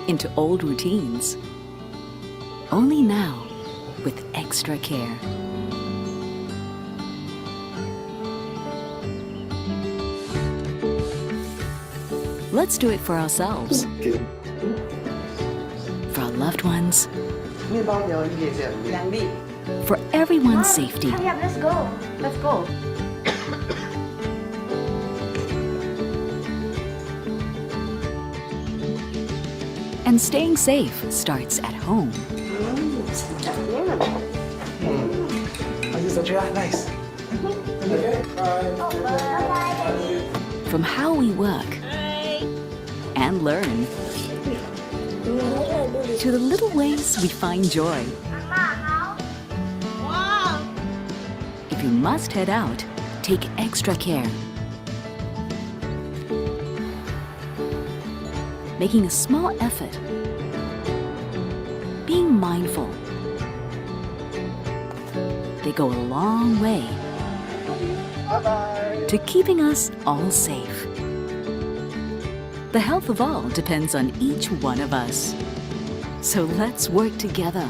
into old routines. Only now, with extra care. Let's do it for ourselves, for our loved ones, for everyone's safety. Hurry up, let's go. Let's go. And staying safe starts at home. Nice. From how we work and learn, to the little ways we find joy. If you must head out, take extra care. Making a small effort, being mindful, they go a long way to keeping us all safe. The health of all depends on each one of us. So let's work together,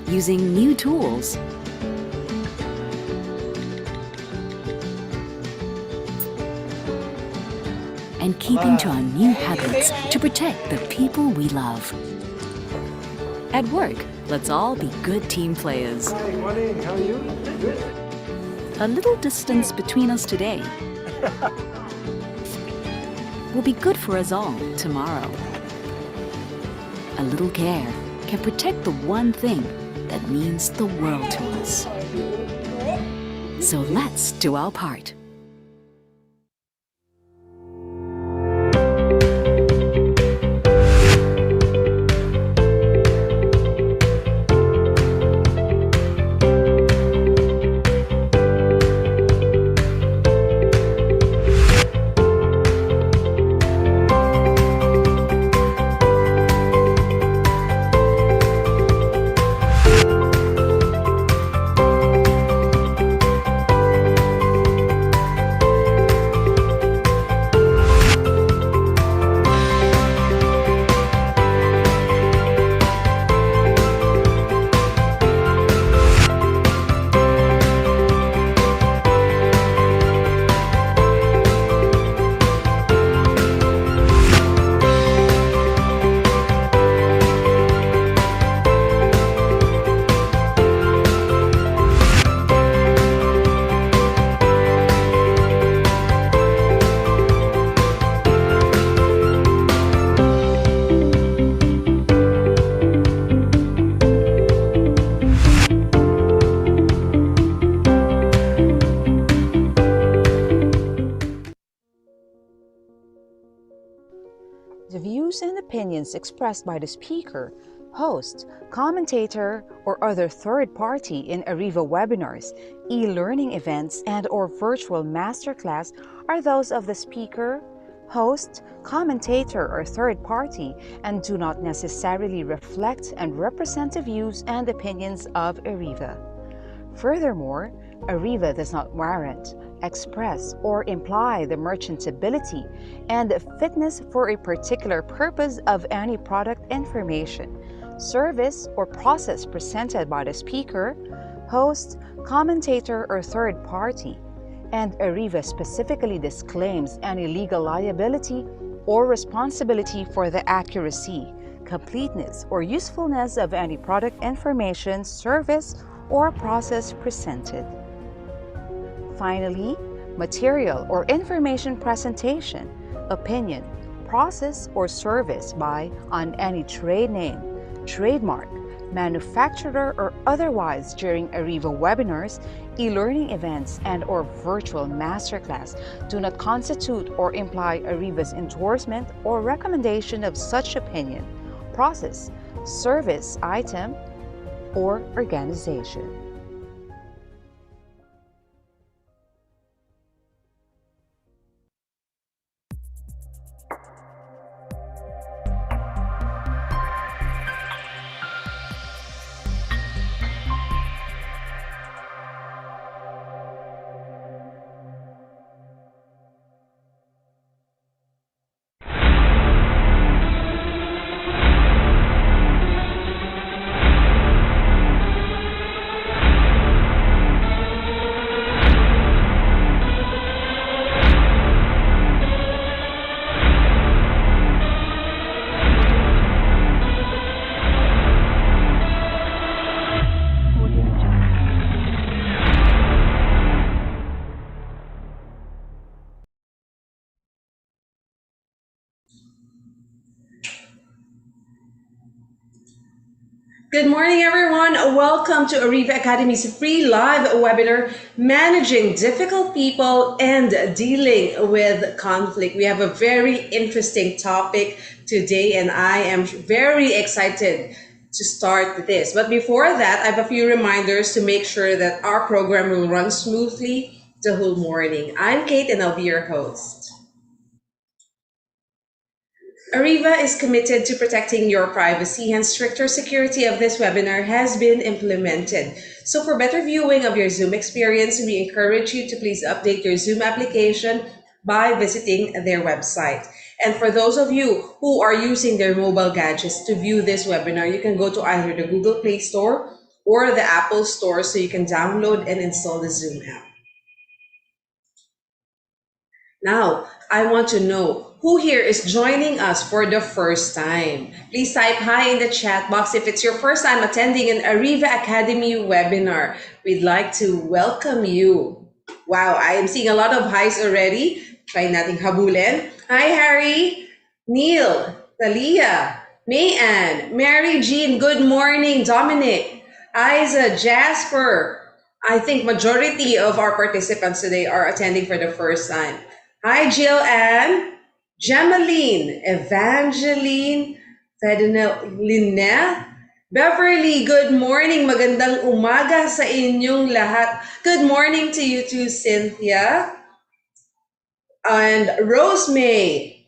using new tools and keeping to our new habits to protect the people we love. At work, let's all be good team players. Hi, good morning. How are you? Good. A little distance between us today will be good for us all tomorrow. A little care can protect the one thing that means the world to us. So let's do our part. The views and opinions expressed by the speaker, host, commentator, or other third party in ARIVA webinars, e-learning events, and/or virtual masterclass are those of the speaker, host, commentator, or third party and do not necessarily reflect and represent the views and opinions of ARIVA. Furthermore, ARIVA does not warrant, express, or imply the merchantability and fitness for a particular purpose of any product information, service, or process presented by the speaker, host, commentator, or third party, and ARIVA specifically disclaims any legal liability or responsibility for the accuracy, completeness, or usefulness of any product information, service, or process presented. Finally, material or information presentation, opinion, process, or service by, on any trade name, trademark, manufacturer, or otherwise during ARIVA webinars, e-learning events, and/or virtual masterclass do not constitute or imply ARIVA's endorsement or recommendation of such opinion, process, service, item, or organization. Good morning, everyone. Welcome to ARIVA Academy's free live webinar, Managing Difficult People and Dealing with Conflict. We have a very interesting topic today, and I am very excited to start this. But before that, I have a few reminders to make sure that our program will run smoothly the whole morning. I'm Kate, and I'll be your host. ARIVA is committed to protecting your privacy, and stricter security of this webinar has been implemented. So for better viewing of your Zoom experience, we encourage you to please update your Zoom application by visiting their website. And for those of you who are using their mobile gadgets to view this webinar, you can go to either the Google Play Store or the Apple Store so you can download and install the Zoom app. Now, I want to know who here is joining us for the first time. Please type hi in the chat box if it's your first time attending an ARIVA Academy webinar. We'd like to welcome you. Wow, I am seeing a lot of highs already. Try nating habulin. Hi, Harry, Neil, Talia, Mayan, Mary Jean, good morning, Dominic, Isa, Jasper. I think majority of our participants today are attending for the first time. Hi, Jill Ann, Gemaline, Evangeline, Linnell, Beverly, good morning. Magandang umaga sa inyong lahat. Good morning to you too, Cynthia. And Rosemay,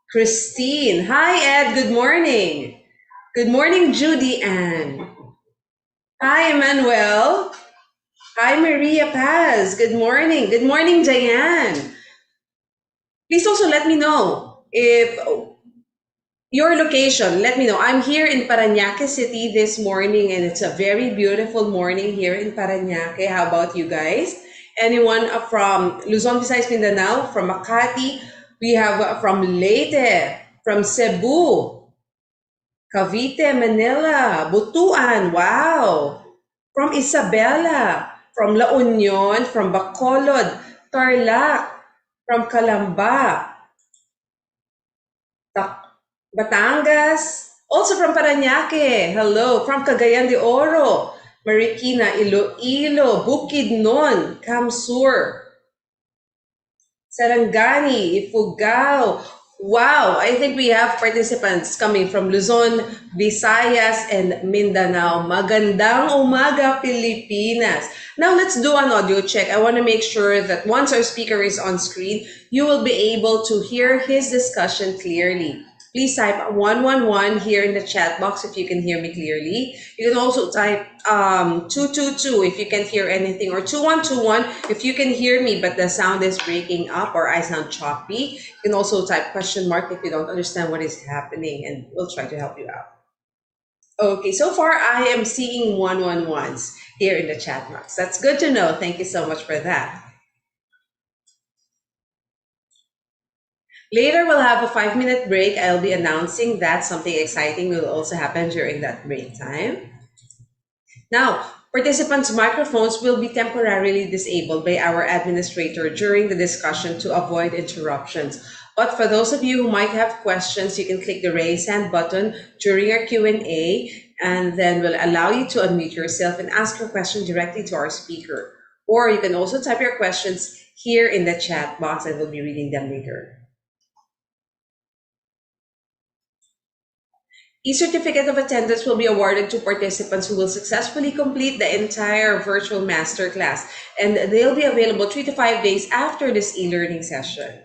Christine. Hi, Ed, good morning. Good morning, Judy Ann. Hi, Emmanuel. Hi, Maria Paz. Good morning. Good morning, Diane. Please also let me know if your location, let me know. I'm here in Parañaque City this morning, and it's a very beautiful morning here in Parañaque. How about you guys? Anyone from Luzon, Visayas, Mindanao, from Makati? We have from Leyte, from Cebu, Cavite, Manila, Butuan, wow. From Isabela, from La Union, from Bacolod, Tarlac, from Calamba, Batangas, also from Parañaque, hello, from Cagayan de Oro, Marikina, Iloilo, Bukidnon, Kamsur, Sarangani, Ifugao. Wow, I think we have participants coming from Luzon, Visayas, and Mindanao. Magandang umaga, Pilipinas. Now let's do an audio check. I want to make sure that once our speaker is on screen, you will be able to hear his discussion clearly. Please type 111 here in the chat box if you can hear me clearly. You can also type 222 if you can't hear anything, or 2121 if you can hear me but the sound is breaking up or I sound choppy. You can also type question mark if you don't understand what is happening, and we'll try to help you out. Okay, so far I am seeing 111s here in the chat box. That's good to know. Thank you so much for that. Later, we'll have a 5-minute break. I'll be announcing that something exciting will also happen during that break time. Now, participants' microphones will be temporarily disabled by our administrator during the discussion to avoid interruptions. But for those of you who might have questions, you can click the raise hand button during our Q&A, and then we'll allow you to unmute yourself and ask your question directly to our speaker. Or you can also type your questions here in the chat box, and we'll be reading them later. E-certificate of attendance will be awarded to participants who will successfully complete the entire virtual masterclass, and they'll be available 3 to 5 days after this e-learning session.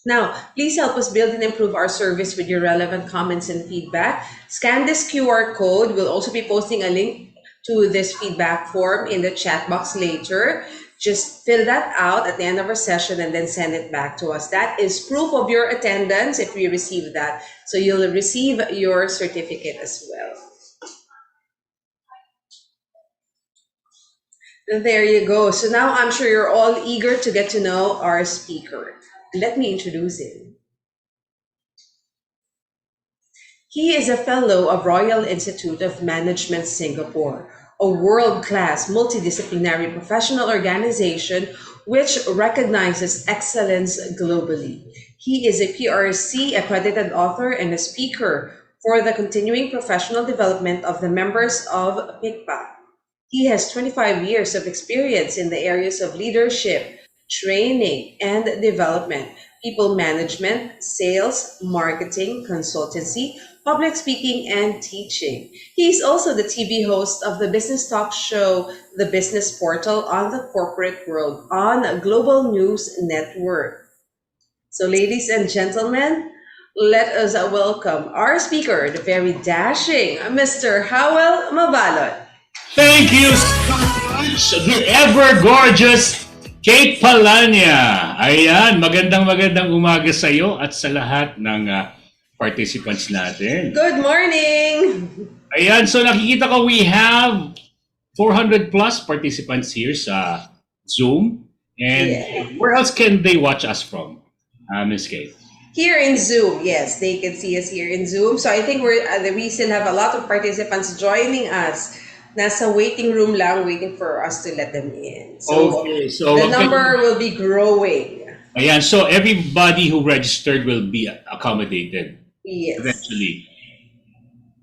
Now, please help us build and improve our service with your relevant comments and feedback. Scan this QR code. We'll also be posting a link to this feedback form in the chat box later. Just fill that out at the end of our session and then send it back to us. That is proof of your attendance if we receive that. So you'll receive your certificate as well. There you go. So now I'm sure you're all eager to get to know our speaker. Let me introduce him. He is a fellow of Royal Institute of Management Singapore, a world-class multidisciplinary professional organization which recognizes excellence globally. He is a PRC accredited author and a speaker for the continuing professional development of the members of PICPA. He has 25 years of experience in the areas of leadership, training, and development, people management, sales, marketing, consultancy, public speaking, and teaching. He is also the TV host of the business talk show, The Business Portal on the Corporate World on Global News Network. So, ladies and gentlemen, let us welcome our speaker, the very dashing Mr. Howell Mabalot. Thank you so much, the ever-gorgeous Kate Palanya. Ayan, magandang umaga sa iyo at sa lahat ng participants natin. Good morning! Ayan, so nakikita ko we have 400 plus participants here sa Zoom. And where else can they watch us from, Ms. Kate? Here in Zoom, yes, they can see us here in Zoom. So I think we still have a lot of participants joining us. Nasa waiting room lang, waiting for us to let them in. So, okay, so the number will be growing. Ayan, so everybody who registered will be accommodated eventually.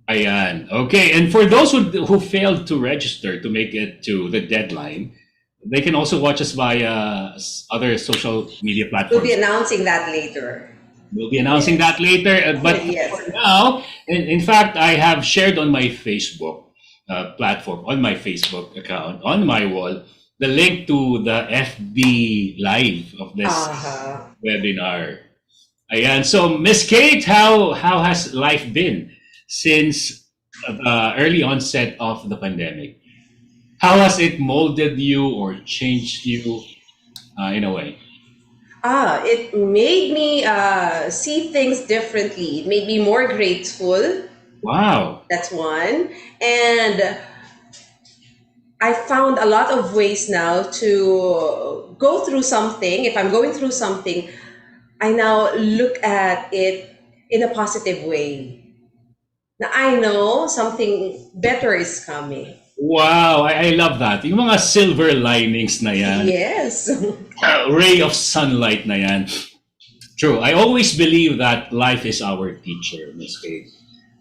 Ayan, okay. And for those who failed to register to make it to the deadline, they can also watch us via other social media platforms. We'll be announcing that later. But for now, in fact, I have shared on my Facebook platform, on my Facebook account, on my wall, the link to the FB Live of this webinar. Ayan. So, Miss Kate, how has life been since the early onset of the pandemic? How has it molded you or changed you in a way? It made me see things differently. It made me more grateful. Wow. That's one. And I found a lot of ways now to go through something. If I'm going through something, I now look at it in a positive way. Now I know something better is coming. Wow, I love that. Yung mga silver linings na yan. Yes. Ray of sunlight na yan. True. I always believe that life is our teacher, Ms. Kate.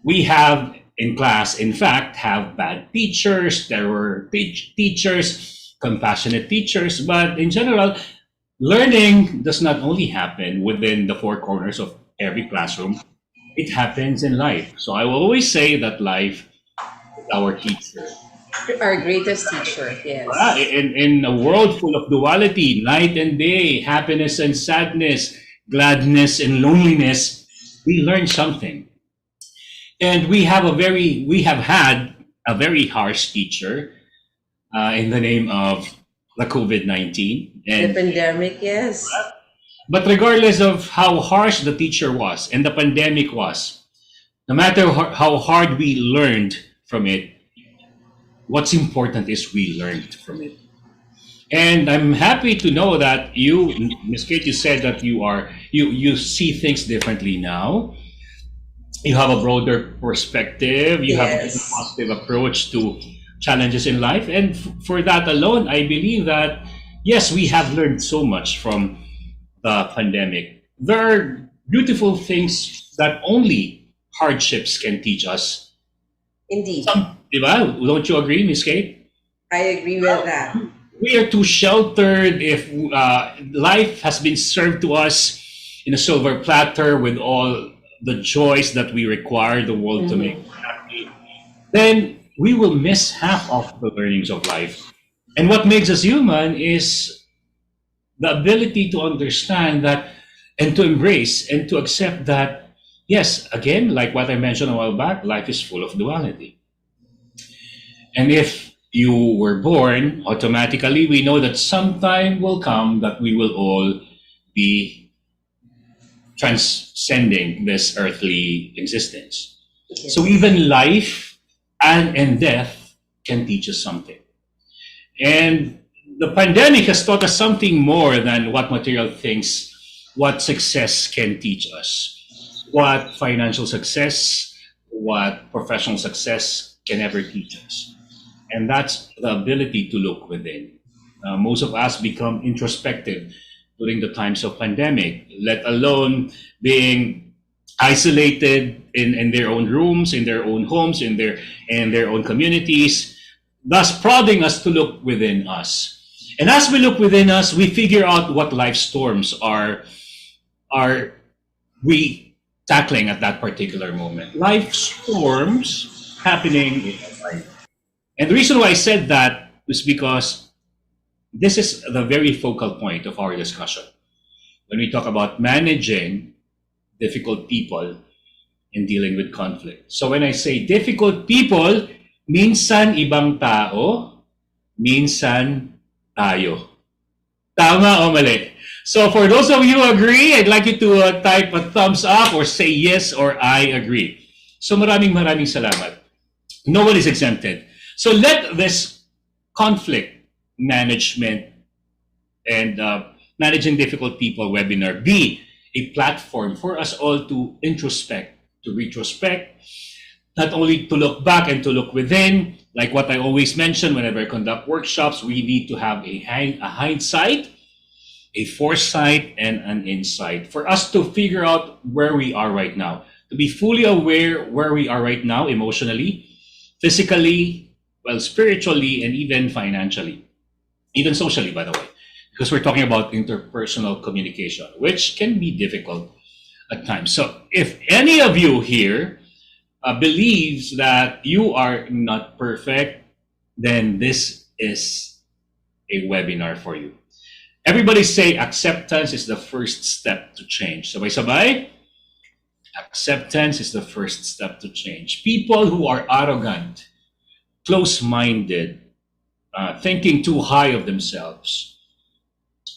We have in class, in fact, have bad teachers, there were teachers, compassionate teachers, but in general, learning does not only happen within the four corners of every classroom, it happens in life. So I will always say that life is our teacher. Our greatest teacher, yes. In a world full of duality, night and day, happiness and sadness, gladness and loneliness, we learn something. And we have had a very harsh teacher in the name of the COVID-19. And the pandemic, yes. But regardless of how harsh the teacher was and the pandemic was, no matter how hard we learned from it, what's important is we learned from it. And I'm happy to know that you, Ms. Kate, you said that you see things differently now. You have a broader perspective. You have a positive approach to challenges in life. And for that alone, I believe that, yes, we have learned so much from the pandemic. There are beautiful things that only hardships can teach us. Indeed. Diba? Don't you agree, Ms. Kate? I agree with that. We are too sheltered if life has been served to us in a silver platter with all the joys that we require the world to make happy, then we will miss half of the learnings of life. And what makes us human is the ability to understand that and to embrace and to accept that, yes, again, like what I mentioned a while back, life is full of duality. And if you were born, automatically we know that sometime will come that we will all be transcending this earthly existence. Yes. So even life and death can teach us something. And the pandemic has taught us something more than what material things, what success can teach us, what financial success, what professional success can ever teach us. And that's the ability to look within. Most of us become introspective during the times of pandemic, let alone being isolated in their own rooms, in their own homes, in their own communities, thus prodding us to look within us. And as we look within us, we figure out what life storms are we tackling at that particular moment. Life storms happening in life. And the reason why I said that is because this is the very focal point of our discussion. When we talk about managing difficult people and dealing with conflict. So when I say difficult people, minsan ibang tao, minsan tayo. Tama o mali? So for those of you who agree, I'd like you to type a thumbs up or say yes or I agree. So maraming salamat. No one is exempted. So let this conflict management and managing difficult people webinar be a platform for us all to introspect, to retrospect, not only to look back and to look within. Like what I always mention whenever I conduct workshops, we need to have a hindsight, a foresight, and an insight for us to figure out where we are right now, to be fully aware where we are right now emotionally, physically, well, spiritually, and even financially, even socially, by the way, because we're talking about interpersonal communication, which can be difficult at times. So if any of you here believes that you are not perfect, then this is a webinar for you. Everybody say acceptance is the first step to change. Sabay-sabay. Acceptance is the first step to change. People who are arrogant, close-minded, thinking too high of themselves,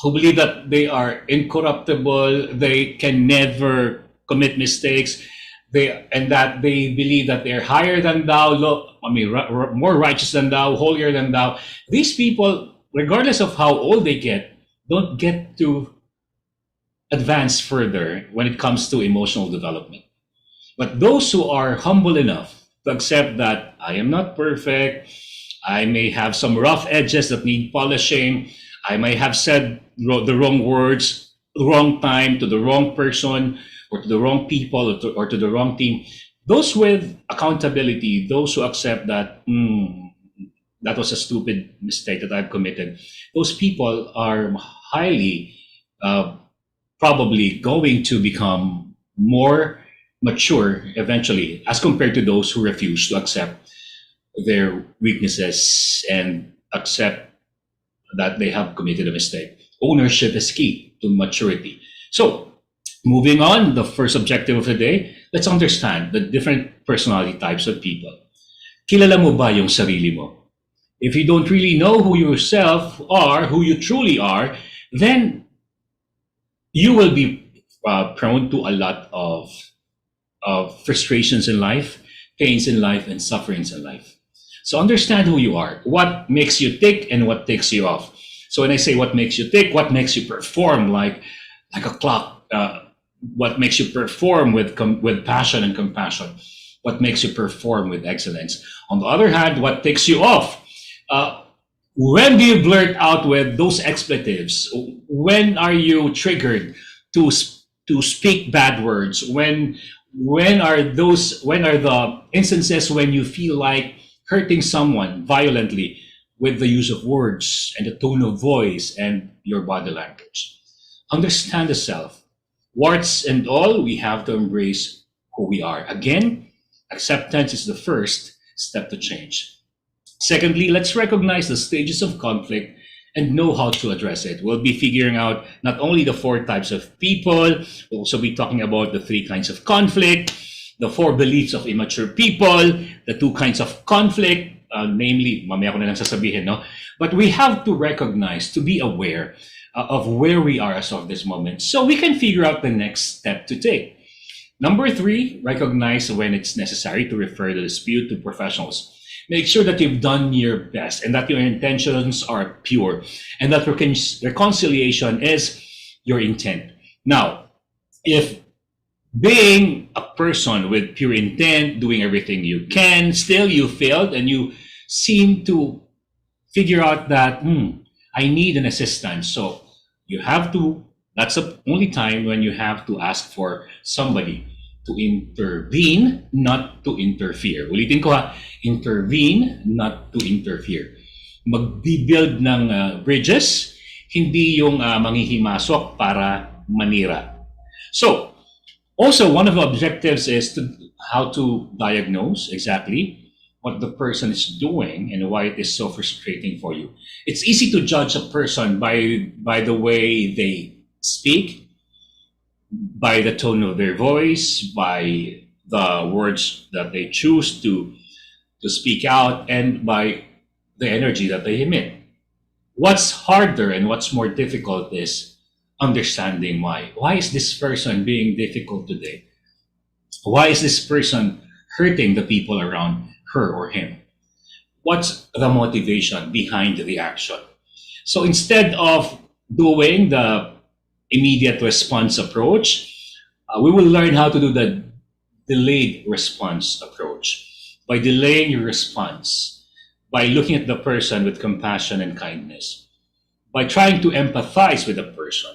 who believe that they are incorruptible, they can never commit mistakes, and that they believe that they're higher than thou, more righteous than thou, holier than thou. These people, regardless of how old they get, don't get to advance further when it comes to emotional development. But those who are humble enough to accept that I am not perfect, I may have some rough edges that need polishing, I may have said the wrong words, the wrong time, to the wrong person, or to the wrong people, or to the wrong team. Those with accountability, those who accept that that was a stupid mistake that I've committed, those people are highly probably going to become more mature eventually as compared to those who refuse to accept their weaknesses and accept that they have committed a mistake. Ownership is key to maturity. So moving on, the first objective of the day, let's understand the different personality types of people. Kilala mo ba yung sarili mo? If you don't really know who yourself are, who you truly are, then you will be prone to a lot of frustrations in life, pains in life, and sufferings in life. So understand who you are, what makes you tick and what takes you off. So when I say what makes you tick, what makes you perform like a clock, what makes you perform with passion and compassion, what makes you perform with excellence. On the other hand, what takes you off? When do you blurt out with those expletives? When are you triggered to speak bad words? When are the instances when you feel like hurting someone violently with the use of words and the tone of voice and your body language? Understand the self. Warts and all, we have to embrace who we are. Again, acceptance is the first step to change. Secondly, let's recognize the stages of conflict and know how to address it. We'll be figuring out not only the 4 types of people, we'll also be talking about the 3 kinds of conflict, the 4 beliefs of immature people, the 2 kinds of conflict, namely, mamaya ko na lang sasabihin, no? But we have to recognize, to be aware of where we are as of this moment, so we can figure out the next step to take. Number 3, recognize when it's necessary to refer the dispute to professionals. Make sure that you've done your best and that your intentions are pure and that reconciliation is your intent. Now, if being a person with pure intent, doing everything you can, still you failed and you seem to figure out that, I need an assistance. So you have to, that's the only time when you have to ask for somebody to intervene, not to interfere. Ulitin ko ha, intervene, not to interfere. Mag-build ng bridges, hindi yung manghihimasok para manira. So, also one of the objectives is how to diagnose exactly what the person is doing and why it is so frustrating for you. It's easy to judge a person by the way they speak, by the tone of their voice, by the words that they choose to speak out, and by the energy that they emit. What's harder and what's more difficult is understanding why. Why is this person being difficult today? Why is this person hurting the people around her or him? What's the motivation behind the action? So instead of doing the immediate response approach, we will learn how to do the delayed response approach. By delaying your response, by looking at the person with compassion and kindness, by trying to empathize with the person,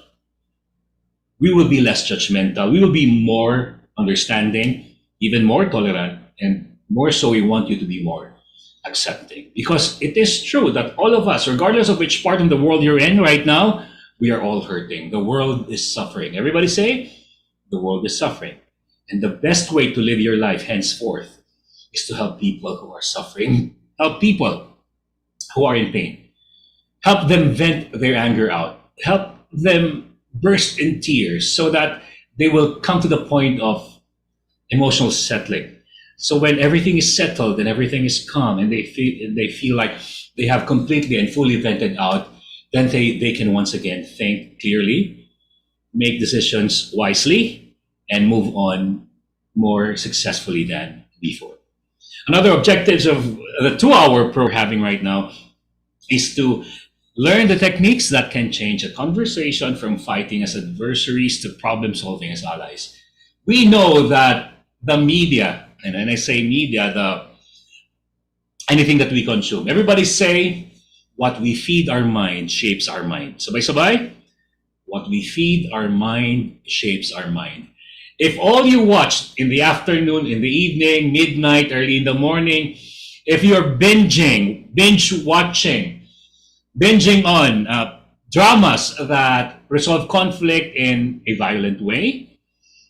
we will be less judgmental, we will be more understanding, even more tolerant, and more so we want you to be more accepting. Because it is true that all of us, regardless of which part of the world you're in right now, we are all hurting. The world is suffering. Everybody say, the world is suffering. And the best way to live your life henceforth is to help people who are suffering, help people who are in pain, help them vent their anger out, help them burst in tears so that they will come to the point of emotional settling. So when everything is settled and everything is calm and they feel like they have completely and fully vented out, then they can once again think clearly, make decisions wisely, and move on more successfully than before. Another objectives of the 2-hour program we're having right now is to learn the techniques that can change a conversation from fighting as adversaries to problem solving as allies. We know that the media, and when I say media, anything that we consume, everybody say what we feed our mind shapes our mind. Sabay-sabay? What we feed our mind shapes our mind. If all you watch in the afternoon, in the evening, midnight, early in the morning, if you're binge watching, binging on dramas that resolve conflict in a violent way,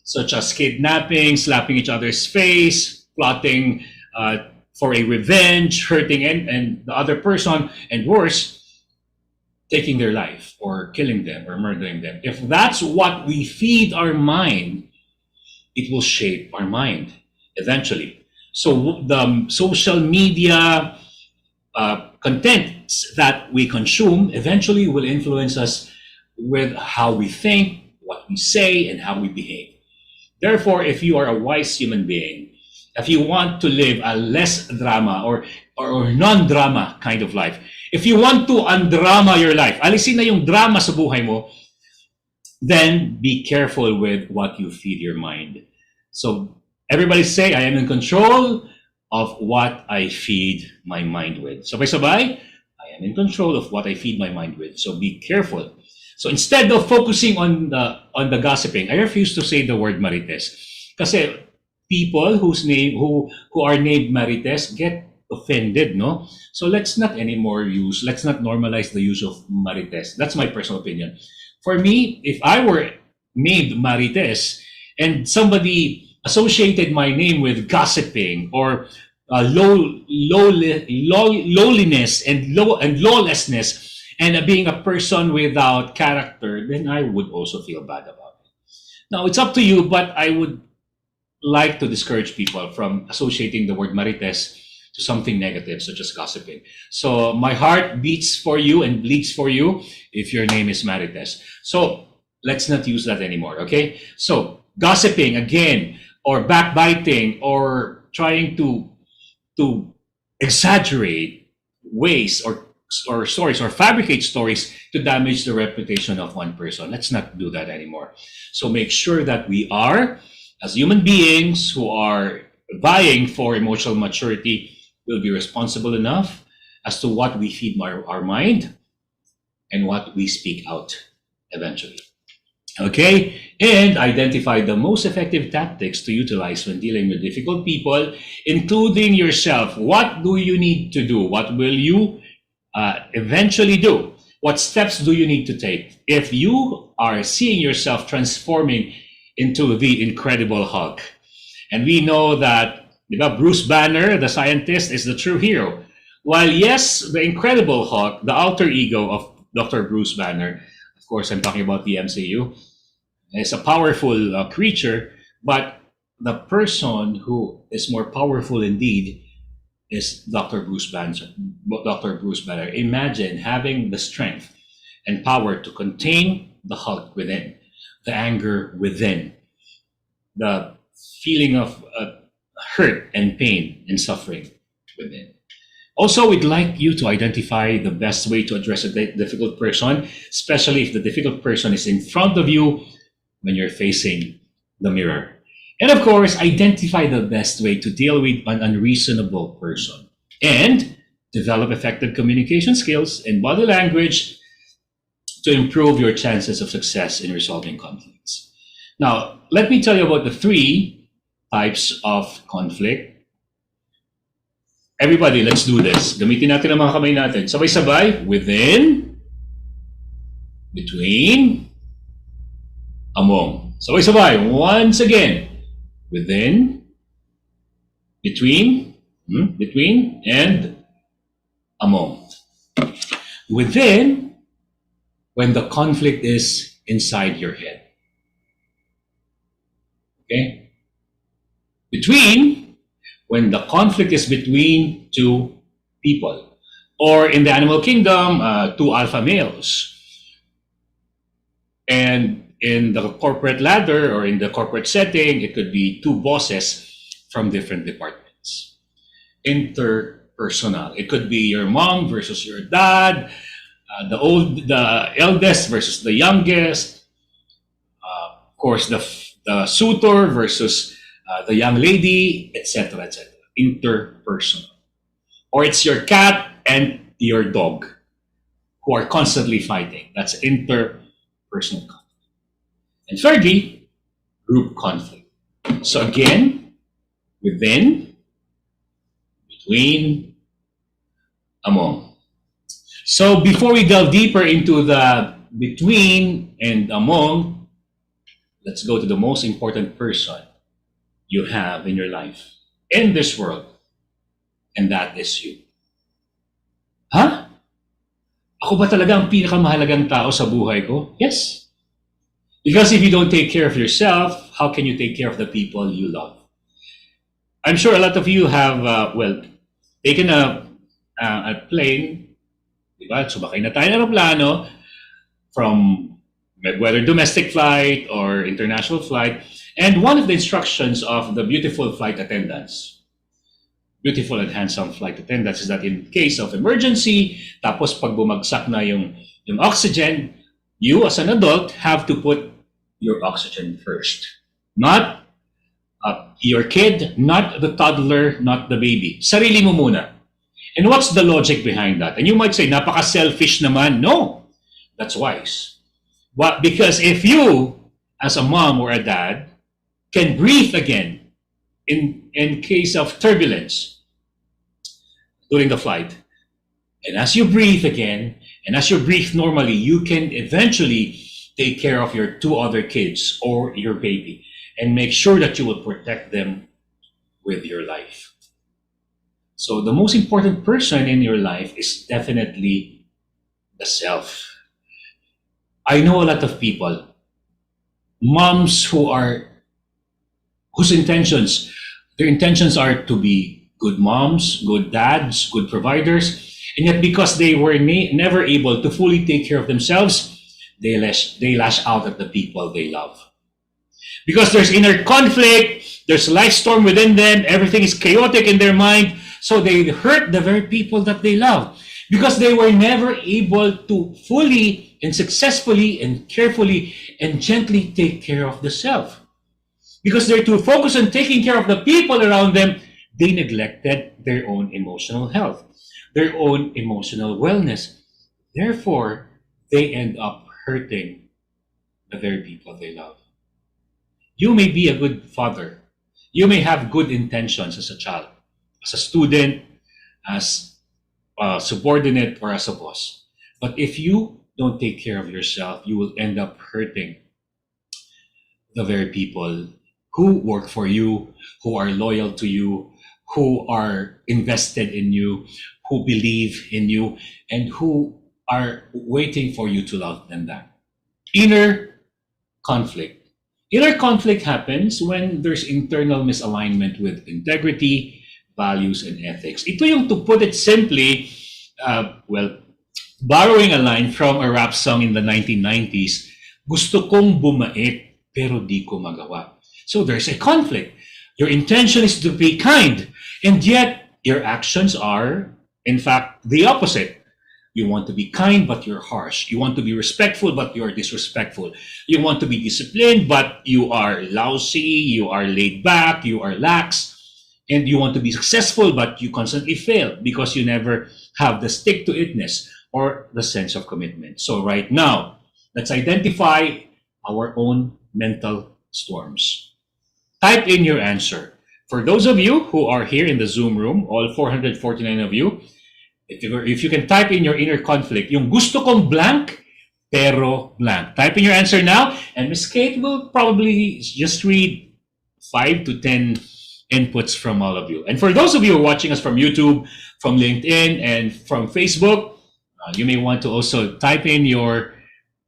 such as kidnapping, slapping each other's face, plotting for a revenge, hurting and the other person, and worse, taking their life or killing them or murdering them. If that's what we feed our mind, it will shape our mind eventually. So the social media content that we consume eventually will influence us with how we think, what we say, and how we behave. Therefore, if you are a wise human being, if you want to live a less drama or non-drama kind of life, if you want to undrama your life, alisin na yung drama sa buhay mo, then be careful with what you feed your mind. So everybody say, I am in control of what I feed my mind with. Sabay-sabay, I am in control of what I feed my mind with. So be careful. So instead of focusing on the gossiping, I refuse to say the word marites. Kasi people who are named marites get offended, no? So let's not normalize the use of marites. That's my personal opinion. For me, if I were named marites and somebody associated my name with gossiping or lowliness and lawlessness and being a person without character, then I would also feel bad about it. Now, it's up to you, but I would like to discourage people from associating the word marites to something negative, such as gossiping. So my heart beats for you and bleeds for you if your name is marites. So let's not use that anymore, okay? So gossiping, again, or backbiting, or trying to exaggerate ways or stories or fabricate stories to damage the reputation of one person. Let's not do that anymore. So make sure that we are, as human beings who are vying for emotional maturity, will be responsible enough as to what we feed our mind and what we speak out eventually. Okay? and identify the most effective tactics to utilize when dealing with difficult people, including yourself. What do you need to do? What will you eventually do? What steps do you need to take if you are seeing yourself transforming into the Incredible Hulk? And we know that Bruce Banner, the scientist, is the true hero. While yes, the Incredible Hulk, the alter ego of Dr. Bruce Banner, of course I'm talking about the MCU, is a powerful creature, but the person who is more powerful indeed is Dr. Bruce Banner. Dr. Bruce Banner. Imagine having the strength and power to contain the Hulk within, the anger within, the feeling of hurt and pain and suffering within. Also, we'd like you to identify the best way to address a difficult person, especially if the difficult person is in front of you when you're facing the mirror. And of course, identify the best way to deal with an unreasonable person. And develop effective communication skills and body language to improve your chances of success in resolving conflicts. Now, let me tell you about the 3 types of conflict. Everybody, let's do this. Gamitin natin ang mga kamay natin. Sabay-sabay. Within, between, among. Sabay-sabay. Once again. Within, between, and among. Within, when the conflict is inside your head. Okay? Between, when the conflict is between 2 people. Or in the animal kingdom, 2 alpha males. And in the corporate ladder or in the corporate setting, it could be 2 bosses from different departments. Interpersonal. It could be your mom versus your dad, the eldest versus the youngest. Of course, the suitor versus the young lady, etc., etc. Interpersonal. Or it's your cat and your dog who are constantly fighting. That's interpersonal conflict. And thirdly, group conflict. So again, within, between, among. So before we delve deeper into the between and among, let's go to the most important person you have in your life, in this world, and that is you. Huh? Ako ba talaga ang pinakamahalagang tao sa buhay ko? Yes. Because if you don't take care of yourself, how can you take care of the people you love? I'm sure a lot of you have, taken a plane, diba? Sumakay na tayo ng aeroplano from whether domestic flight or international flight. And one of the instructions of the beautiful flight attendants, beautiful and handsome flight attendants, is that in case of emergency, tapos pag bumagsak na yung oxygen, you as an adult have to put your oxygen first. Not your kid, not the toddler, not the baby. Sarili mo muna. And what's the logic behind that? And you might say, napaka-selfish naman. No, that's wise. Because if you, as a mom or a dad, can breathe again in case of turbulence during the flight, and as you breathe again, and as you breathe normally, you can eventually take care of your 2 other kids or your baby and make sure that you will protect them with your life. So the most important person in your life is definitely the self. I know a lot of people, moms whose intentions, their intentions are to be good moms, good dads, good providers, and yet because they were never able to fully take care of themselves, they lash out at the people they love. Because there's inner conflict, there's life storm within them, everything is chaotic in their mind, so they hurt the very people that they love. Because they were never able to fully and successfully and carefully and gently take care of the self. Because they're too focused on taking care of the people around them, they neglected their own emotional health, their own emotional wellness. Therefore, they end up hurting the very people they love. You may be a good father. You may have good intentions as a child, as a student, as a subordinate, or as a boss. But if you don't take care of yourself, you will end up hurting the very people who work for you, who are loyal to you, who are invested in you, who believe in you, and who are waiting for you to love them back. Inner conflict. Inner conflict happens when there's internal misalignment with integrity, values, and ethics. Ito yung, to put it simply, borrowing a line from a rap song in the 1990s, gusto kong bumait pero di ko magawa. So there's a conflict. Your intention is to be kind, and yet your actions are, in fact, the opposite. You want to be kind, but you're harsh. You want to be respectful, but you're disrespectful. You want to be disciplined, but you are lousy, you are laid back, you are lax. And you want to be successful, but you constantly fail because you never have the stick-to-itness or the sense of commitment. So right now, let's identify our own mental storms. Type in your answer. For those of you who are here in the Zoom room, all 449 of you, if you can type in your inner conflict, yung gusto kong blank, pero blank. Type in your answer now, and Miss Kate will probably just read 5 to 10 inputs from all of you. And for those of you who are watching us from YouTube, from LinkedIn, and from Facebook, you may want to also type in your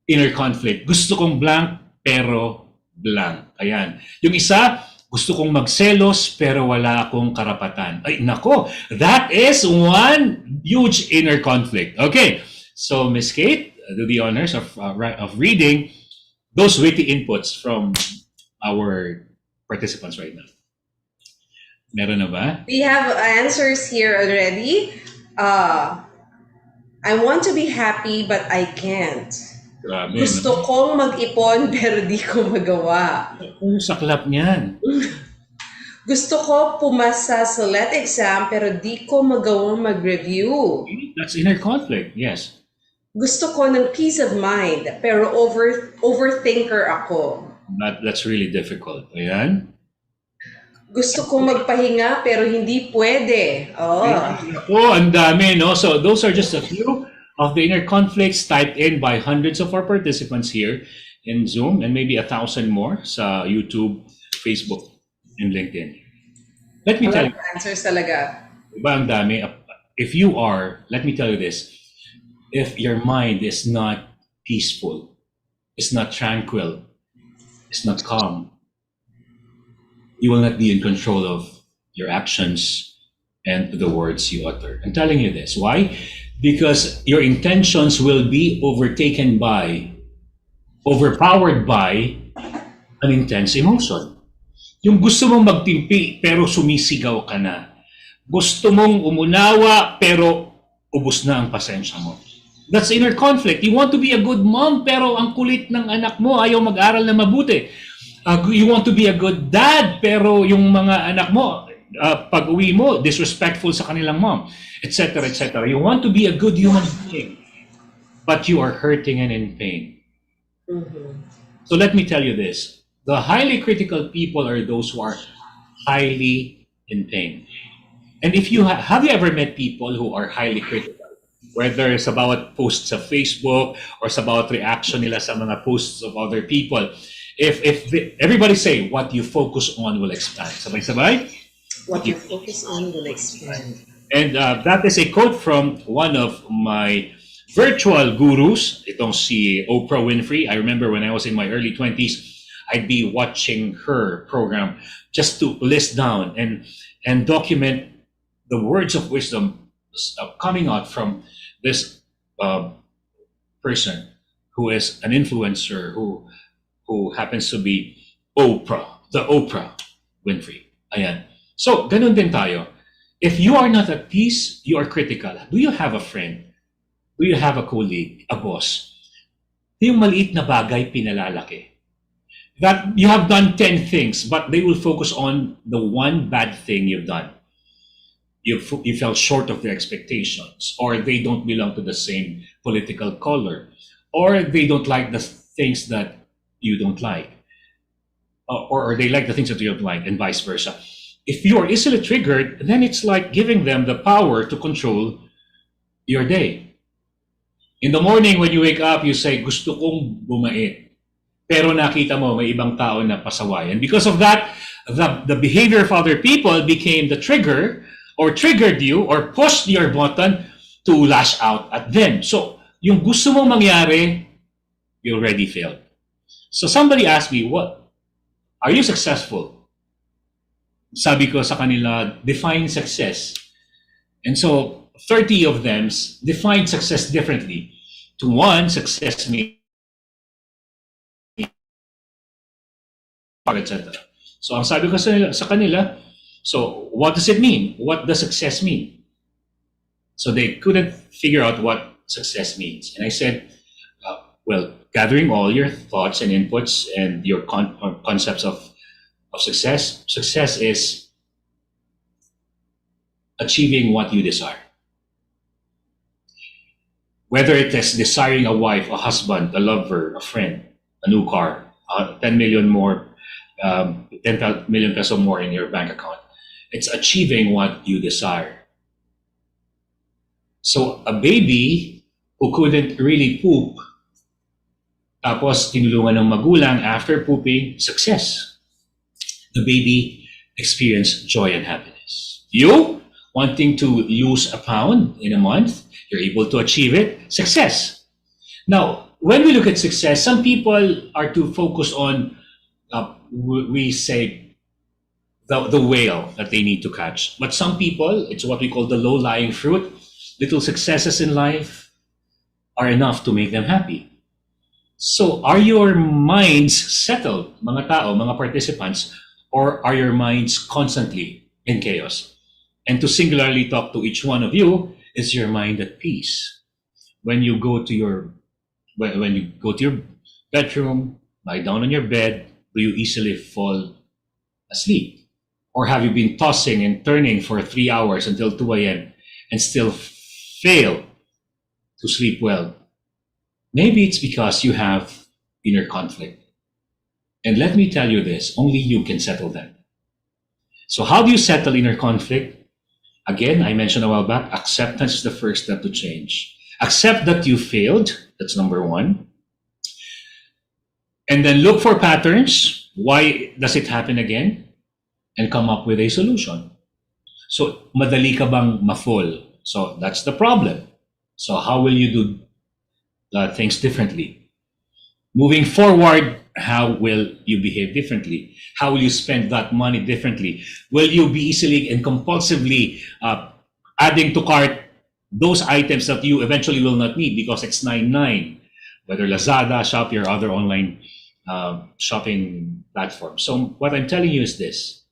inner conflict. Gusto kong blank, pero blank. Ayan. Yung isa, gusto kong magselos, pero wala akong karapatan. Ay, nako, that is one huge inner conflict. Okay, so Miss Kate, do the honors of reading those witty inputs from our participants right now. Meron na ba? We have answers here already. I want to be happy, but I can't. Grabe, Gusto kong mag-ipon, pero di ko magawa. Ang saklap niyan. Gusto ko pumasa sa LET exam, pero di ko magawang mag-review. That's inner conflict, yes. Gusto ko ng peace of mind, pero overthinker ako. That's really difficult. Ayan. Gusto ko magpahinga, pero hindi pwede. Oh, ang dami, no? So those are just a few of the inner conflicts typed in by hundreds of our participants here in Zoom, and maybe 1,000 more sa YouTube, Facebook, and LinkedIn. Let me tell you, Answers talaga. diba ang dami? If you are, let me tell you this, if your mind is not peaceful, is not tranquil, is not calm, you will not be in control of your actions and the words you utter. I'm telling you this. Why? Because your intentions will be overpowered by an intense emotion. Yung gusto mong magtimpi pero sumisigaw ka na. Gusto mong umunawa pero ubos na ang pasensya mo. That's inner conflict. You want to be a good mom pero ang kulit ng anak mo ayaw mag-aral na mabuti. You want to be a good dad pero yung mga anak mo pag uwi mo disrespectful sa kanilang mom, etc., etc. You want to be a good human being but you are hurting and in pain. So let me tell you this, the highly critical people are those who are highly in pain. And if you have you ever met people who are highly critical, whether it's about posts of Facebook or it's about reaction nila sa mga posts of other people? Everybody say, what you focus on will expand. Sabay-sabay? What you focus on will expand. And that is a quote from one of my virtual gurus, itong si Oprah Winfrey. I remember when I was in my early 20s, I'd be watching her program just to list down and document the words of wisdom coming out from this person who is an influencer who happens to be the Oprah Winfrey. Ayan. So, ganun din tayo. If you are not at peace, you are critical. Do you have a friend? Do you have a colleague, a boss? Yung maliit na bagay pinalalaki. That you have done 10 things, but they will focus on the one bad thing you've done. You fell short of their expectations, or they don't belong to the same political color, or they don't like the things that you don't like. or they like the things that you like, and vice versa. If you're easily triggered, then it's like giving them the power to control your day. In the morning when you wake up, you say, gusto kong bumait. Pero nakita mo, may ibang tao na pasaway. And because of that, the behavior of other people became the trigger, or triggered you, or pushed your button to lash out at them. So, yung gusto mong mangyari, you already failed. So somebody asked me, what? Are you successful? Sabi ko sa kanila, define success. And so 30 of them define success differently. To one, success means etc. So ang sabi ko sa kanila, so what does it mean? What does success mean? So they couldn't figure out what success means. And I said, well, gathering all your thoughts and inputs and your concepts of success, success is achieving what you desire. Whether it is desiring a wife, a husband, a lover, a friend, a new car, 10 million more, 10 million peso more in your bank account. It's achieving what you desire. So a baby who couldn't really poop, tapos tinulungan ng magulang after pooping, success. The baby experienced joy and happiness. You, wanting to lose a pound in a month, you're able to achieve it, success. Now, when we look at success, some people are too focused on, we say, the whale that they need to catch. But some people, it's what we call the low-lying fruit. Little successes in life are enough to make them happy. So are your minds settled, mga tao, mga participants, or are your minds constantly in chaos? And to singularly talk to each one of you, is your mind at peace? When you go to your bedroom, lie down on your bed, do you easily fall asleep? Or have you been tossing and turning for 3 hours until 2 a.m. and still fail to sleep well? Maybe it's because you have inner conflict. And let me tell you this, only you can settle them. So how do you settle inner conflict? Again, I mentioned a while back, acceptance is the first step to change. Accept that you failed, that's number one. And then look for patterns. Why does it happen again? And come up with a solution. So, madali ka bang ma-fall? So, that's the problem. So, how will you do things differently? Moving forward, how will you behave differently? How will you spend that money differently? Will you be easily and compulsively adding to cart those items that you eventually will not need because it's 99, whether Lazada, Shopee, or other online shopping platforms? So what I'm telling you is this: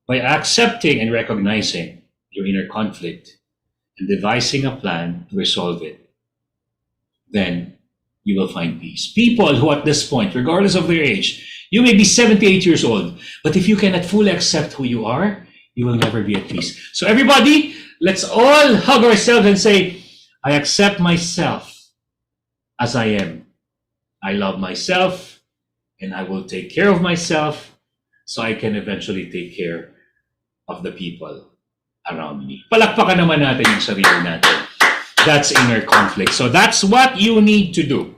by accepting and recognizing your inner conflict and devising a plan to resolve it, then you will find peace. People who at this point, regardless of their age, you may be 78 years old, but if you cannot fully accept who you are, you will never be at peace. So everybody, let's all hug ourselves and say, I accept myself as I am. I love myself, and I will take care of myself so I can eventually take care of the people around me. Palakpakan naman natin yung sarili natin. That's inner conflict. So that's what you need to do.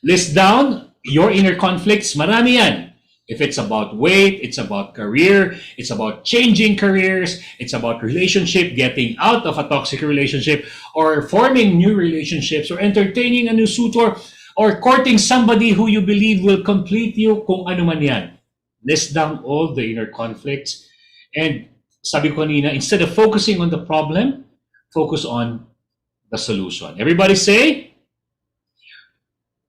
List down your inner conflicts. Marami yan. If it's about weight, it's about career, it's about changing careers, it's about relationship, getting out of a toxic relationship, or forming new relationships, or entertaining a new suitor, or courting somebody who you believe will complete you, kung ano man yan. List down all the inner conflicts. And sabi ko kanina, instead of focusing on the problem, focus on the solution. Everybody say,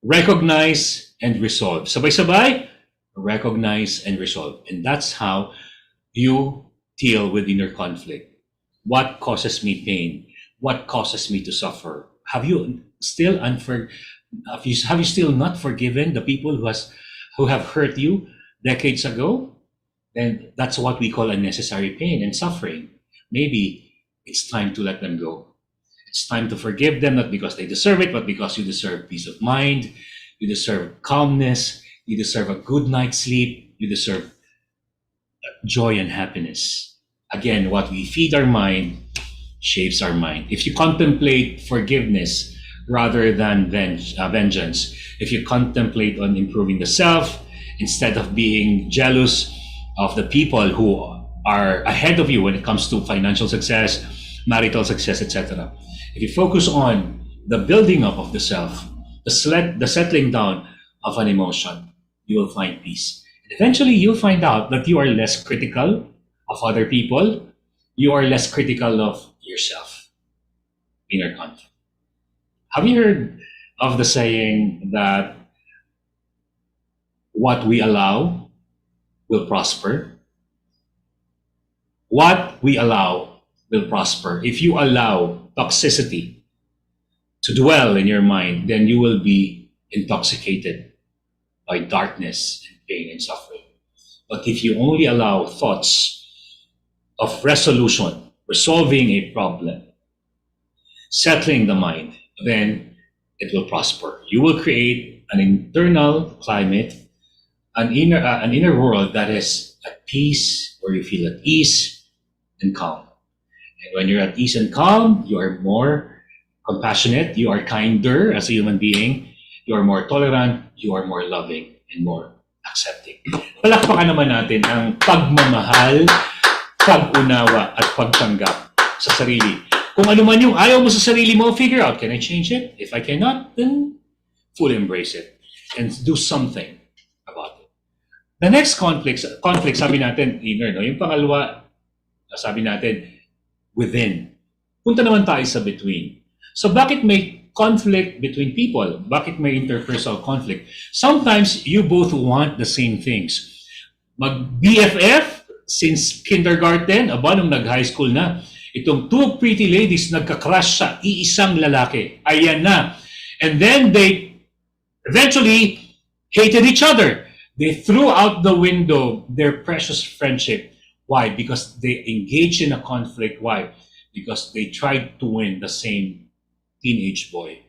recognize and resolve. Sabay-sabay, recognize and resolve. And that's how you deal with inner conflict. What causes me pain? What causes me to suffer? Have you still not forgiven the people who have hurt you decades ago? Then that's what we call unnecessary pain and suffering. Maybe it's time to let them go. It's time to forgive them, not because they deserve it, but because you deserve peace of mind, you deserve calmness, you deserve a good night's sleep, you deserve joy and happiness. Again, what we feed our mind shapes our mind. If you contemplate forgiveness rather than vengeance, if you contemplate on improving the self instead of being jealous of the people who are ahead of you when it comes to financial success, marital success, etc. If you focus on the building up of the self, the settling down of an emotion, you will find peace. And eventually, you'll find out that you are less critical of other people. You are less critical of yourself. Inner conflict. Have you heard of the saying that what we allow will prosper? What we allow will prosper. If you allow toxicity to dwell in your mind, then you will be intoxicated by darkness and pain and suffering. But if you only allow thoughts of resolution, resolving a problem, settling the mind, then it will prosper. You will create an internal climate, an inner world that is at peace, where you feel at ease and calm. And when you're at ease and calm, you are more compassionate, you are kinder as a human being, you are more tolerant, you are more loving, and more accepting. Palakpakan naman natin ang pagmamahal, pag-unawa, at pagtanggap sa sarili. Kung ano man yung ayaw mo sa sarili mo, figure out, can I change it? If I cannot, then fully embrace it and do something about it. The next conflict sabi natin, inner, no? Yung pangalawa, sabi natin, within. Punta naman tayo sa between. So bakit may conflict between people? Bakit may interpersonal conflict? Sometimes you both want the same things. Mag-BFF since kindergarten, nung nag-high school na, itong two pretty ladies nagka-crush sa iisang lalaki. Ayan na. And then they eventually hated each other. They threw out the window their precious friendship. Why? Because they engaged in a conflict. Why? Because they tried to win the same teenage boy.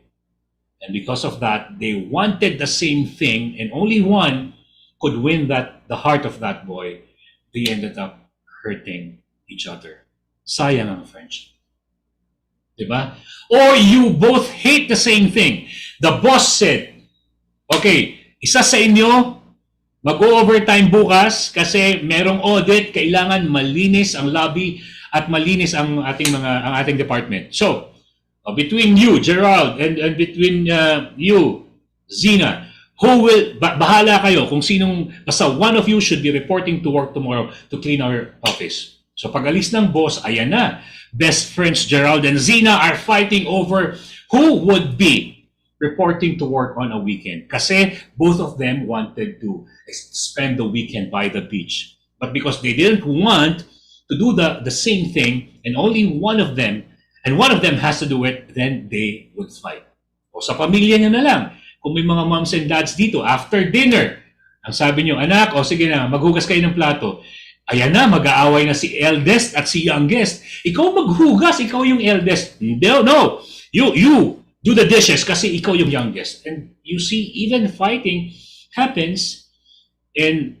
And because of that, they wanted the same thing, and only one could win the heart of that boy. They ended up hurting each other. Sayang ang friendship. Diba? Or you both hate the same thing. The boss said, okay, isa sa inyo, mag-overtime bukas kasi merong audit, kailangan malinis ang lobby at malinis ang ating department. So, between you, Gerald, and between you, Zina, who will, bahala kayo kung sinong, basta one of you should be reporting to work tomorrow to clean our office. So pag alis ng boss, ayan na. Best friends Gerald and Zina are fighting over who would be reporting to work on a weekend. Kasi both of them wanted to spend the weekend by the beach. But because they didn't want to do the same thing, and only one of them has to do it, then they would fight. O sa pamilya niya na lang. Kung may mga moms and dads dito, after dinner, ang sabi niyo, anak, o sige na, maghugas kayo ng plato. Ayan na, mag-aaway na si eldest at si youngest. Ikaw maghugas, ikaw yung eldest. No. You do the dishes kasi ikaw yung youngest. And you see, even fighting happens in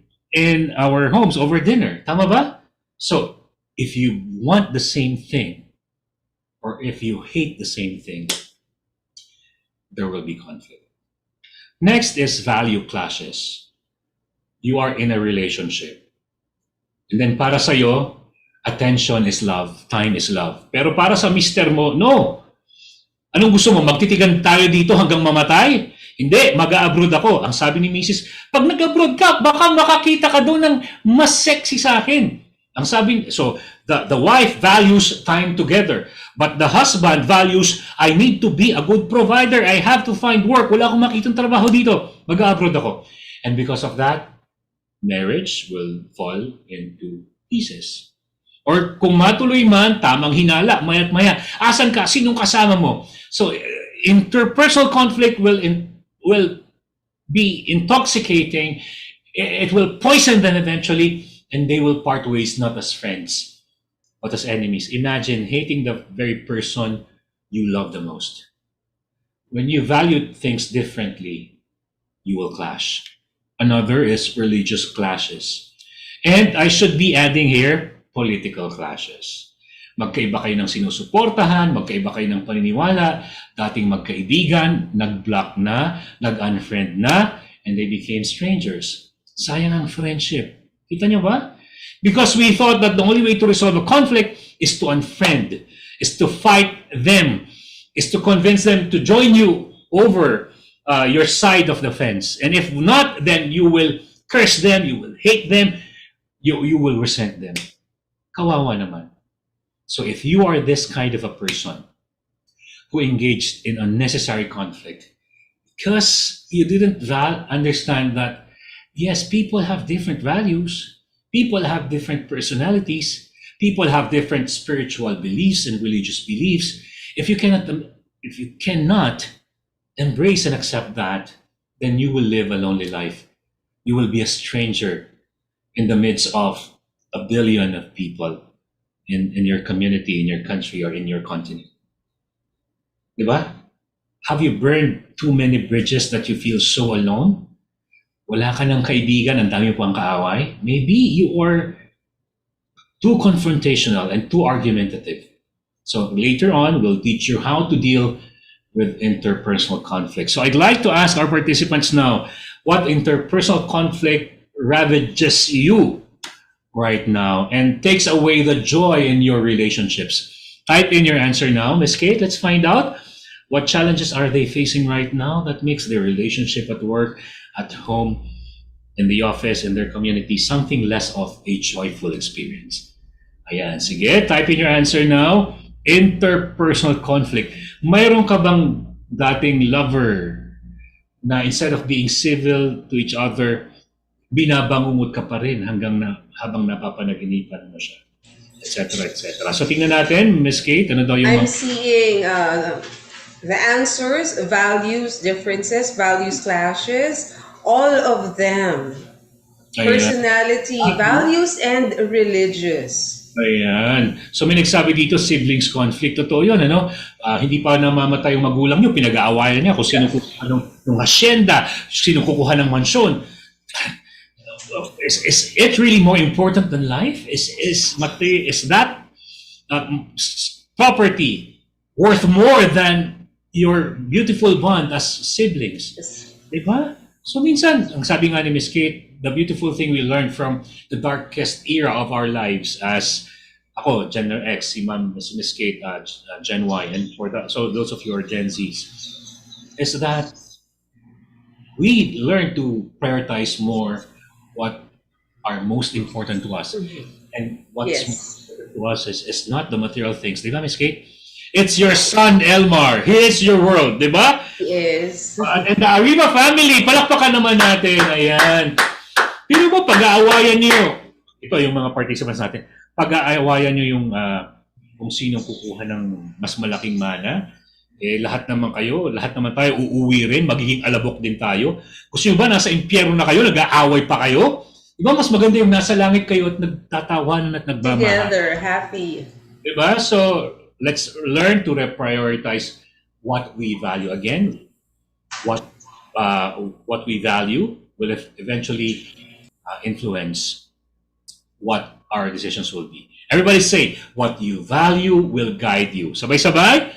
our homes over dinner. Tama ba? So, if you want the same thing, or if you hate the same thing, there will be conflict. Next is value clashes. You are in a relationship. And then para sa'yo, attention is love, time is love. Pero para sa mister mo, no. Anong gusto mo? Magtitigan tayo dito hanggang mamatay? Hindi, mag-a-abroad ako. Ang sabi ni Mrs., pag nag-abroad ka, baka makakita ka doon ng mas sexy sa akin. Ang sabi, so the wife values time together. But the husband values, I need to be a good provider. I have to find work. Wala akong makitang trabaho dito. Mag-a-abroad ako. And because of that, marriage will fall into pieces. Or kung matuloy man, tamang hinala, maya't maya. Asan ka? Sinong kasama mo? So interpersonal conflict will be intoxicating. It will poison them eventually, and they will part ways not as friends, but as enemies. Imagine hating the very person you love the most. When you value things differently, you will clash. Another is religious clashes. And I should be adding here, political clashes. Magkaiba kayo ng sinusuportahan, magkaiba kayo ng paniniwala, dating magkaibigan, nag-block na, nag-unfriend na, and they became strangers. Sayang ang friendship. Kita niyo ba? Because we thought that the only way to resolve a conflict is to unfriend, is to fight them, is to convince them to join you over your side of the fence. And if not, then you will curse them, you will hate them, you will resent them. Kawawa naman. So if you are this kind of a person who engaged in unnecessary conflict because you didn't understand that, yes, people have different values, people have different personalities, people have different spiritual beliefs and religious beliefs. If you cannot embrace and accept that, then you will live a lonely life. You will be a stranger in the midst of a billion of people in your community, in your country, or in your continent. Diba? Have you burned too many bridges that you feel so alone? Wala ka ng kaibigan, ang dami po ang kaaway? Maybe you are too confrontational and too argumentative. So later on, we'll teach you how to deal with interpersonal conflict. So I'd like to ask our participants now, what interpersonal conflict ravages you right now and takes away the joy in your relationships? Type in your answer now. Miss Kate, let's find out what challenges are they facing right now that makes their relationship at work, at home, in the office, in their community, something less of a joyful experience. Ayan, sige, type in your answer now. Interpersonal conflict. Mayroon ka bang dating lover na instead of being civil to each other, binabangungot ka pa rin habang napapanaginipan mo siya, etc., etc. So tingnan natin, Miss Kate, ano daw yung I'm seeing the answers, values differences, values clashes, all of them. Personality, values, and religious. Ayan. So may nagsabi dito, siblings conflict. Totoo yun, ano? Hindi pa namamatay yung magulang nyo, pinag-aawayan niya kung sino kukuha ng hacienda, sino kukuha ng mansyon. Is it really more important than life? Is that property worth more than your beautiful bond as siblings? Yes. Diba? So minsan, ang sabi nga ni Miss Kate, the beautiful thing we learned from the darkest era of our lives as ako, Gen X, si Ma'am, Miss Kate, Gen Y, and so those of you are Gen Zs, is that we learn to prioritize more what are most important to us. And what's most important to us is not the material things. Di ba, Miss Kate? It's your son, Elmar. He is your world. Di ba? Yes. And the Arriva family, palakpakan naman natin. Ayan. Pero mo, pag-aawayan niyo, ito yung mga participants natin, pag-aawayan niyo yung kung sino kukuha ng mas malaking mana, lahat naman tayo uuwi rin, magiging alabok din tayo. Gusto nyo ba nasa impyerno na kayo, nag-aaway pa kayo? Diba mas maganda yung nasa langit kayo at nagtatawanan at nagbamahal? Together, happy. Diba? So, let's learn to reprioritize what we value. Again, what we value will eventually influence what our decisions will be. Everybody say, what you value will guide you. Sabay-sabay,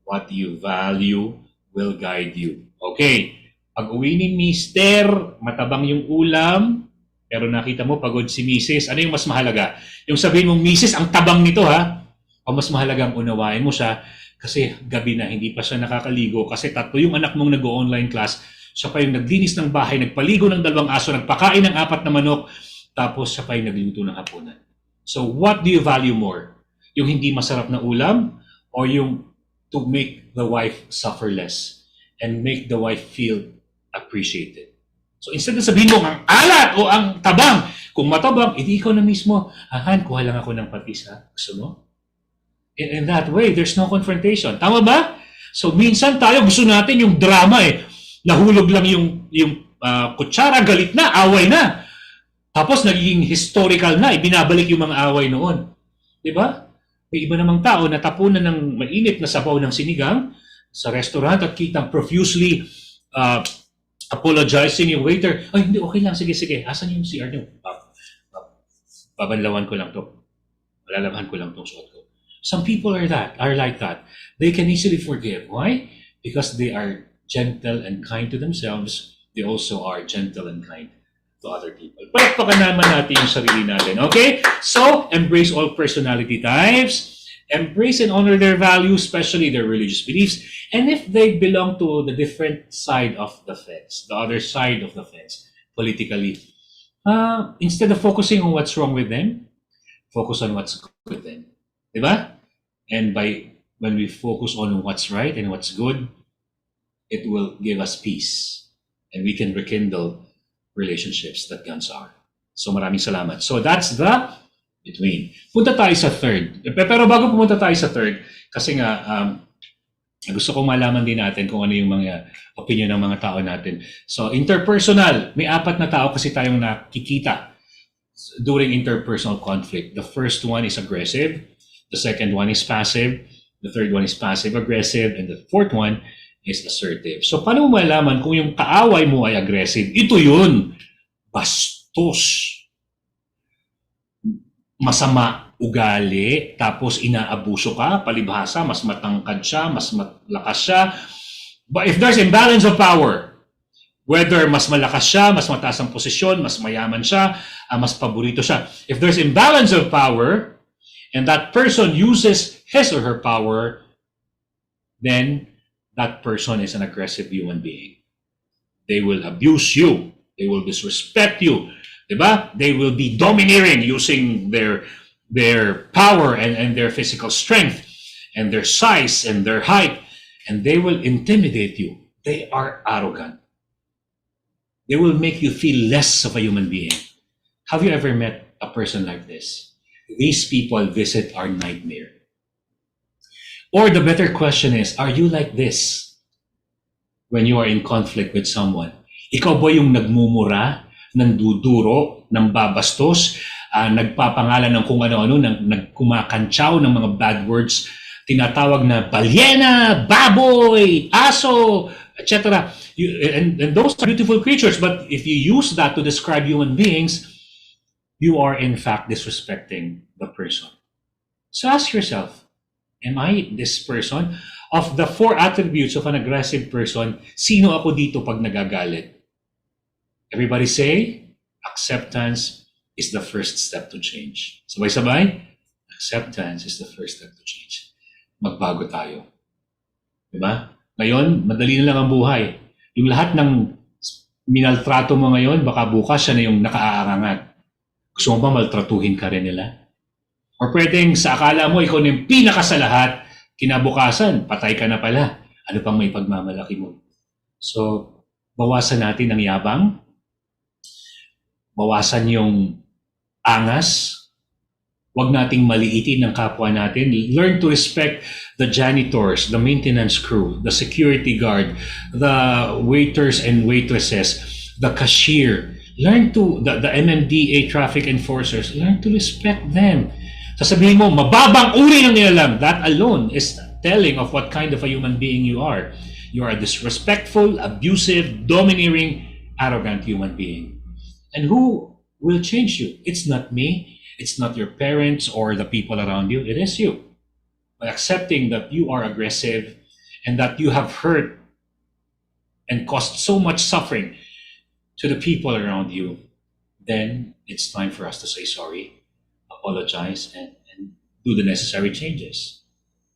what you value will guide you. Okay, pag uwi ni Mister, matabang yung ulam, pero nakita mo pagod si Mrs., ano yung mas mahalaga? Yung sabihin mong, Mrs., ang tabang nito ha, o mas mahalagang unawain mo siya kasi gabi na, hindi pa siya nakakaligo kasi tatlo yung anak mong nag-online class, siya pa yung naglinis ng bahay, nagpaligo ng 2 aso, nagpakain ng 4 na manok, tapos siya pa yung nagluto ng hapunan. So what do you value more? Yung hindi masarap na ulam or yung to make the wife suffer less and make the wife feel appreciated? So instead na sabihin mo ang alat o ang tabang, kung matabang, edi ikaw na mismo, Han, kuha lang ako ng patis ha, gusto mo? In that way, there's no confrontation. Tama ba? So minsan tayo gusto natin yung drama nahulog lang yung kutsara, galit na, away na. Tapos naging historical na, ibinabalik yung mga away noon. Diba? May iba namang tao na tapunan ng mainit na sabaw ng sinigang sa restaurant at kitang profusely apologizing yung waiter. Ay, hindi, okay lang. Sige, sige. Asan yung CR nyo? Babanlawan ko lang to. Malalaman ko lang tong suot ko. Some people are like that. They can easily forgive. Why? Because they are gentle and kind to themselves. They also are gentle and kind to other people. Palakpakan naman natin yung sarili natin. Okay? So, embrace all personality types. Embrace and honor their values, especially their religious beliefs. And if they belong to the different side of the fence, the other side of the fence, politically, instead of focusing on what's wrong with them, focus on what's good with them. Diba? And when we focus on what's right and what's good, it will give us peace. And we can rekindle relationships that guns are. So maraming salamat. So that's the between. Punta tayo sa third. Pero bago pumunta tayo sa third, kasi nga, gusto kong malaman din natin kung ano yung mga opinion ng mga tao natin. So interpersonal, may 4 na tao kasi tayong nakikita during interpersonal conflict. The first one is aggressive. The second one is passive. The third one is passive-aggressive. And the fourth one is assertive. So paano mo malaman kung yung kaaway mo ay aggressive? Ito yun. Bastos. Masama ugali, tapos inaabuso ka, palibhasa, mas matangkad siya, mas malakas siya. But if there's imbalance of power, whether mas malakas siya, mas mataas ang posisyon, mas mayaman siya, mas paborito siya. If there's imbalance of power, and that person uses his or her power, then that person is an aggressive human being. They will abuse you. They will disrespect you. Diba? They will be domineering using their power and their physical strength and their size and their height, and they will intimidate you. They are arrogant. They will make you feel less of a human being. Have you ever met a person like this? These people visit our nightmare. Or the better question is, are you like this when you are in conflict with someone? Ikaw ba yung nagmumura, nanduduro, nang babastos, nagpapangalan ng kung ano-ano, nagkumakantsaw ng mga bad words, tinatawag na balyena, baboy, aso, etc. And those are beautiful creatures, but if you use that to describe human beings, you are in fact disrespecting the person. So ask yourself, am I this person? Of the 4 attributes of an aggressive person, sino ako dito pag nagagalit? Everybody say, acceptance is the first step to change. Sabay-sabay? Acceptance is the first step to change. Magbago tayo. Diba? Ngayon, madali na lang ang buhay. Yung lahat ng minaltrato mo ngayon, baka bukas siya na yung nakaaangat. Gusto mo ba maltratuhin ka rin nila? Or pwedeng sa akala mo, ikaw na yung pinaka sa lahat, kinabukasan, patay ka na pala. Ano pang may pagmamalaki mo? So, bawasan natin ang yabang, bawasan yung angas, wag nating maliitin ang kapwa natin. Learn to respect the janitors, the maintenance crew, the security guard, the waiters and waitresses, the cashier. Learn to, the MMDA traffic enforcers, learn to respect them. Sasabihin mo, mababang uri ng nilalang. That alone is telling of what kind of a human being you are. You are a disrespectful, abusive, domineering, arrogant human being. And who will change you? It's not me. It's not your parents or the people around you. It is you. By accepting that you are aggressive and that you have hurt and caused so much suffering to the people around you, then it's time for us to say sorry, apologize, and do the necessary changes.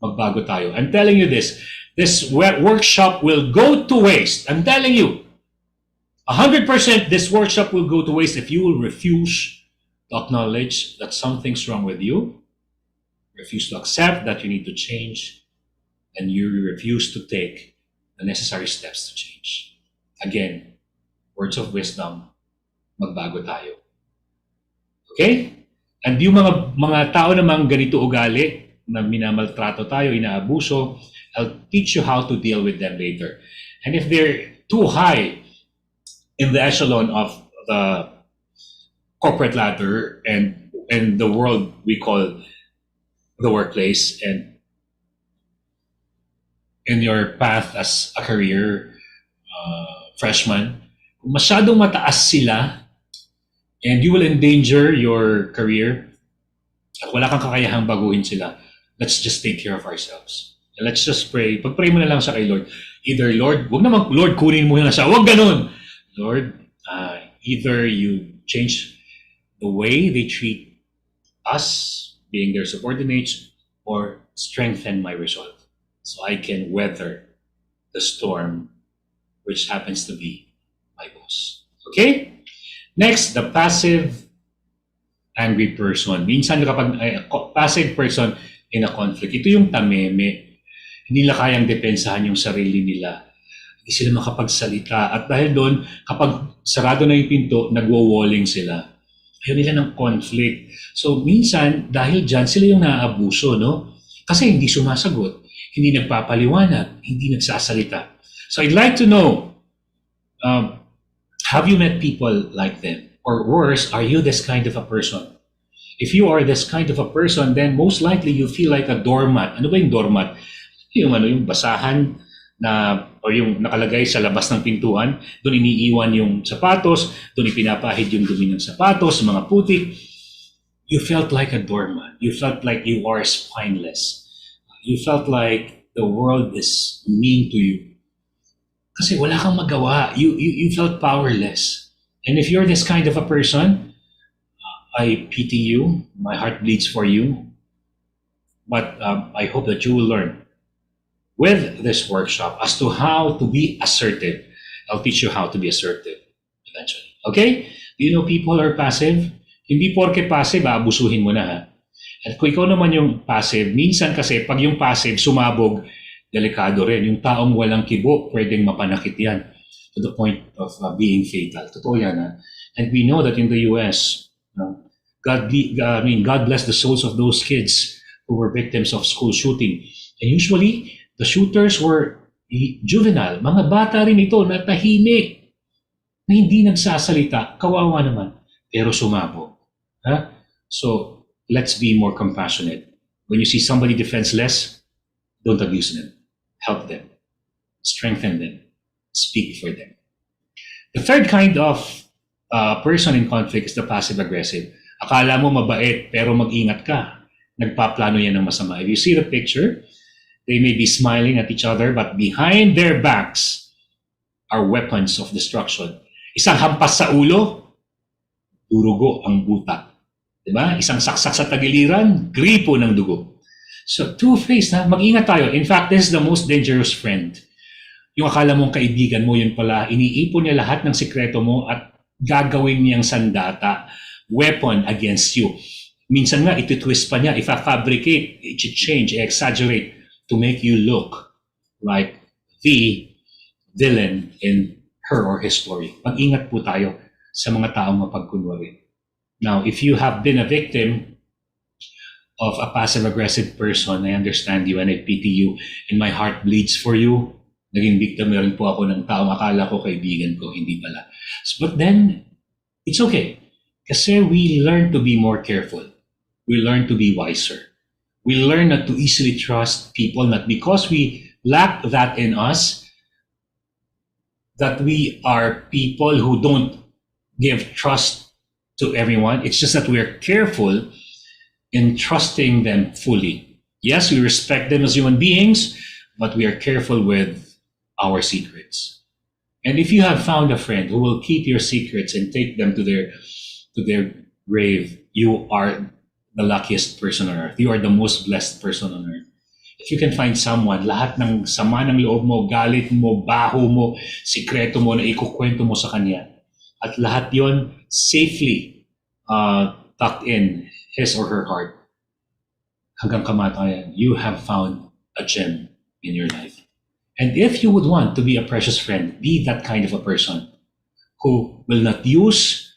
Magbago tayo. I'm telling you this workshop will go to waste. I'm telling you, 100% this workshop will go to waste if you will refuse to acknowledge that something's wrong with you, refuse to accept that you need to change, and you refuse to take the necessary steps to change. Again, words of wisdom, magbago tayo. Okay? And yung mga tao namang ganito ugali, na minamaltrato tayo, inaabuso, I'll teach you how to deal with them later. And if they're too high in the echelon of the corporate ladder and the world we call the workplace, and in your path as a career freshman, Kung masyadong mataas sila and you will endanger your career at wala kang kakayahang baguhin sila, let's just take care of ourselves. And let's just pray. Pag-pray mo na lang siya kay Lord. Either Lord, wag naman, Lord, kunin mo na siya. Wag ganun. Lord, either you change the way they treat us, being their subordinates, or strengthen my resolve so I can weather the storm, which happens to be my boss. Okay? Next, the passive angry person. Minsan kapag passive person in a conflict, ito yung tameme. Hindi nila kayang depensahan yung sarili nila. Hindi sila makapagsalita. At dahil doon, kapag sarado na yung pinto, nagwo-walling sila. Ayaw nila ng conflict. So minsan, dahil dyan, sila yung naaabuso, no? Kasi hindi sumasagot, hindi nagpapaliwanag, hindi nagsasalita. So I'd like to know, have you met people like them? Or worse, are you this kind of a person? If you are this kind of a person, then most likely you feel like a doormat. Ano ba yung doormat? Yung basahan na o yung nakalagay sa labas ng pintuan, doon iniiwan yung sapatos, doon ipinapahid yung dumi ng sapatos, mga putik. You felt like a doormat. You felt like you are spineless. You felt like the world is mean to you. Kasi wala kang magawa. You felt powerless. And if you're this kind of a person, I pity you. My heart bleeds for you. But I hope that you will learn with this workshop as to how to be assertive. I'll teach you how to be assertive eventually. Okay? Do you know people are passive? Hindi porke passive, abusuhin mo na ha. At kung ikaw naman yung passive, minsan kasi pag yung passive sumabog, delikado rin. Yung taong walang kibo, pwedeng mapanakit yan to the point of being fatal. Totoo yan ha. And we know that in the US, God bless the souls of those kids who were victims of school shooting. And usually, the shooters were juvenile. Mga bata rin ito na tahimik, na hindi nagsasalita. Kawawa naman, pero sumabog. Huh? So, let's be more compassionate. When you see somebody defenseless, don't abuse them. Help them. Strengthen them. Speak for them. The third kind of person in conflict is the passive-aggressive. Akala mo mabait, pero mag-ingat ka. Nagpaplano yan ng masama. If you see the picture, they may be smiling at each other, but behind their backs are weapons of destruction. Isang hampas sa ulo, durugo ang buta. Diba? Isang saksak sa tagiliran, gripo ng dugo. So, two-faced na, mag-ingat tayo. In fact, this is the most dangerous friend. Yung akala mong kaibigan mo, yun pala, iniipon niya lahat ng sikreto mo at gagawin niyang sandata, weapon against you. Minsan nga, iti-twist pa niya, ifa-fabricate, i-change, i-exaggerate to make you look like the villain in her or his story. Mag-ingat po tayo sa mga taong mapagkunwari. Now, if you have been a victim of a passive-aggressive person, I understand you and I pity you and my heart bleeds for you. Naging victim na rin po ako ng taong akala ko kaibigan ko, hindi pala. But then, it's okay. Kasi we learn to be more careful. We learn to be wiser. We learn not to easily trust people, not because we lack that in us, that we are people who don't give trust to everyone. It's just that we're careful in trusting them fully. Yes, we respect them as human beings, but we are careful with our secrets. And if you have found a friend who will keep your secrets and take them to their grave, you are the luckiest person on earth. You are the most blessed person on earth. If you can find someone, lahat ng sama ng loob mo, galit mo, baho mo, sikreto mo na ikukwento mo sa kanya, at lahat yon safely tucked in his or her heart, hanggang kamatayan, you have found a gem in your life. And if you would want to be a precious friend, be that kind of a person who will not use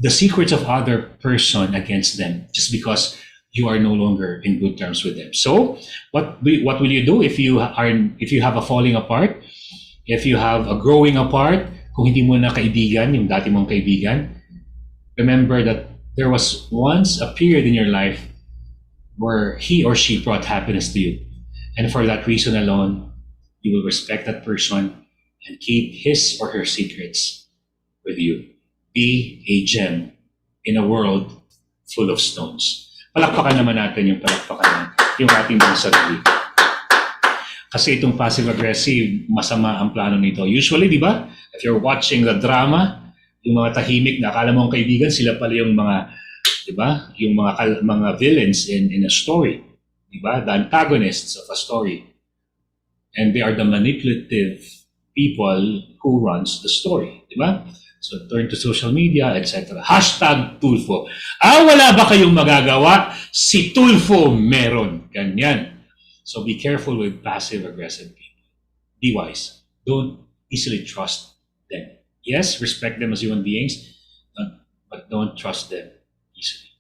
the secrets of other person against them just because you are no longer in good terms with them. So, what will you do if you have a falling apart, if you have a growing apart, kung hindi mo na kaibigan, yung dati mong kaibigan, remember that there was once a period in your life where he or she brought happiness to you. And for that reason alone, you will respect that person and keep his or her secrets with you. Be a gem in a world full of stones. Palakpakan naman natin yung ating mga sarili. Kasi itong passive-aggressive, masama ang plano nito. Usually, di ba? If you're watching the drama, yung mga tahimik na akala mo ang kaibigan, sila pala yung mga, di ba? Yung mga villains in a story. Di ba? The antagonists of a story. And they are the manipulative people who runs the story. Di ba? So turn to social media, etc. #Tulfo. Wala ba kayong magagawa? Si Tulfo meron. Ganyan. So be careful with passive-aggressive people. Be wise. Don't easily trust them. Yes, respect them as human beings, but don't trust them easily.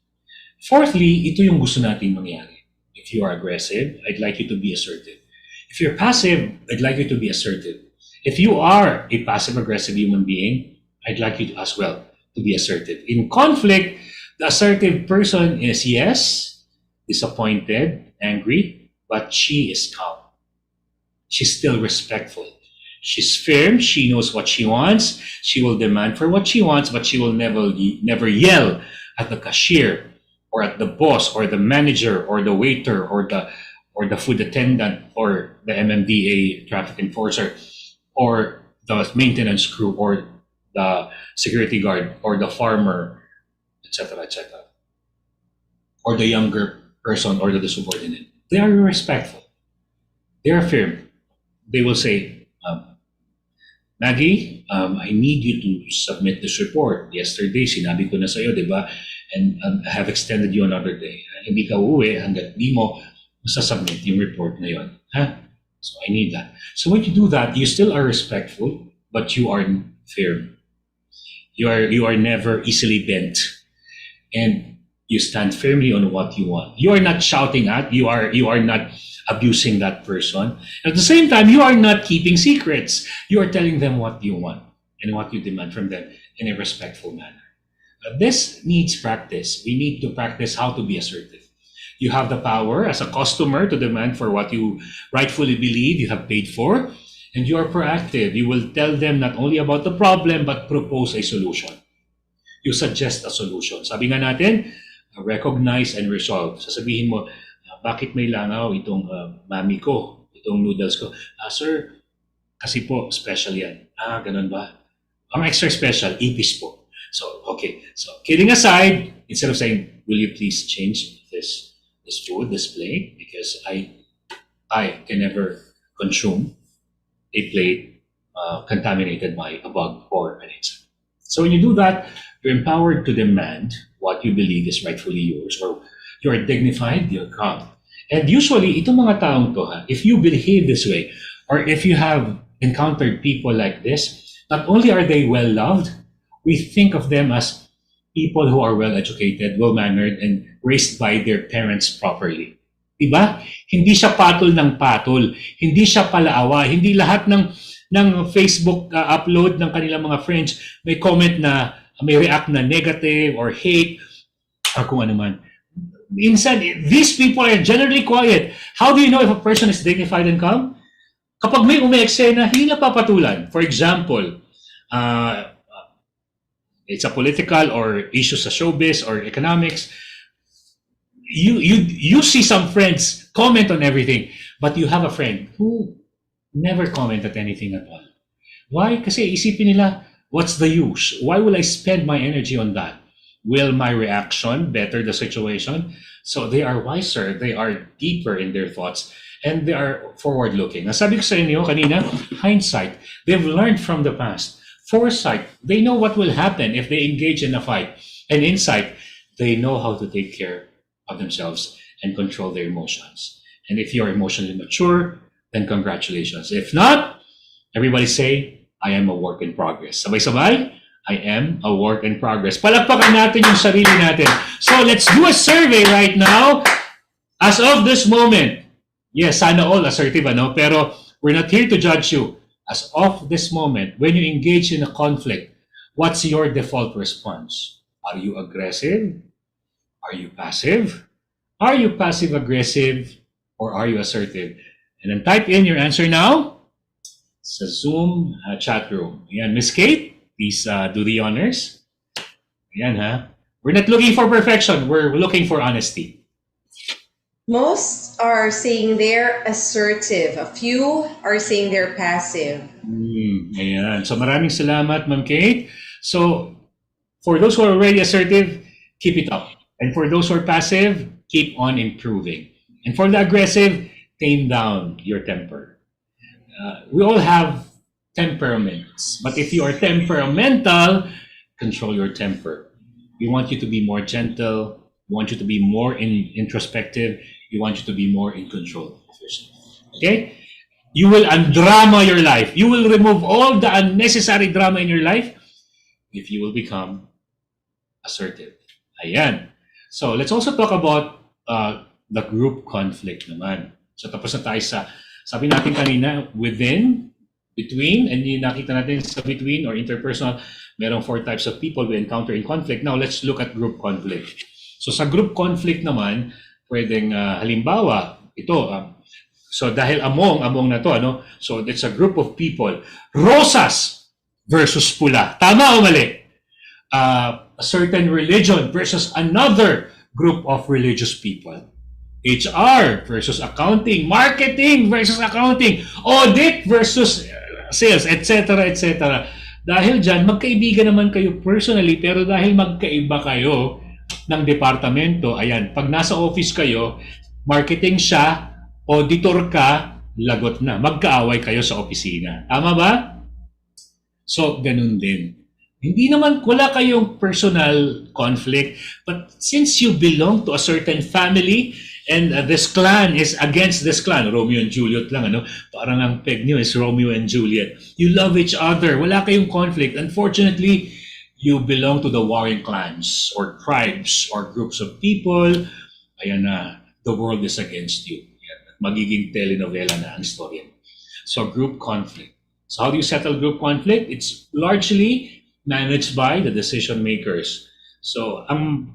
Fourthly, ito yung gusto natin mangyari. If you are aggressive, I'd like you to be assertive. If you're passive, I'd like you to be assertive. If you are a passive-aggressive human being, I'd like you to, as well to be assertive. In conflict, the assertive person is, yes, disappointed, angry, but she is calm. She's still respectful. She's firm. She knows what she wants. She will demand for what she wants, but she will never yell at the cashier or at the boss or the manager or the waiter or the food attendant or the MMDA traffic enforcer or the maintenance crew or the security guard or the farmer, etc., etc., or the younger person or the subordinate. They are respectful. They are firm. They will say, Maggie, I need you to submit this report. Yesterday, sinabi ko na sa'yo, di ba? And I have extended you another day. Hindi ka uuwi hanggat di mo masasubmit yung report na yun. So I need that. So when you do that, you still are respectful, but you are firm. You are never easily bent, and you stand firmly on what you want. You are not shouting at. You are not abusing that person. At the same time, you are not keeping secrets. You are telling them what you want and what you demand from them in a respectful manner. This needs practice. We need to practice how to be assertive. You have the power as a customer to demand for what you rightfully believe you have paid for. And you are proactive. You will tell them not only about the problem, but propose a solution. You suggest a solution. Sabi nga natin, recognize and resolve. Sasabihin mo, bakit may langaw itong mami ko, itong noodles ko? Sir, kasi po, special yan. Ganun ba? Ang extra special, ipis po. So, okay. So, kidding aside, instead of saying, will you please change this food, this plate? Because I can never consume a plate contaminated by a bug or an insect. So when you do that, you're empowered to demand what you believe is rightfully yours, or you're dignified, you're calm. And usually, itong mga taong to, if you behave this way, or if you have encountered people like this, not only are they well-loved, we think of them as people who are well-educated, well-mannered, and raised by their parents properly. Diba? Hindi siya patol ng patol. Hindi siya palaawa. Hindi lahat ng Facebook upload ng kanilang mga friends may comment na may react na negative or hate or kung ano man. Instead, these people are generally quiet. How do you know if a person is dignified and calm? Kapag may umeeksena, hindi na papatulan. For example, it's a political or issue sa showbiz or economics. You see some friends comment on everything, but you have a friend who never commented anything at all. Why? Kasi isipin nila, what's the use? Why will I spend my energy on that? Will my reaction better the situation? So they are wiser, they are deeper in their thoughts, and they are forward-looking. Nasabi ko sa inyo kanina, hindsight. They've learned from the past. Foresight, they know what will happen if they engage in a fight. And insight, they know how to take care of themselves and control their emotions. And if you're emotionally mature, then congratulations. If not, everybody say, I am a work in progress. Sabay-sabay, I am a work in progress. Palakpakan natin yung sarili natin. So let's do a survey right now. As of this moment, yes, sana all assertive, ano? Pero we're not here to judge you. As of this moment, when you engage in a conflict, what's your default response? Are you aggressive? Are you passive? Are you passive-aggressive? Or are you assertive? And then type in your answer now. sa Zoom chat room. Ayan, Miss Kate, please do the honors. Ayan ha. We're not looking for perfection. We're looking for honesty. Most are saying they're assertive. A few are saying they're passive. Ayan. So maraming salamat, Ma'am Kate. So for those who are already assertive, keep it up. And for those who are passive, keep on improving. And for the aggressive, tame down your temper. We all have temperaments. But if you are temperamental, control your temper. We want you to be more gentle. We want you to be more introspective. We want you to be more in control of yourself. Okay? You will undrama your life. You will remove all the unnecessary drama in your life if you will become assertive. Ayan. So let's also talk about the group conflict naman. So tapos na tayo sa, sabi natin kanina, within, between, and yung nakita natin sa between or interpersonal, merong 4 types of people we encounter in conflict. Now let's look at group conflict. So sa group conflict naman, pwedeng halimbawa, ito, so dahil among na to, ano? So it's a group of people, rosas versus pula. Tama o mali? A certain religion versus another group of religious people. HR versus accounting, marketing versus accounting, audit versus sales, etc., etc. Dahil dyan, magkaibigan naman kayo personally, pero dahil magkaiba kayo ng departamento, ayan, pag nasa office kayo, marketing siya, auditor ka, lagot na. Magkaaway kayo sa opisina. Tama ba? So, ganun din. Hindi naman, wala kayong personal conflict, but since you belong to a certain family, and this clan is against this clan, Romeo and Juliet lang, ano? Parang ang peg nyo is Romeo and Juliet. You love each other. Wala kayong conflict. Unfortunately, you belong to the warring clans or tribes or groups of people. Ayan na, the world is against you. Ayan, magiging telenovela na ang story. So, group conflict. So, how do you settle group conflict? It's largely managed by the decision makers. So, ang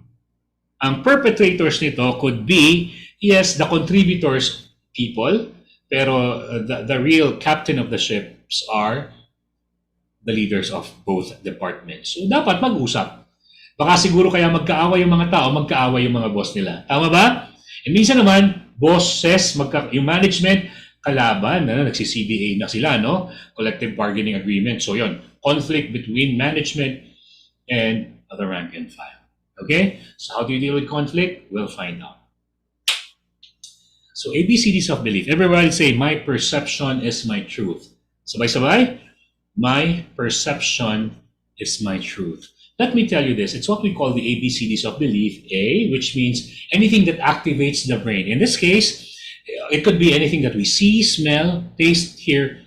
perpetrators nito could be, yes, the contributors, people, pero the real captain of the ships are the leaders of both departments. So, dapat mag-usap. Baka siguro kaya magkaaway yung mga tao, magkaaway yung mga boss nila. Tama ba? And minsan naman, bosses, yung management, kalaban, nagsi-CBA na sila, no? Collective Bargaining Agreement. So, yon, conflict between management and other rank and file. Okay? So, how do you deal with conflict? We'll find out. So, ABCDs of belief. Everybody say, my perception is my truth. Sabay-sabay? My perception is my truth. Let me tell you this. It's what we call the ABCDs of belief. A, which means anything that activates the brain. In this case, it could be anything that we see, smell, taste, hear,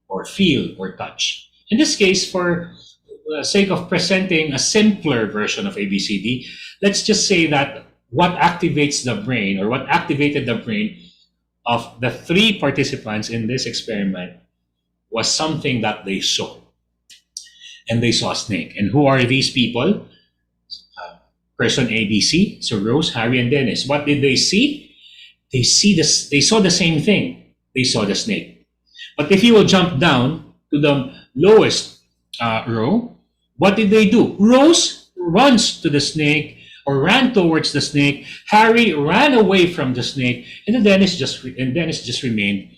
or feel, or touch. In this case, for the sake of presenting a simpler version of ABCD, let's just say that what activates the brain, or what activated the brain of the 3 participants in this experiment was something that they saw. And they saw a snake. And who are these people? Person ABC, so Rose, Harry, and Dennis. What did they see? They saw the same thing. They saw the snake. But if you will jump down to the lowest row, what did they do? Rose runs to the snake or ran towards the snake. Harry ran away from the snake, and then Dennis just remained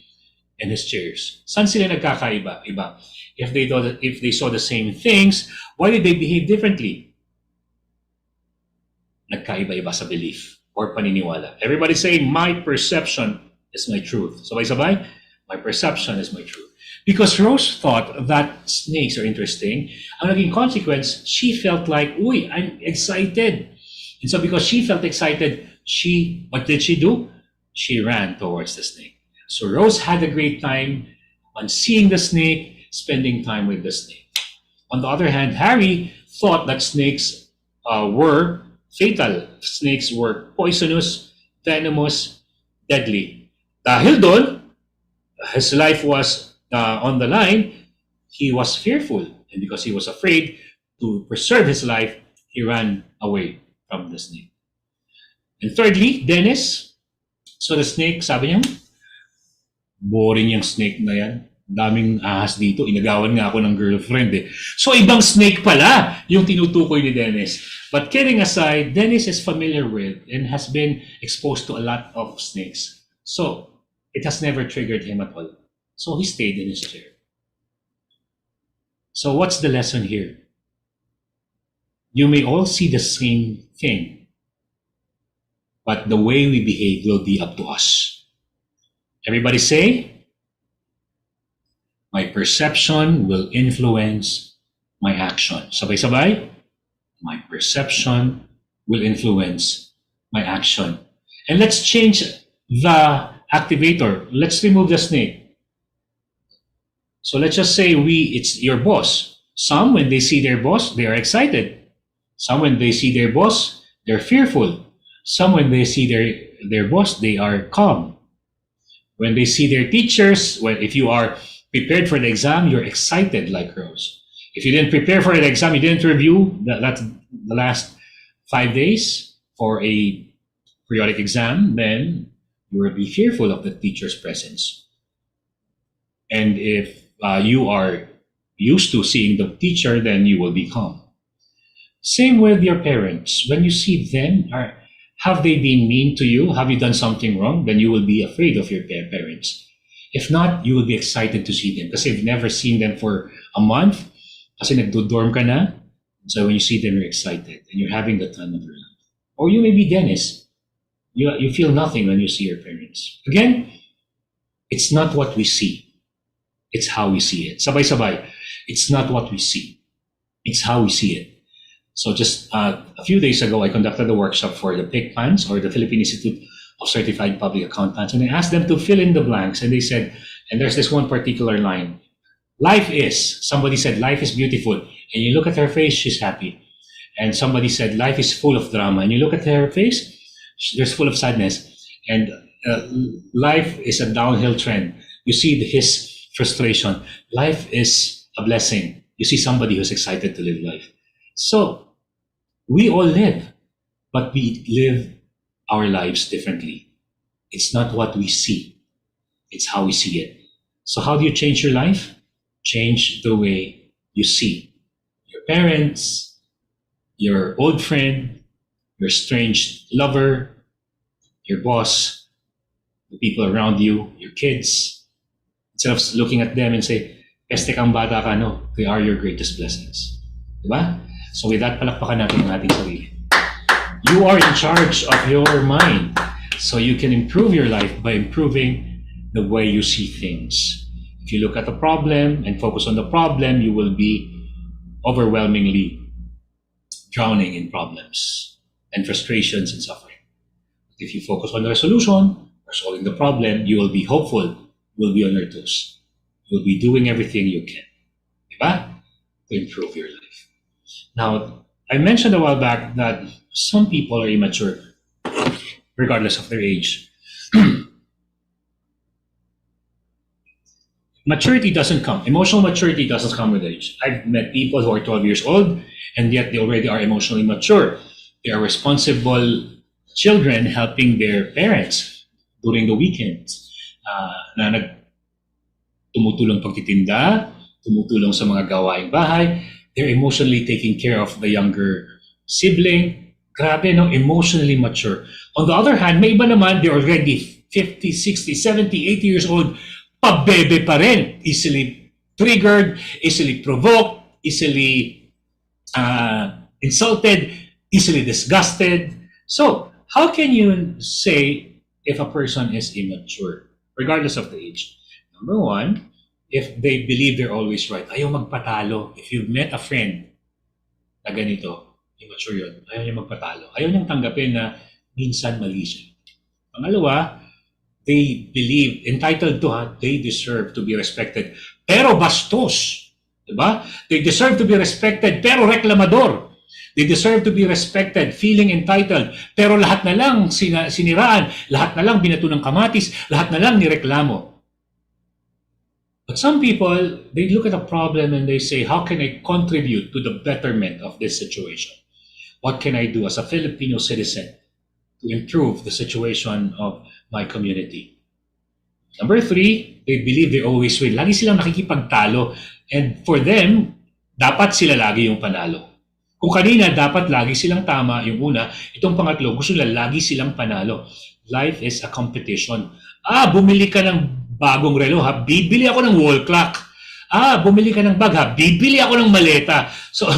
in his chairs. Saan sila nagkakaiba? Iba. If they saw the same things, why did they behave differently? Nagkaiba-iba sa belief or paniniwala. Everybody say, my perception is my truth. Sabay-sabay, my perception is my truth. Because Rose thought that snakes are interesting, ang naging consequence, she felt like, uy, I'm excited. And so because she felt excited, what did she do? She ran towards the snake. So Rose had a great time on seeing the snake, spending time with the snake. On the other hand, Harry thought that snakes were fatal. Snakes were poisonous, venomous, deadly. Dahil doon, his life was on the line, he was fearful. And because he was afraid to preserve his life, he ran away from the snake. And thirdly, Dennis saw the snake, sabi niya, boring yung snake na yan. daming ahas dito. Inagawan nga ako ng girlfriend eh. So, ibang snake pala yung tinutukoy ni Dennis. But kidding aside, Dennis is familiar with and has been exposed to a lot of snakes. So, it has never triggered him at all. So, he stayed in his chair. So, what's the lesson here? You may all see the same thing, but the way we behave will be up to us. Everybody say, my perception will influence my action. Sabay-sabay. My perception will influence my action. And let's change the activator. Let's remove the snake. So let's just say it's your boss. Some, when they see their boss, they are excited. Some, when they see their boss, they're fearful. Some, when they see their boss, they are calm. When they see their teachers, if you are prepared for the exam, you're excited like Rose. If you didn't prepare for the exam, you didn't review that's the last 5 days for a periodic exam, then you will be fearful of the teacher's presence. And if you are used to seeing the teacher, then you will be calm. Same with your parents. When you see them, have they been mean to you? Have you done something wrong? Then you will be afraid of your parents. If not, you will be excited to see them because you've never seen them for a month. Kasi nagdo-dorm ka na. So when you see them, you're excited and you're having the time of your life. Or you may be Dennis. You feel nothing when you see your parents. Again, it's not what we see. It's how we see it. Sabay-sabay. It's not what we see. It's how we see it. So just a few days ago, I conducted a workshop for the PICPANs, or the Philippine Institute of Certified Public Accountants, and I asked them to fill in the blanks. And they said, and there's this one particular line, somebody said, life is beautiful. And you look at her face, she's happy. And somebody said, life is full of drama. And you look at her face, there's full of sadness. And life is a downhill trend. You see his frustration. Life is a blessing. You see somebody who's excited to live life. So we all live, but we live our lives differently. It's not what we see. It's how we see it. So how do you change your life? Change the way you see your parents, your old friend, your strange lover, your boss, the people around you, your kids. Instead of looking at them and say, peste kang bata ka, no? They are your greatest blessings. Diba? So with that, palakpakan natin ang ating sarili. You are in charge of your mind. So you can improve your life by improving the way you see things. If you look at the problem and focus on the problem, you will be overwhelmingly drowning in problems and frustrations and suffering. If you focus on the resolution or solving the problem, you will be hopeful, you will be on your toes. You will be doing everything you can, diba? To improve your life. Now, I mentioned a while back that some people are immature, regardless of their age. Maturity doesn't come. Emotional maturity doesn't come with age. I've met people who are 12 years old, and yet they already are emotionally mature. They are responsible children helping their parents during the weekends. Tumutulong pagtitinda, tumutulong sa mga gawaing bahay. They're emotionally taking care of the younger sibling. Grabe, no? Emotionally mature. On the other hand, may iba naman, they're already 50, 60, 70, 80 years old. Pabebe pa rin. Easily triggered, easily provoked, easily insulted, easily disgusted. So, how can you say if a person is immature, regardless of the age? Number one, if they believe they're always right. Ayaw magpatalo. If you've met a friend na ganito, immature yun, ayaw niya magpatalo. Ayaw niyang tanggapin na minsan mali siya. Pangalawa, they believe, entitled to, they deserve to be respected. Pero bastos. Diba? They deserve to be respected, pero reklamador. They deserve to be respected, feeling entitled. Pero lahat na lang siniraan, lahat na lang binato ng kamatis, lahat na lang nireklamo. But some people, they look at a problem and they say, how can I contribute to the betterment of this situation? What can I do as a Filipino citizen to improve the situation of my community? Number three, they believe they always win. Lagi silang nakikipagtalo. And for them, dapat sila lagi yung panalo. Kung kanina, dapat lagi silang tama, yung una. Itong pangatlo, gusto nila lagi silang panalo. Life is a competition. Bumili ka ng bagong relo, ha? Bibili ako ng wall clock. Bumili ka ng bag, ha? Bibili ako ng maleta. So,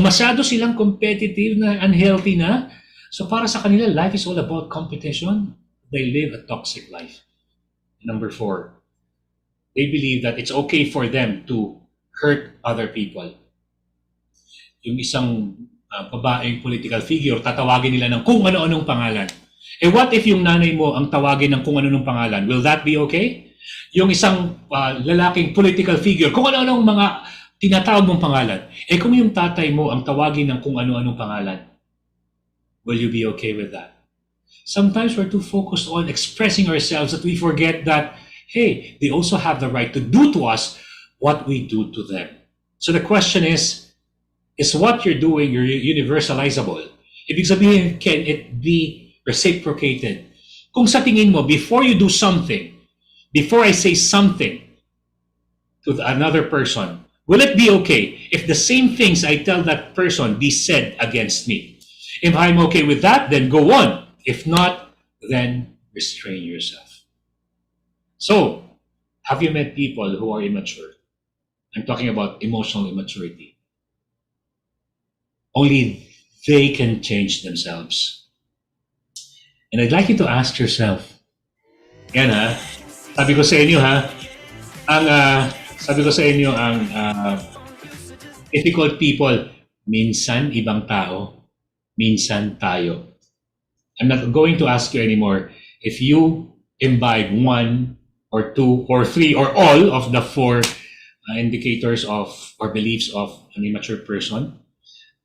masyado silang competitive na unhealthy na. So para sa kanila, life is all about competition. They live a toxic life. Number four, they believe that it's okay for them to hurt other people. Yung isang babaeng political figure, tatawagin nila ng kung ano-anong pangalan. What if yung nanay mo ang tawagin ng kung ano-anong pangalan? Will that be okay? Yung isang lalaking political figure, kung ano-anong mga tinatawag mong pangalan. Kung yung tatay mo ang tawagin ng kung ano-anong pangalan, will you be okay with that? Sometimes we're too focused on expressing ourselves that we forget that, hey, they also have the right to do to us what we do to them. So the question is what you're doing universalizable? Ibig sabihin, can it be reciprocated? Kung sa tingin mo, before you do something, before I say something to another person, will it be okay if the same things I tell that person be said against me? If I'm okay with that, then go on. If not, then restrain yourself. So, have you met people who are immature? I'm talking about emotional immaturity. Only they can change themselves. And I'd like you to ask yourself, yan ha, sabi ko sa inyo ha, difficult people, minsan ibang tao, minsan tayo. I'm not going to ask you anymore if you imbibe one or two or three or all of the four indicators of or beliefs of an immature person.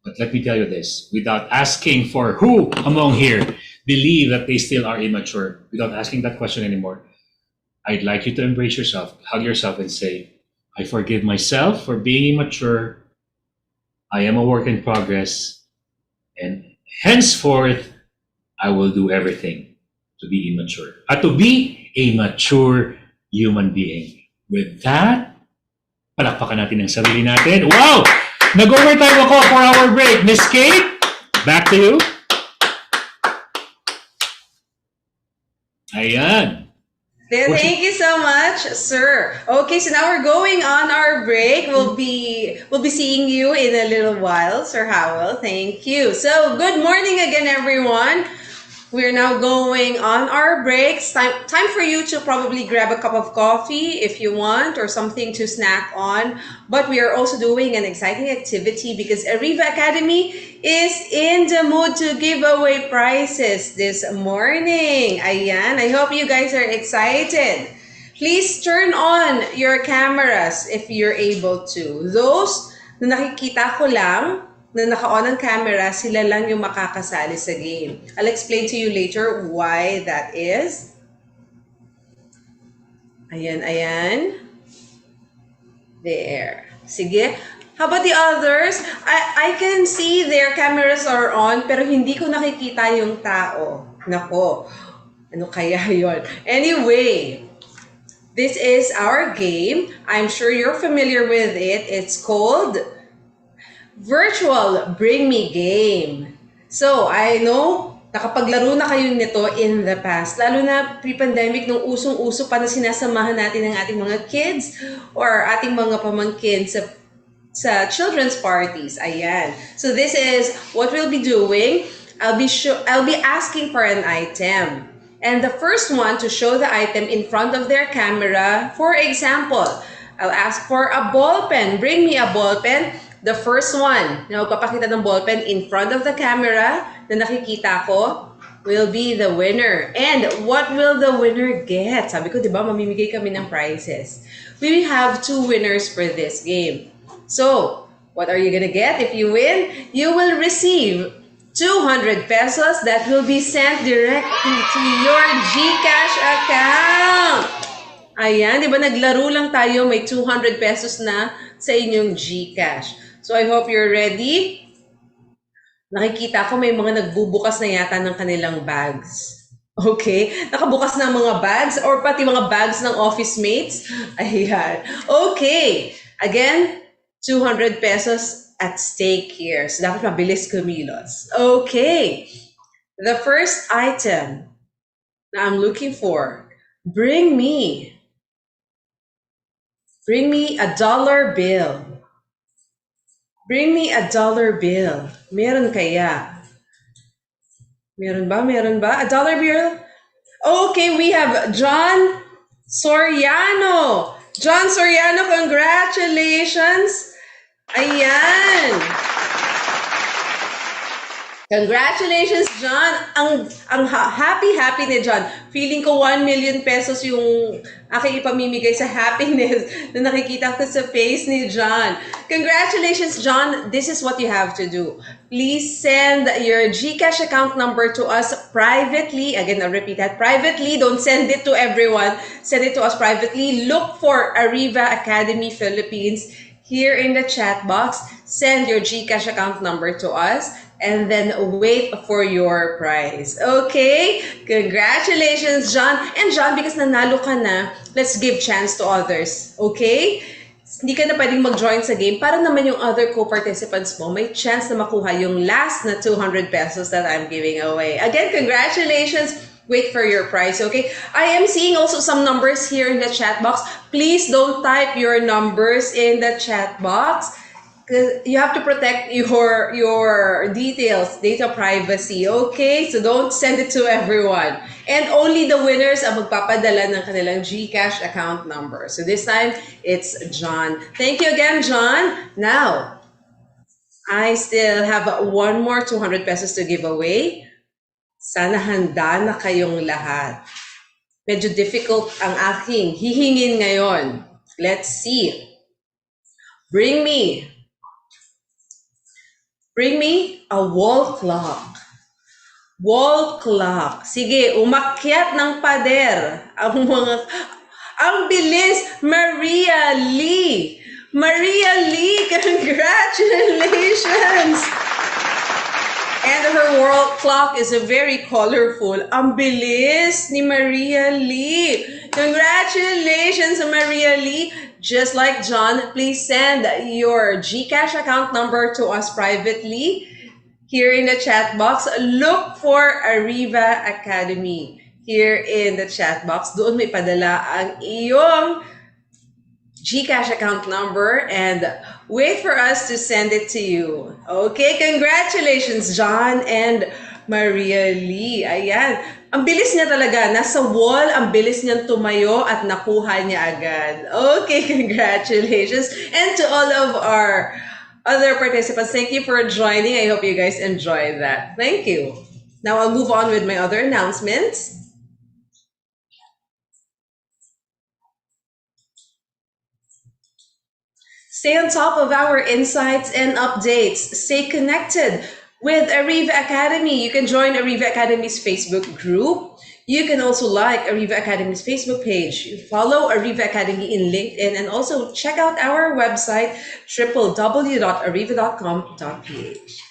But let me tell you this, without asking for who among here believe that they still are immature, without asking that question anymore, I'd like you to embrace yourself, hug yourself and say, I forgive myself for being immature. I am a work in progress. And henceforth, I will do everything to be immature. To be a mature human being. With that, palakpakan natin ang sarili natin. Wow! Nag-overtime ako for our break. Miss Kate, back to you. Ayan. Thank you so much, sir. Okay, so now we're going on our break. We'll be seeing you in a little while, Sir Howell. Thank you. So, good morning again, everyone. We're now going on our breaks. Time for you to probably grab a cup of coffee if you want or something to snack on. But we are also doing an exciting activity because ARIVA Academy is in the mood to give away prizes this morning. Ayan, I hope you guys are excited. Please turn on your cameras if you're able to. Those na nakikita ko lang, na naka-on ang camera, sila lang yung makakasali sa game. I'll explain to you later why that is. Ayan, ayan. There. Sige. How about the others? I can see their cameras are on, pero hindi ko nakikita yung tao. Nako. Ano kaya yon? Anyway, this is our game. I'm sure you're familiar with it. It's called Virtual Bring Me Game. So, I know, nakapaglaro na kayo nito in the past. Lalo na pre-pandemic, nung usong-uso pa na sinasamahan natin ang ating mga kids or ating mga pamangkin sa children's parties. Ayan. So, this is what we'll be doing. I'll be asking for an item. And the first one to show the item in front of their camera, for example, I'll ask for a ball pen. Bring me a ball pen. The first one na magpapakita ng ballpen in front of the camera na nakikita ko will be the winner. And what will the winner get? Sabi ko, di ba, mamimigay kami ng prizes. We have 2 winners for this game. So, what are you gonna get if you win? You will receive 200 pesos that will be sent directly to your GCash account. Ayan, di ba naglaro lang tayo, may 200 pesos na sa inyong GCash. So I hope you're ready. Nakikita ko may mga nagbubukas na yata ng kanilang bags. Okay, nakabukas ng mga bags or pati mga bags ng office mates. Ayan. Okay, again, 200 pesos at stake here. So dapat mabilis kumilos. Okay, the first item na I'm looking for, bring me a dollar bill. Bring me a dollar bill. Meron kaya? Meron ba? Meron ba? A dollar bill? Okay, we have John Soriano. John Soriano, congratulations. Ayan. Congratulations, John. Ang happy ni John. Feeling ko 1 million pesos yung aking ipamimigay sa happiness na nakikita ko sa face ni John. Congratulations, John. This is what you have to do. Please send your GCash account number to us privately. Again, I'll repeat that. Privately. Don't send it to everyone. Send it to us privately. Look for Arriva Academy Philippines here in the chat box. Send your GCash account number to us and then wait for your prize. Okay? Congratulations, John. And John, because nanalo ka na, let's give chance to others. Okay? Hindi ka na pwedeng mag-join sa game para naman yung other co-participants mo may chance na makuha yung last na 200 pesos that I'm giving away. Again, congratulations. Wait for your prize, okay? I am seeing also some numbers here in the chat box. Please don't type your numbers in the chat box. You have to protect your details, data privacy, okay? So don't send it to everyone. And only the winners ang magpapadala ng kanilang GCash account number. So this time, it's John. Thank you again, John. Now, I still have one more 200 pesos to give away. Sana handa na kayong lahat. Medyo difficult ang aking hihingin ngayon. Let's see. Bring me a wall clock. Wall clock. Sige, umakyat ng pader. Ang bilis, Maria Lee. Maria Lee, congratulations! And her wall clock is very colorful. Ang bilis ni Maria Lee. Congratulations, Maria Lee. Just like John, please send your GCash account number to us privately here in the chat box. Look for Arriva Academy here in the chat box. Doon may padala ang iyong GCash account number and wait for us to send it to you. Okay, congratulations, John and Maria Lee. Ayan. Ang bilis niya talaga. Nasa wall, ang bilis niyang tumayo at nakuha niya agad. Okay, congratulations. And to all of our other participants, thank you for joining. I hope you guys enjoyed that. Thank you. Now I'll move on with my other announcements. Stay on top of our insights and updates. Stay connected with Arriva Academy. You can join Arriva Academy's Facebook group. You can also like Arriva Academy's Facebook page. Follow Arriva Academy in LinkedIn and also check out our website, www.arriva.com.ph.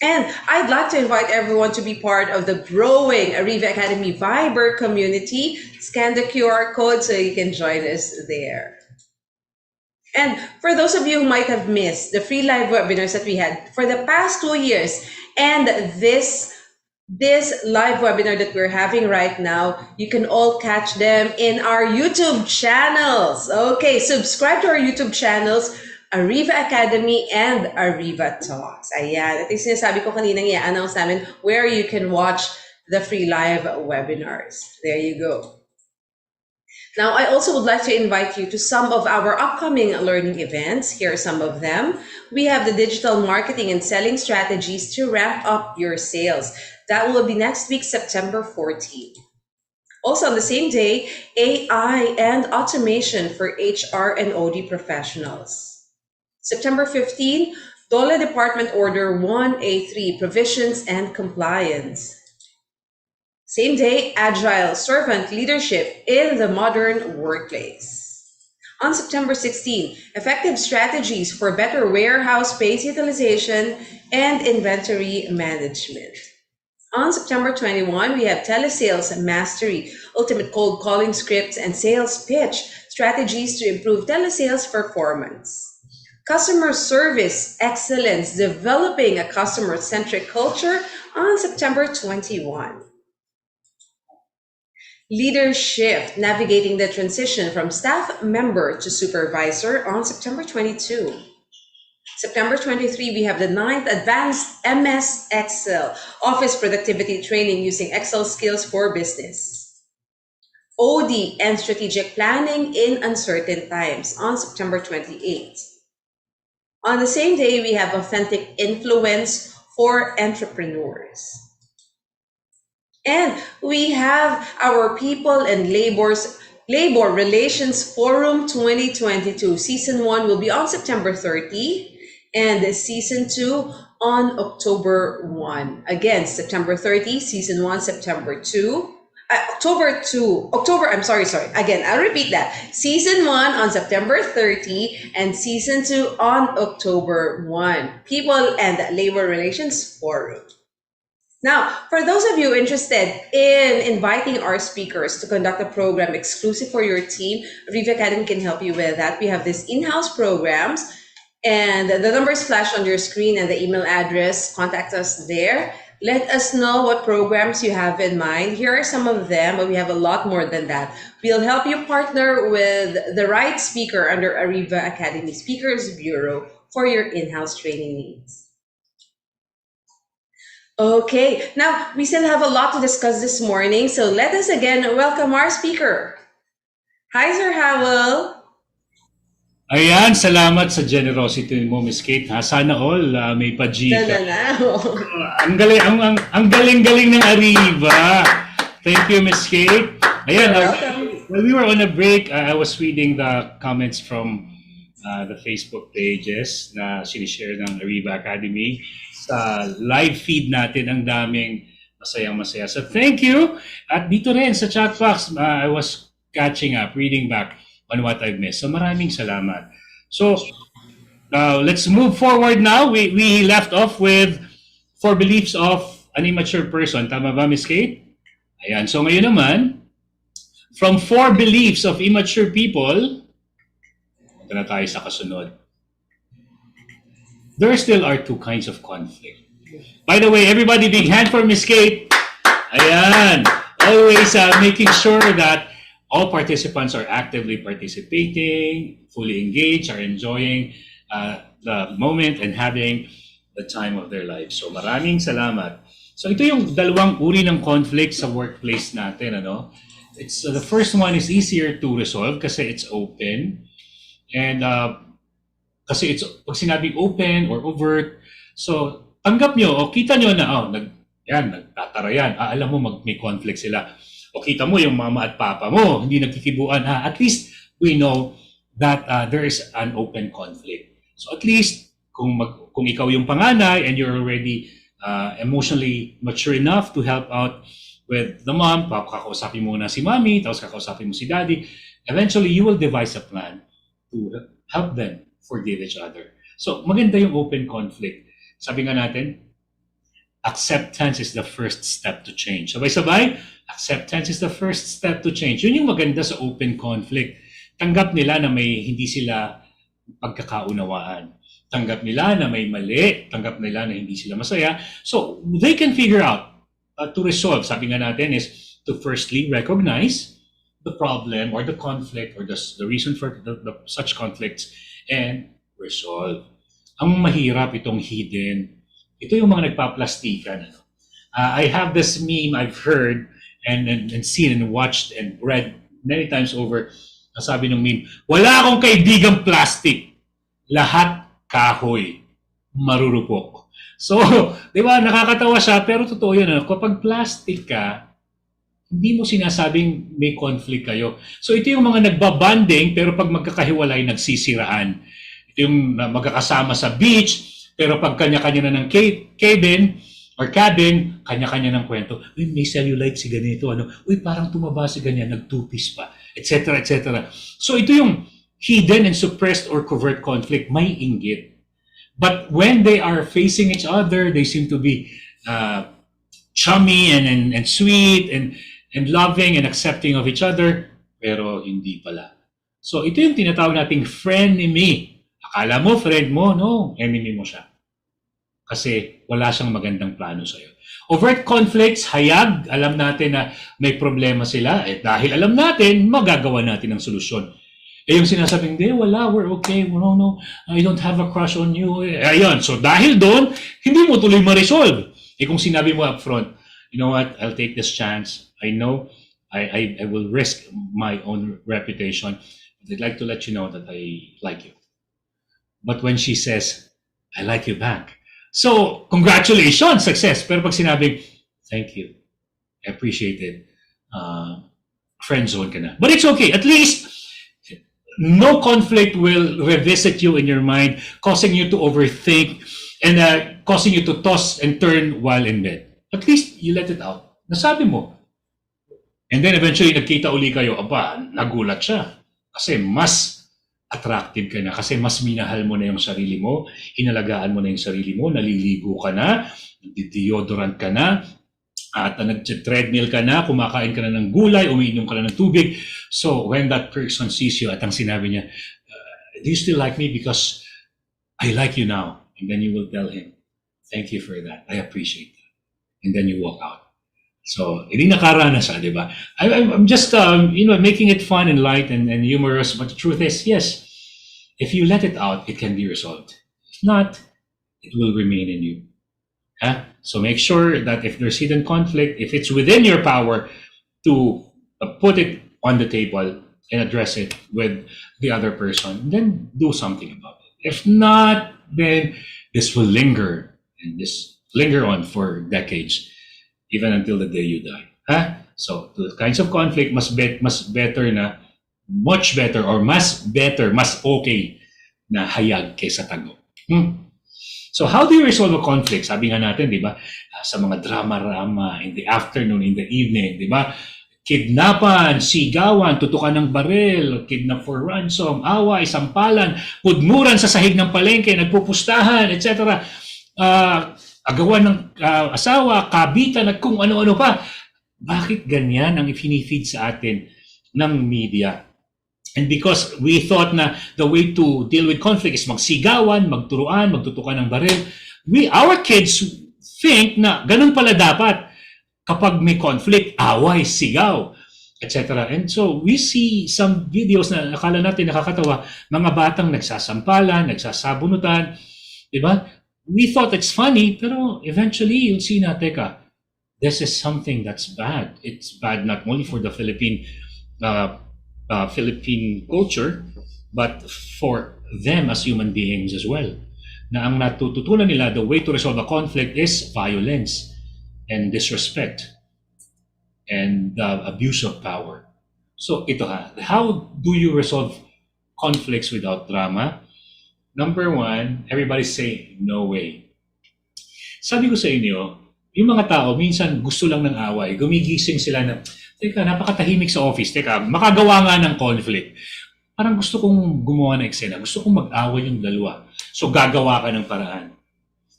And I'd like to invite everyone to be part of the growing Arriva Academy Viber community. Scan the QR code so you can join us there. And for those of you who might have missed the free live webinars that we had for the past 2 years and this live webinar that we're having right now, you can all catch them in our YouTube channels. Okay, subscribe to our YouTube channels, Arriva Academy and Arriva Talks. Ayan, ito yung sinasabi ko kaninang i-announce namin where you can watch the free live webinars. There you go. Now, I also would like to invite you to some of our upcoming learning events. Here are some of them. We have the digital marketing and selling strategies to ramp up your sales. That will be next week, September 14. Also on the same day, AI and automation for HR and OD professionals. September 15, DOLE Department Order 1A3, Provisions and Compliance. Same day, agile servant leadership in the modern workplace. On September 16, effective strategies for better warehouse space utilization and inventory management. On September 21, we have Telesales Mastery, Ultimate Cold Calling Scripts and Sales Pitch, Strategies to Improve Telesales Performance. Customer Service Excellence, Developing a Customer-Centric Culture on September 21. Leadership, Navigating the Transition from Staff Member to Supervisor on September 22. September 23, we have the 9th Advanced MS Excel, Office Productivity Training using Excel Skills for Business. OD and Strategic Planning in Uncertain Times on September 28. On the same day, we have Authentic Influence for Entrepreneurs. And we have our People and Labor Relations Forum 2022. Season 1 will be on September 30 and Season 2 on October 1. Again, September 30, Season 1, September 2. Again, I'll repeat that. Season 1 on September 30 and Season 2 on October 1. People and Labor Relations Forum. Now, for those of you interested in inviting our speakers to conduct a program exclusive for your team, ARIVA Academy can help you with that. We have these in-house programs, and the numbers flash on your screen and the email address. Contact us there. Let us know what programs you have in mind. Here are some of them, but we have a lot more than that. We'll help you partner with the right speaker under ARIVA Academy Speakers Bureau for your in-house training needs. Okay, now we still have a lot to discuss this morning, so let us again welcome our speaker. Hi, Sir Howell. Ayan, salamat sa generosity mo, Miss Kate. Ha? Sana all may pa-G ka. Ang galing-galing ng ARIVA. Thank you, Miss Kate. Ayan, while we were on a break, I was reading the comments from the Facebook pages na sinishare ng ARIVA Academy. Sa live feed natin, ang daming masayang-masaya. So thank you. At dito rin sa chat box, I was catching up, reading back on what I've missed. So maraming salamat. So let's move forward now. We left off with 4 beliefs of an immature person. Tama ba, Miss Kate? Ayan. So ngayon naman, from 4 beliefs of immature people, punta na tayo sa kasunod. There still are 2 kinds of conflict. By the way, everybody, big hand for Miss Kate. Ayan. Always making sure that all participants are actively participating, fully engaged, are enjoying the moment and having the time of their lives. So maraming salamat. So ito yung dalawang uri ng conflict sa workplace natin. Ano? It's the first one is easier to resolve kasi it's open. And kasi it's, pag sinabing open or overt, so tanggap nyo, o kita nyo na, nagtatara yan, alam mo may conflict sila. O kita mo yung mama at papa mo, hindi nagkikibuan, at least we know that there is an open conflict. So at least, kung ikaw yung panganay and you're already emotionally mature enough to help out with the mom, kakausapin mo na si mommy, tapos kakausapin mo si daddy, eventually you will devise a plan to help them forgive each other. So, maganda yung open conflict. Sabi nga natin, acceptance is the first step to change. Sabay-sabay, acceptance is the first step to change. Yun yung maganda sa open conflict. Tanggap nila na may hindi sila pagkakaunawaan. Tanggap nila na may mali. Tanggap nila na hindi sila masaya. So, they can figure out to resolve. Sabi nga natin is to firstly recognize the problem or the conflict or the reason for such conflicts and resolve. Ang mahirap itong hidden. Ito yung mga nagpaplastikan. I have this meme I've heard and seen and watched and read many times over. Sabi ng meme, wala akong kaibigang plastic. Lahat kahoy. Marurupok. So, di ba, nakakatawa siya, pero totoo yun. Kapag plastic ka, hindi mo sinasabing may conflict kayo. So ito yung mga nagbabanding pero pag magkakahiwalay nagsisiraan. Ito yung magkakasama sa beach pero pag kanya-kanya na ng cabin, kanya-kanya ng kwento. Uy, may cellulite si ganito. Uy, parang tumaba si ganyan, nag-two-piece pa, etc. etc. So ito yung hidden and suppressed or covert conflict. May inggit. But when they are facing each other, they seem to be chummy and sweet and loving and accepting of each other, pero hindi pala. So ito yung tinatawag nating frenemy. Akala mo friend mo, no, enemy mo siya. Kasi wala siyang magandang plano sa'yo. Overt conflicts, hayag, alam natin na may problema sila, dahil alam natin, magagawa natin ang solusyon. Yung sinasabing, hindi, wala, we're okay, no, I don't have a crush on you. Ayun, so dahil doon, hindi mo tuloy ma-resolve. Kung sinabi mo up front, you know what, I'll take this chance. I know I will risk my own reputation. But I'd like to let you know that I like you. But when she says, I like you back. So, congratulations, success. Pero pag sinabing, thank you, I appreciate it, friend zone ka na. But it's okay. At least, no conflict will revisit you in your mind, causing you to overthink and causing you to toss and turn while in bed. At least, you let it out. Nasabi mo. And then eventually, nagkita uli kayo. Aba, nagulat siya. Kasi mas attractive ka na. Kasi mas minahal mo na yung sarili mo. Inalagaan mo na yung sarili mo. Naliligo ka na. Deodorant ka na. At nag-treadmill ka na. Kumakain ka na ng gulay. Umiinom ka na ng tubig. So, when that person sees you at ang sinabi niya, do you still like me? Because I like you now. And then you will tell him, thank you for that. I appreciate that. And then you walk out. So, hindi nakaranas, di ba? I'm just, making it fun and light and humorous. But the truth is, yes, if you let it out, it can be resolved. If not, it will remain in you. So make sure that if there's hidden conflict, if it's within your power to put it on the table and address it with the other person, then do something about it. If not, then this will linger and this linger on for decades, even until the day you die. So the kinds of conflict much better na, much better or mas better, mas okay na hayag kaysa tago. So how do you resolve a conflict? Sabi nga natin, di ba? Sa mga drama-rama, in the afternoon, in the evening, di ba? Kidnapan, sigawan, tutukan ng baril, kidnap for ransom, away, sampalan, pudmuran sa sahig ng palengke, nagpupustahan, etc. Agawan ng asawa, kabitan, at kung ano-ano pa. Bakit ganyan ang ifinifeed sa atin ng media? And because we thought na the way to deal with conflict is magsigawan, magturuan, magtutukan ng baril, our kids think na ganun pala dapat. Kapag may conflict, away, sigaw, etc. And so we see some videos na akala natin nakakatawa, mga batang nagsasampalan, nagsasabunutan, di ba? We thought it's funny, pero eventually you'll see na, teka, this is something that's bad. It's bad not only for the Philippine culture, but for them as human beings as well. Na ang natututunan nila, the way to resolve a conflict is violence and disrespect and abuse of power. So ito how do you resolve conflicts without drama? Number one, everybody say, no way. Sabi ko sa inyo, yung mga tao, minsan gusto lang ng away, gumigising sila na, teka, napakatahimik sa office. Teka, makagawa nga ng conflict. Parang gusto kong gumawa ng eksena. Gusto kong mag-away yung dalawa. So, gagawa ka ng paraan.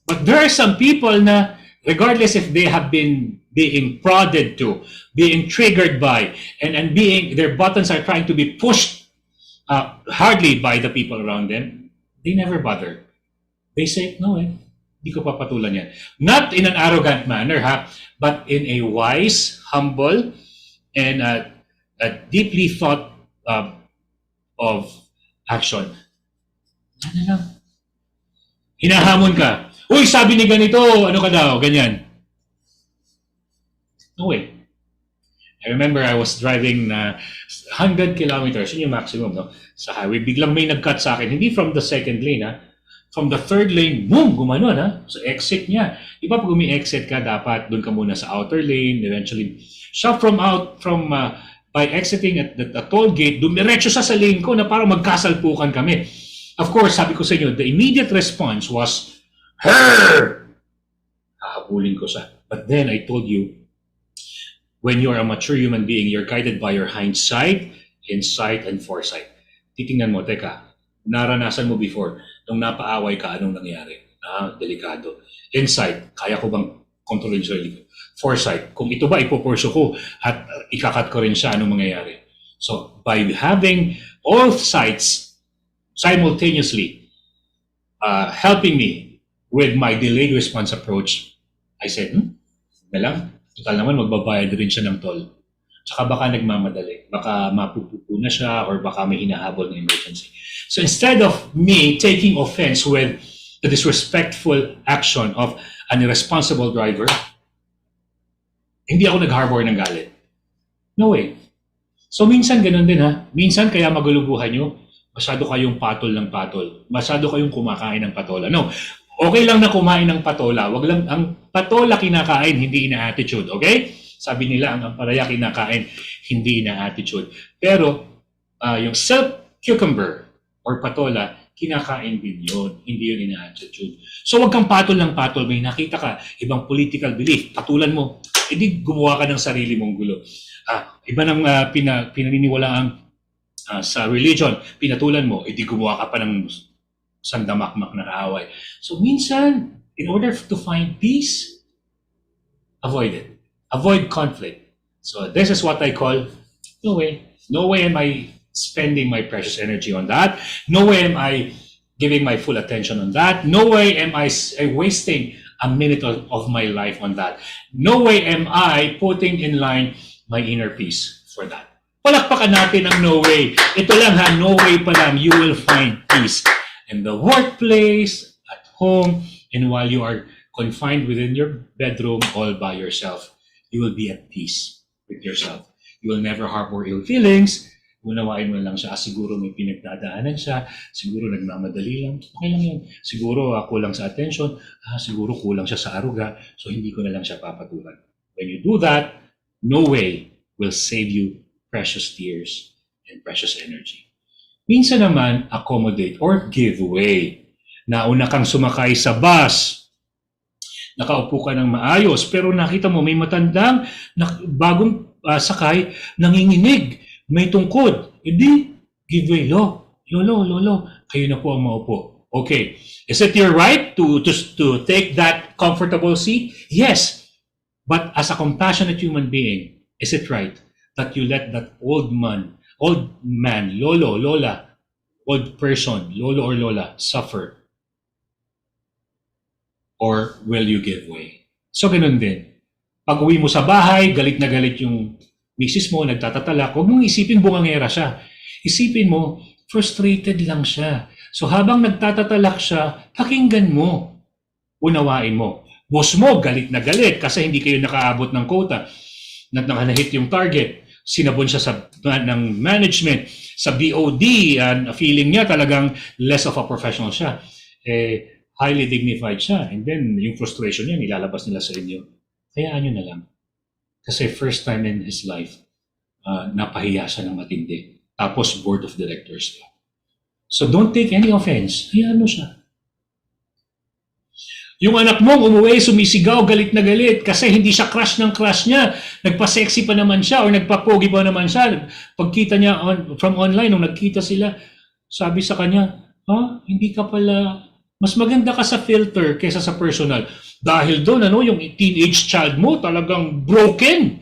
But there are some people na, regardless if they have been being prodded to, being triggered by, and their buttons are trying to be pushed hardly by the people around them, they never bother. They say, no hindi ko papatulan yan. Not in an arrogant manner, but in a wise, humble, and a deeply thought of action. Ano lang? Hinahamon ka. Uy, sabi ni ganito, ano ka daw, ganyan. No way. I remember I was driving 100 kilometers, yun yung maximum, no? Sa highway. Biglang may nag-cut sa akin. Hindi from the second lane, From the third lane, boom, gumanon, So exit niya. Iba pag umi-exit ka, dapat doon ka muna sa outer lane, eventually. Siya by exiting at the toll gate, dumiretso sa lane ko na parang magkasalpukan kami. Of course, sabi ko sa inyo, the immediate response was, her! Hahabulin ko siya. But then I told you, when you're a mature human being, you're guided by your hindsight, insight, and foresight. Titingnan mo, teka, naranasan mo before, nung napaaway ka, anong nangyari? Delikado. Insight, kaya ko bang Kontrolin yung sarili ko. Foresight. Kung ito ba ipopurso ko at ikakat ko rin siya, anong mangyayari? So, by having all sides simultaneously helping me with my delayed response approach, I said, na lang, total naman magbabayad rin siya ng toll. Tsaka baka nagmamadali, baka mapupupo na siya or baka may hinahabol na emergency. So instead of me taking offense with the disrespectful action of an irresponsible driver, hindi ako nag-harbor ng galit. No way. So minsan ganun din ha. Minsan kaya magulubuhan nyo, masyado kayong patol ng patol. Masyado kayong kumakain ng patola. No, okay lang na kumain ng patola. Wag lang, ang patola kinakain, hindi ina-attitude. Okay? Sabi nila, ang ampalaya kinakain, hindi ina-attitude. Pero yung self-cucumber or patola, kinakain din yun. Hindi yun ina-attitude. So wag kang patol ng patol. May nakita ka, ibang political belief, patulan mo. Hindi gumawa ka ng sarili mong gulo. Iba nang pinaniniwalaan sa religion, pinatulan mo, edi gumawa ka pa ng sandamakmak na kaaway. So minsan, in order to find peace, avoid it. Avoid conflict. So this is what I call, no way am I spending my precious energy on that. No way am I giving my full attention on that. No way am I wasting a minute of my life on that. No way am I putting in line my inner peace for that. Palakpakan natin ang no way. Ito lang ha, no way pa lang, you will find peace in the workplace, at home, and while you are confined within your bedroom all by yourself. You will be at peace with yourself. You will never harbor ill feelings. Unawain mo lang siya, siguro may pinagdadaanan siya, siguro nagmamadali lang, okay lang yun. Siguro kulang sa attention, siguro kulang siya sa aruga, so hindi ko na lang siya papatulan. When you do that, no way will save you precious tears and precious energy. Minsan naman, accommodate or give way. Nauna kang sumakay sa bus, nakaupo ka ng maayos, pero nakita mo may matandang bagong sakay, nanginginig, may tungkod. Hindi, give way. Lolo, kayo na po ang maupo. Okay, is it your right to take that comfortable seat? Yes, but as a compassionate human being, is it right that you let that old man, lolo, lola, old person, lolo or lola, suffer? Or will you give way? So ganun din. Pag uwi mo sa bahay, galit na galit yung misis mo, nagtatatalak, huwag mong isipin bungangera siya. Isipin mo, frustrated lang siya. So habang nagtatatalak siya, pakinggan mo. Unawain mo. Boss mo, galit na galit kasi hindi kayo nakaabot ng quota. Nakahit yung target. Sinabon siya ng management, sa BOD, and feeling niya talagang less of a professional siya. Highly dignified siya. And then, yung frustration niya, nilalabas nila sa inyo. Hayaan nyo na lang. Kasi first time in his life, napahiya siya ng matindi. Tapos, board of directors ka. So, don't take any offense. Hayaan mo siya. Yung anak mong umuwi, sumisigaw, galit na galit kasi hindi siya crush ng crush niya. Nagpa-sexy pa naman siya or nagpa-pogi pa naman siya. Pagkita niya from online, nung nagkita sila, sabi sa kanya, hindi ka pala, mas maganda ka sa filter kaysa sa personal. Dahil doon, yung teenage child mo talagang broken.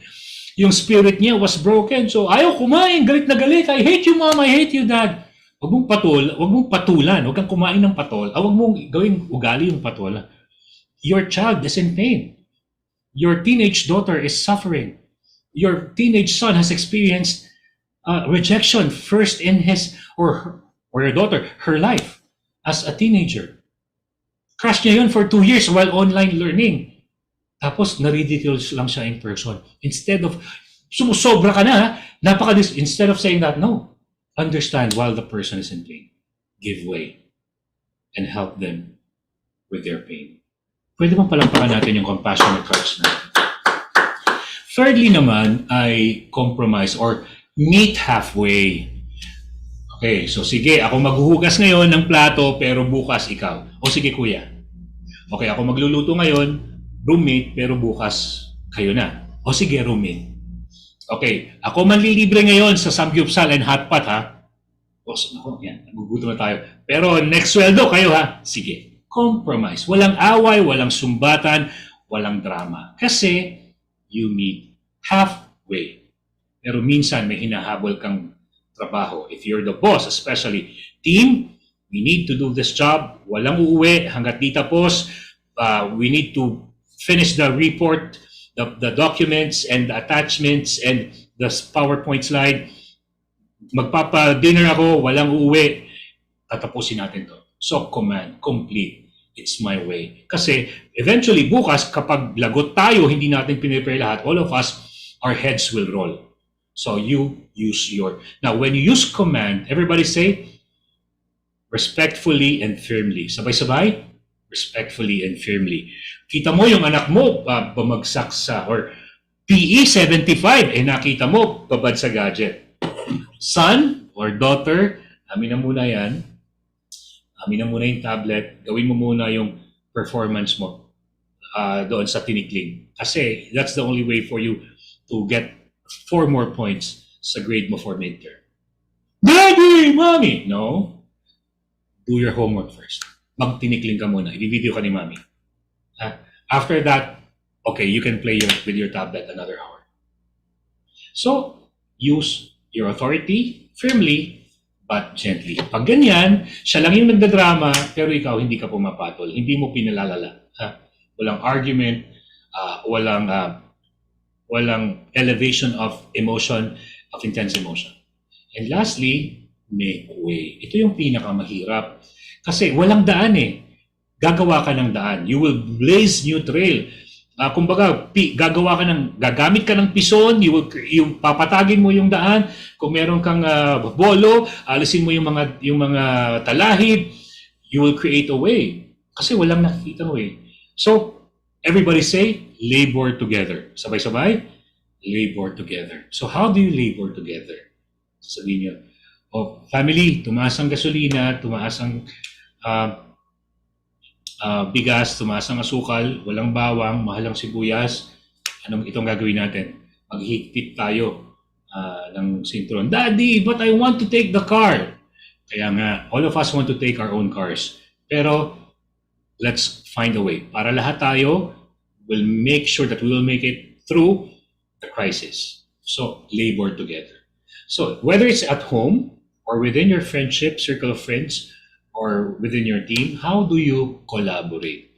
Yung spirit niya was broken. So, ayaw kumain, galit na galit. I hate you, mom, I hate you, dad. Huwag mong patulan, huwag kang kumain ng patol. Huwag mong gawing ugali yung patola. Your child is in pain. Your teenage daughter is suffering. Your teenage son has experienced rejection first in his or your daughter, her life as a teenager. Crush niya yun for 2 years while online learning. Tapos, na-ridiculous lang siya in person. Instead of, sumusobra ka na, instead of saying that, no. Understand while the person is in pain. Give way. And help them with their pain. Pwede bang palampakan natin yung compassionate hearts natin? Thirdly naman, ay compromise or meet halfway. Okay, so sige, ako maghuhugas ngayon ng plato, pero bukas ikaw. O sige kuya. Okay, ako magluluto ngayon, roommate, pero bukas kayo na. O sige, roommate. Okay, ako manlilibre ngayon sa samgyupsal and hot pot ha. O, yan, nagugutom na tayo. Pero next sweldo kayo ha. Sige, compromise. Walang away, walang sumbatan, walang drama. Kasi you meet halfway. Pero minsan may hinahabol kang trabaho. If you're the boss, especially, team, we need to do this job. Walang uuwi hanggat di tapos. We need to finish the report, the documents and the attachments and the PowerPoint slide. Magpapa-dinner ako, walang uuwi. Tatapusin natin to. So, command, complete. It's my way. Kasi eventually, bukas, kapag lagot tayo, hindi natin pinipare lahat, all of us, our heads will roll. So, you use your... Now, when you use command, everybody say, respectfully and firmly. Sabay-sabay? Respectfully and firmly. Kita mo yung anak mo, bumagsak sa, or PE 75, nakita mo, babad sa gadget. Son or daughter, amin na muna yan. Amin na muna yung tablet. Gawin mo muna yung performance mo doon sa tinikling. Kasi that's the only way for you to get 4 more points sa grade mo for midterm. Daddy! Mommy! No. Do your homework first. Magtinikling ka muna. I-video ka ni Mommy. After that, okay, you can play with your tablet another hour. So, use your authority firmly but gently. Pag ganyan, siya lang yung nagdadrama, pero ikaw hindi ka pumapatol. Hindi mo pinalalala. Walang argument, walang elevation of emotion, of intense emotion. And lastly, make way. Ito yung pinakamahirap. Kasi walang daan eh. Gagawa ka ng daan. You will blaze new trail. Kumbaga, gagamit ka ng pison, yung papatagin mo yung daan. Kung meron kang bolo, alisin mo yung mga talahib, you will create a way. Kasi walang nakikita way. So, everybody say, labor together. Sabay-sabay, labor together. So, how do you labor together? Sabihin nyo, family, tumaas ang gasolina, tumaas ang bigas, tumaas ang asukal, walang bawang, mahal ang sibuyas. Anong itong gagawin natin? Maghigpit tayo ng sintron. Daddy, but I want to take the car. Kaya nga, all of us want to take our own cars. Pero, let's find a way. Para lahat tayo will make sure that we will make it through the crisis. So, labor together. So, whether it's at home or within your friendship, circle of friends, or within your team, how do you collaborate?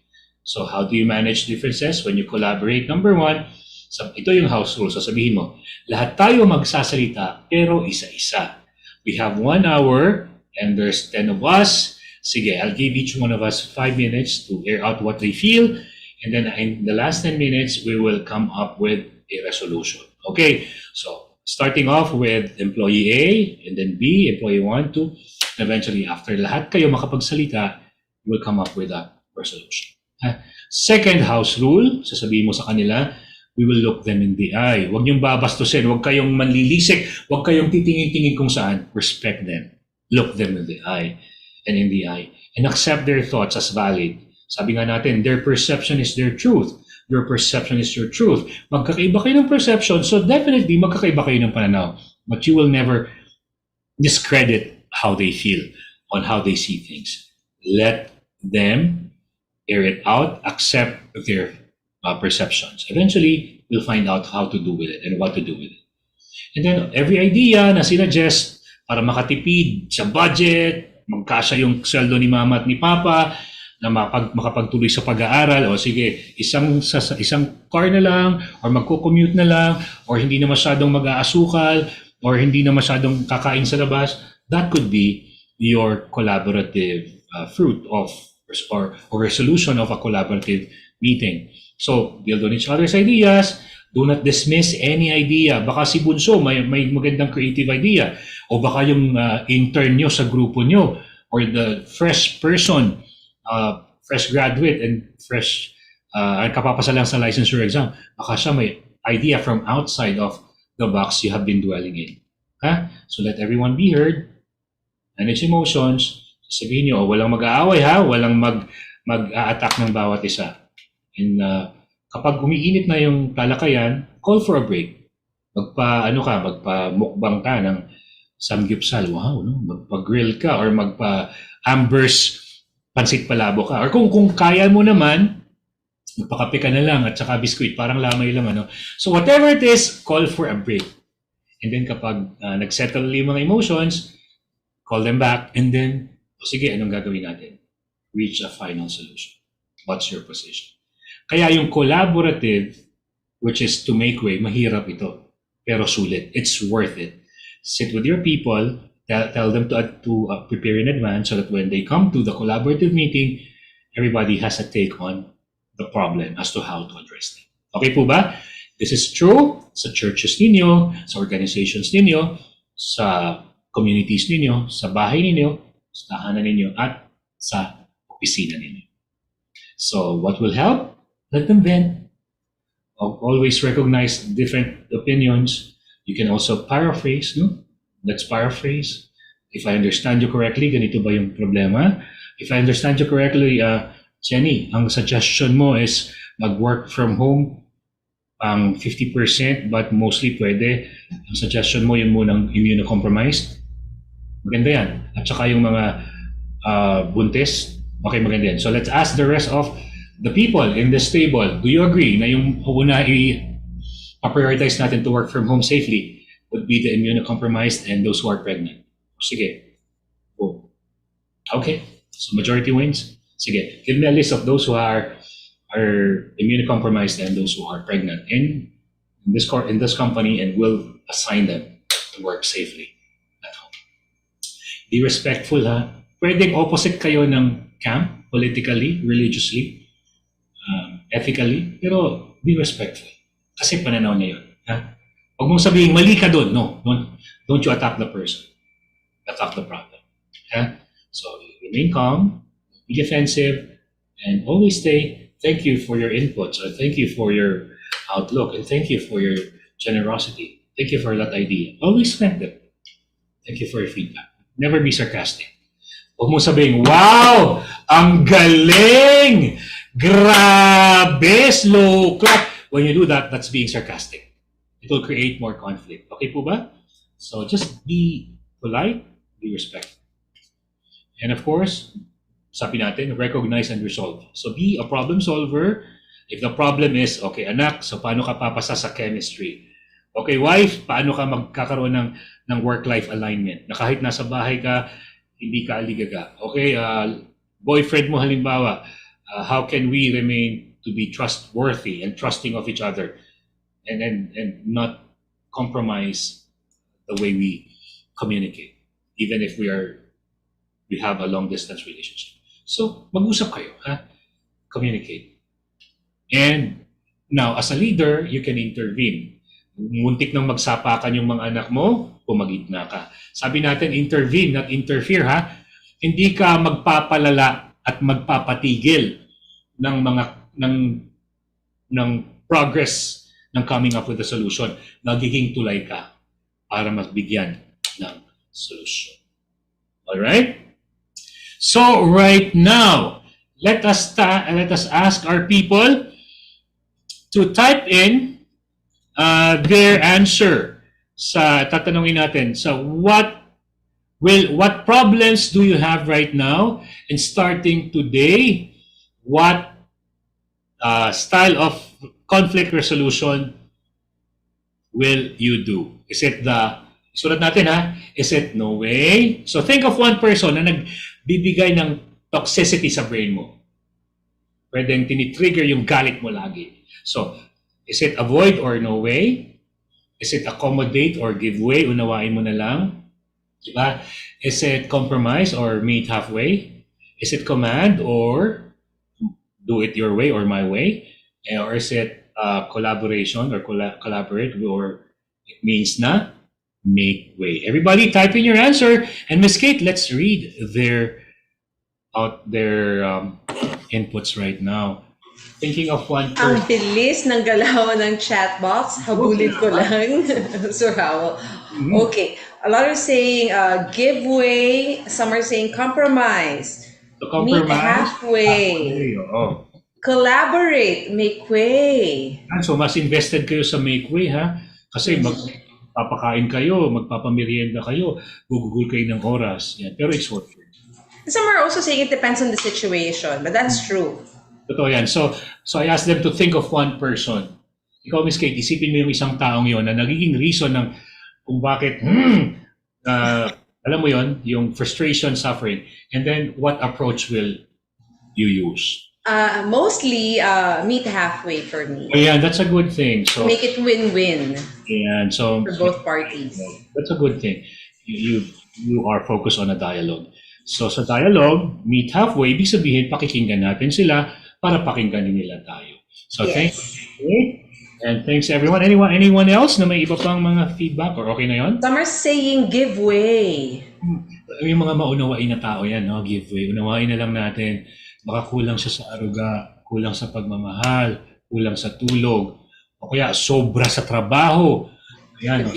So how do you manage differences when you collaborate? Number 1, ito yung house rule. So sabihin mo, lahat tayo magsasalita, pero isa-isa. We have 1 hour and there's 10 of us. Sige, I'll give each one of us 5 minutes to air out what they feel. And then in the last 10 minutes, we will come up with a resolution. Okay, so starting off with employee A, and then B, employee 1, 2, eventually, after lahat kayo makapagsalita, you will come up with a resolution. Second house rule, sasabihin mo sa kanila, we will look them in the eye. Huwag niyong babastusin, huwag kayong manlilisik, huwag kayong titingin-tingin kung saan. Respect them. Look them in the eye and in the eye. And accept their thoughts as valid. Sabi nga natin, their perception is their truth. Your perception is your truth. Magkakaiba kayo ng perception, so definitely magkakaiba kayo ng pananaw. But you will never discredit how they feel, on how they see things. Let them air it out, accept their perceptions. Eventually, we'll find out how to do with it and what to do with it. And then, every idea na sinadjust para makatipid sa budget, magkasya yung sweldo ni mama at ni papa, na makapagtuloy sa pag-aaral, o sige, isang car na lang, or magko-commute na lang, or hindi na masyadong mag-aasukal, or hindi na masyadong kakain sa labas, that could be your collaborative fruit of or resolution of a collaborative meeting. So, build on each other's ideas. Do not dismiss any idea. Baka si Bunso may magandang creative idea. O baka yung intern nyo sa grupo nyo, or the fresh person, fresh graduate and fresh kapapasa lang sa licensure exam, baka siya may idea from outside of the box you have been dwelling in. So let everyone be heard. Manage emotions. Sabihin nyo, walang mag-aaway walang mag-a-attack ng bawat isa. And kapag umiinit na yung talakayan, call for a break. Magpa-mukbang ka ng samgyupsal. Wow, no? Magpa-grill ka or magpa-ambers pansit palabo ka. Or kung kaya mo naman, Magpakape ka na lang at saka biskuit, parang lamay lang, ano. So whatever it is, call for a break. And then kapag nagsettle yung mga emotions, call them back, and then, sige, anong gagawin natin? Reach a final solution. What's your position? Kaya yung collaborative, which is to make way, mahirap ito. Pero sulit. It's worth it. Sit with your people, tell them to prepare in advance so that when they come to the collaborative meeting, everybody has a take on the problem as to how to address it. Okay po ba? This is true sa churches ninyo, sa organizations ninyo, sa communities ninyo, sa bahay ninyo, sa tahanan ninyo, at sa opisina ninyo. So, what will help? Let them vent. Always recognize different opinions. You can also paraphrase, no? Let's paraphrase. If I understand you correctly, ganito ba yung problema? If I understand you correctly, Jenny, ang suggestion mo is mag-work from home 50%, but mostly pwede. Ang suggestion mo yun munang immunocompromised. Maganda yan. At saka yung mga buntis, okay, maganda yan. So let's ask the rest of the people in this table. Do you agree na yung una i-prioritize natin to work from home safely would be the immunocompromised and those who are pregnant? Sige. Oh. Okay. So majority wins. Sige. Give me a list of those who are immunocompromised and those who are pregnant in this company, and we'll assign them to work safely at home. Be respectful, ha? Pwedeng opposite kayo ng camp, politically, religiously, ethically, pero be respectful. Kasi pananaw niya yun. Ha? Huwag mong sabihin, mali ka doon. No, don't you attack the person. Attack the problem. Ha? So, remain calm, be defensive, and always say, thank you for your inputs, or thank you for your outlook, and thank you for your generosity. Thank you for that idea. Always thank them. Thank you for your feedback. Never be sarcastic. Huwag mo sabihin, wow! Ang galing! Grabe! Slow clap! When you do that, that's being sarcastic. It will create more conflict. Okay po ba? So just be polite, be respectful. And of course, sabi natin, recognize and resolve. So be a problem solver. If the problem is, okay, anak, so paano ka papasa sa chemistry? Okay, wife, paano ka magkakaroon ng work-life alignment? Na kahit nasa bahay ka, hindi ka aligaga. Okay, boyfriend mo halimbawa, how can we remain to be trustworthy and trusting of each other and not compromise the way we communicate, even if we have a long-distance relationship. So, mag-usap kayo, ha? Communicate. And now, as a leader, you can intervene. Muntik nang magsapakan yung mga anak mo, pumagitna ka. Sabi natin, intervene, not interfere, ha? Hindi ka magpapalala at magpapatigil ng progress ng coming up with a solution. Magiging tulay ka para magbigyan ng solution. Alright? So right now, let us ask our people to type in their answer. Tatanungin natin, what problems do you have right now? And starting today, what style of conflict resolution will you do? Sulat natin, ha? Is it no way? So think of one person na nagbibigay ng toxicity sa brain mo. Pwedeng tinitrigger yung galit mo lagi. So, is it avoid or no way? Is it accommodate or give way? Unawain mo na lang. Diba? Is it compromise or meet halfway? Is it command or do it your way or my way? Or is it collaboration or collaborate, or it means na make way? Everybody type in your answer. And Miss Kate, let's read their inputs right now. Thinking of one Ang bilis ng galaw ng chat box. Habulin ko lang, Sir Howell. Okay. A lot are saying give way. Some are saying compromise. Meet halfway. Oh. Collaborate. Make way. So, mas invested kayo sa make way, ha? Kasi magpapakain kayo, magpapamerienda kayo, gugugol kayo ng oras. Yan. Pero it's worth it. Some are also saying it depends on the situation, but that's true. Totoo yan. So I asked them to think of one person. Ikaw, Miss Kate, isipin mo yung isang taong yon na nagiging reason ng kung bakit, alam mo yon, yung frustration, suffering. And then, what approach will you use? Mostly meet halfway for me. Ayan, that's a good thing. So, Make it win-win ayan, so for both parties. that's a good thing. You are focused on a dialogue. So sa dialogue, meet halfway, ibig sabihin, pakikinggan natin sila para pakinggan nila tayo. So thank you. And thanks everyone. Anyone else na may iba pang mga feedback or okay na yon? Some are saying give way. Yung mga maunawain na tao yan, no? Give way. Unawain na lang natin. Baka kulang siya sa aruga, kulang sa pagmamahal, kulang sa tulog, o kaya sobra sa trabaho. Ayan,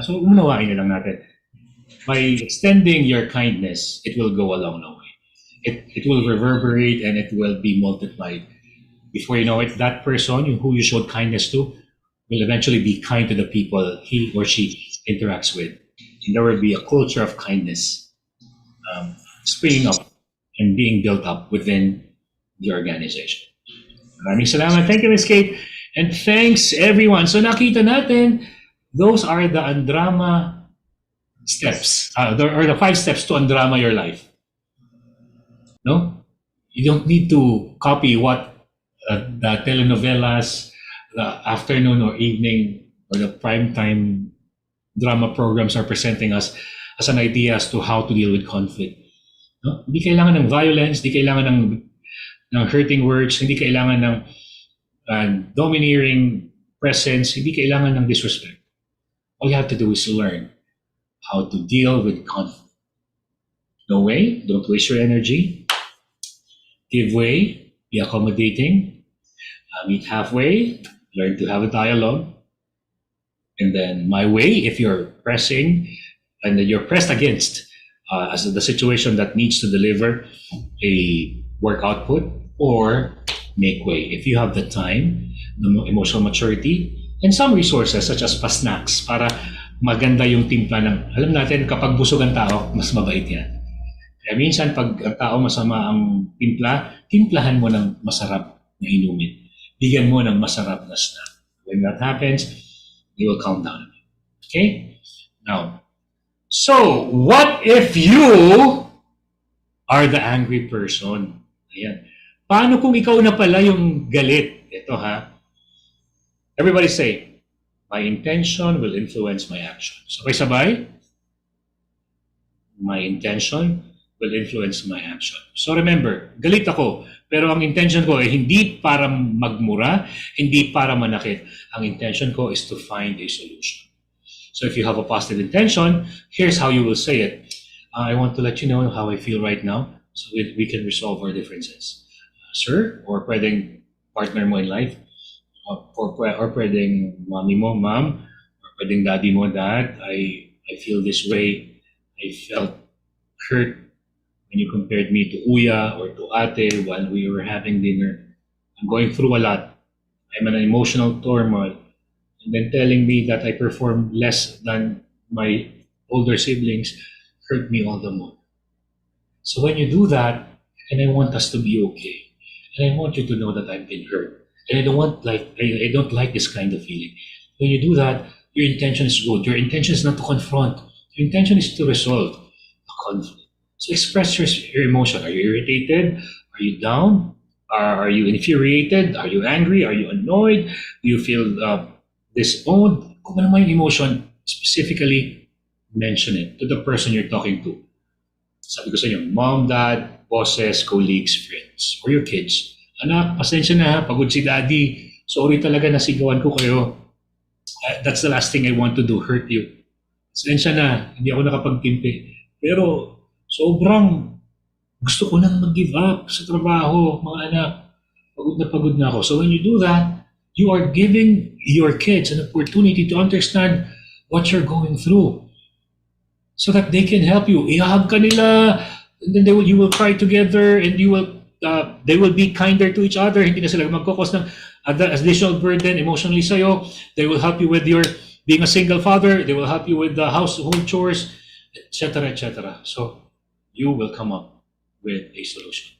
so unawain na lang natin. By extending your kindness, it will go a long way. It will reverberate and it will be multiplied. Before you know it, that person who you showed kindness to will eventually be kind to the people he or she interacts with. And there will be a culture of kindness springing up and being built up within the organization. Maraming salamat. Thank you, Ms. Kate. And thanks, everyone. So nakita natin, those are the Andrama steps, or the 5 steps to Andrama your life. No? You don't need to copy what the telenovelas, the afternoon or evening, or the primetime drama programs are presenting us as an idea as to how to deal with conflict. No? Hindi kailangan ng violence, hindi kailangan ng hurting words, hindi kailangan ng domineering presence, hindi kailangan ng disrespect. All you have to do is learn how to deal with conflict. No way, don't waste your energy. Give way, be accommodating. Meet halfway, learn to have a dialogue. And then my way, if you're pressing and you're pressed against as the situation that needs to deliver a work output, or make way. If you have the time, the emotional maturity, and some resources such as pa-snacks para maganda yung timpla ng, alam natin, kapag busog ang tao, mas mabait yan. Kaya minsan, pag ang tao masama ang timpla, timplahan mo ng masarap na inumin. Bigyan mo ng masarap na snack. When that happens, you will calm down. Okay? Now, so, what if you are the angry person? Ayan. Paano kung ikaw na pala yung galit? Ito ha. Everybody say, my intention will influence my action. Sabay-sabay. My intention will influence my action. So remember, galit ako. Pero ang intention ko ay hindi para magmura, hindi para manakit. Ang intention ko is to find a solution. So if you have a positive intention, here's how you will say it. I want to let you know how I feel right now so we can resolve our differences. Sir, or pwedeng partner mo in life, or pwedeng mommy mo, mom, or pwedeng daddy mo, dad, I feel this way. I felt hurt when you compared me to Uya or to Ate while we were having dinner. I'm going through a lot. I'm in an emotional turmoil. And then telling me that I perform less than my older siblings hurt me all the more. So when you do that, and I want us to be okay, and I want you to know that I've been hurt, and I don't like this kind of feeling. When you do that, your intention is good. Your intention is not to confront. Your intention is to resolve a conflict. So express your emotion. Are you irritated? Are you down? Are you infuriated? Are you angry? Are you annoyed? Do you feel disowned? Kung ano man yung emotion, specifically mention it to the person you're talking to. Sabi ko sa inyo, mom, dad, bosses, colleagues, friends, or your kids. Anak, pasensya na ha, pagod si daddy. Sorry talaga nasigawan ko kayo. That's the last thing I want to do, hurt you. Pasensya na, hindi ako nakapagtimpi. Pero sobrang gusto ko nang mag-give up sa trabaho, mga anak. Pagod na ako. So when you do that, you are giving your kids an opportunity to understand what you're going through so that they can help you. Ihahag ka nila, and then you will cry together, and they will be kinder to each other. Hindi na sila magkakos ng additional burden emotionally sa'yo. They will help you with your being a single father. They will help you with the household chores, etc., etc. So you will come up with a solution.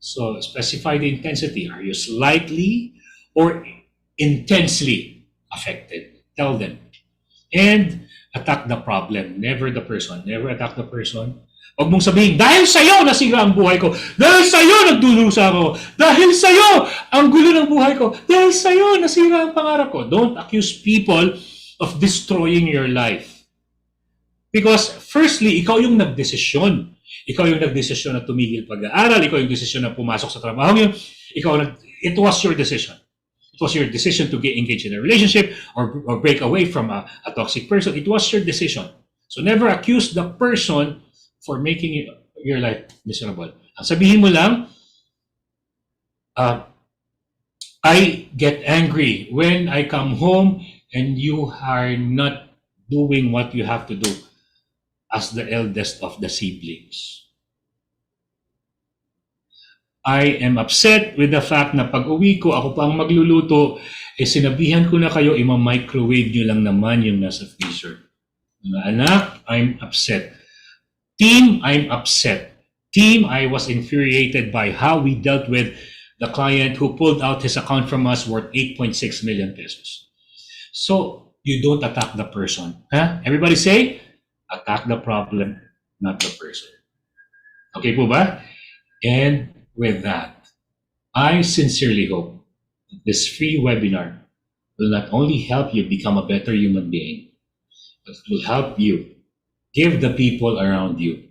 So specify the intensity. Are you slightly or intensely affected? Tell them. And attack the problem, never the person. Never attack the person. Huwag mong sabihin, dahil sa'yo nasira ang buhay ko. Dahil sa'yo nagdurusa ako. Dahil sa'yo ang gulo ng buhay ko. Dahil sa'yo nasira ang pangarap ko. Don't accuse people of destroying your life. Because firstly, ikaw yung nagdesisyon. Ikaw yung nagdesisyon na tumigil pag-aaral. Ikaw yung desisyon na pumasok sa trabaho yun. It was your decision. It was your decision to get engaged in a relationship or break away from a toxic person. It was your decision. So never accuse the person for making your life miserable. Ang sabihin mo lang, I get angry when I come home and you are not doing what you have to do as the eldest of the siblings. I am upset with the fact na pag uwi ko, ako pa ang magluluto, sinabihan ko na kayo, ima-microwave nyo lang naman yung nasa freezer. Mga anak, I'm upset. Team, I'm upset. Team, I was infuriated by how we dealt with the client who pulled out his account from us worth 8.6 million pesos. So, you don't attack the person. Huh? Everybody say, attack the problem, not the person. Okay po ba? And with that, I sincerely hope that this free webinar will not only help you become a better human being, but it will help you give the people around you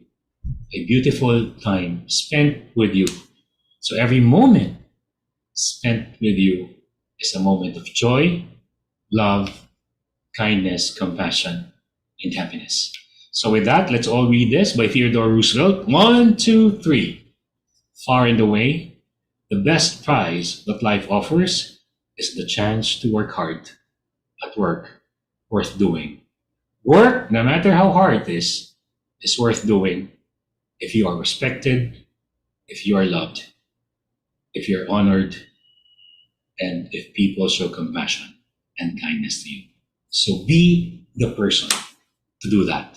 a beautiful time spent with you. So every moment spent with you is a moment of joy, love, kindness, compassion, and happiness. So with that, let's all read this by Theodore Roosevelt. 1, 2, 3. Far and away, the best prize that life offers is the chance to work hard at work worth doing. Work, no matter how hard it is worth doing if you are respected, if you are loved, if you're honored, and if people show compassion and kindness to you. So be the person to do that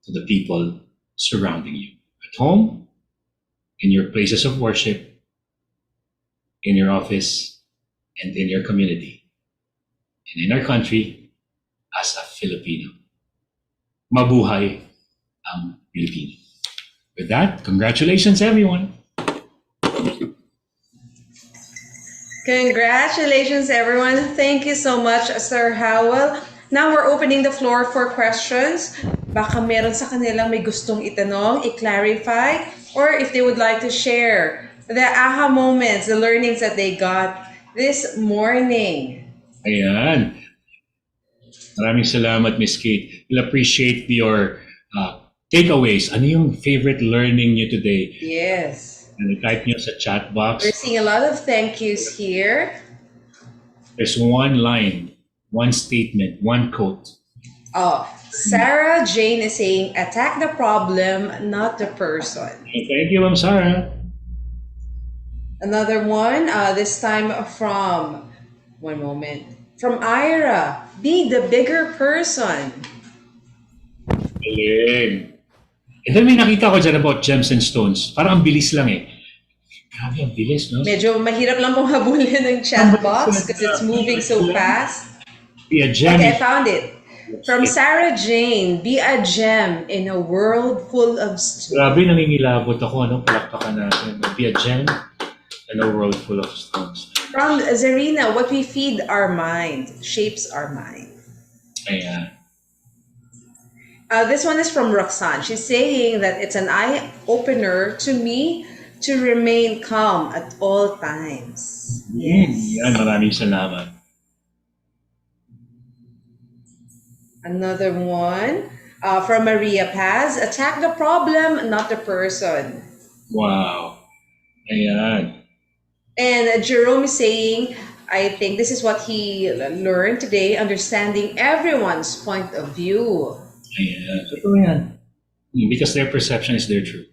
to the people surrounding you at home, in your places of worship, in your office, and in your community, and in our country as a Filipino. Mabuhay ang Pilipino. With that, congratulations everyone. Congratulations, everyone. Thank you so much, Sir Howell. Now we're opening the floor for questions. Baka meron sa kanilang may gustong itanong, i-clarify, or if they would like to share the aha moments, the learnings that they got this morning. Ayan. Maraming salamat, Miss Kate. We'll appreciate your takeaways. Ano yung favorite learning nyo today? Yes. And type nyo sa chat box. We're seeing a lot of thank yous here. There's one line, one statement, one quote. Oh, Sarah Jane is saying, attack the problem, not the person. Thank you, Ma'am Sarah. Another one, this time from, one moment, from Ira, be the bigger person. Galing. And then may nakita ko dyan about gems and stones. Parang ang bilis lang eh. Grabe, ang bilis, no? Medyo mahirap lang pong habulin ng chat box because it's moving so fast. Be a gem. Okay, I found it. From Sarah Jane, be a gem in a world full of stones. Grabe, nangingilabot ako. Ano? Palakpakan natin. Be a gem in a world full of stones. From Zarina, what we feed our mind shapes our mind. Ayan. This one is from Roxanne. She's saying that it's an eye-opener to me to remain calm at all times. Yes. Yan, maraming salamat. Another one from Maria Paz. Attack the problem, not the person. Wow. Ayan. And Jerome is saying, I think this is what he learned today, understanding everyone's point of view. Ayan. Totoo yan. Because their perception is their truth.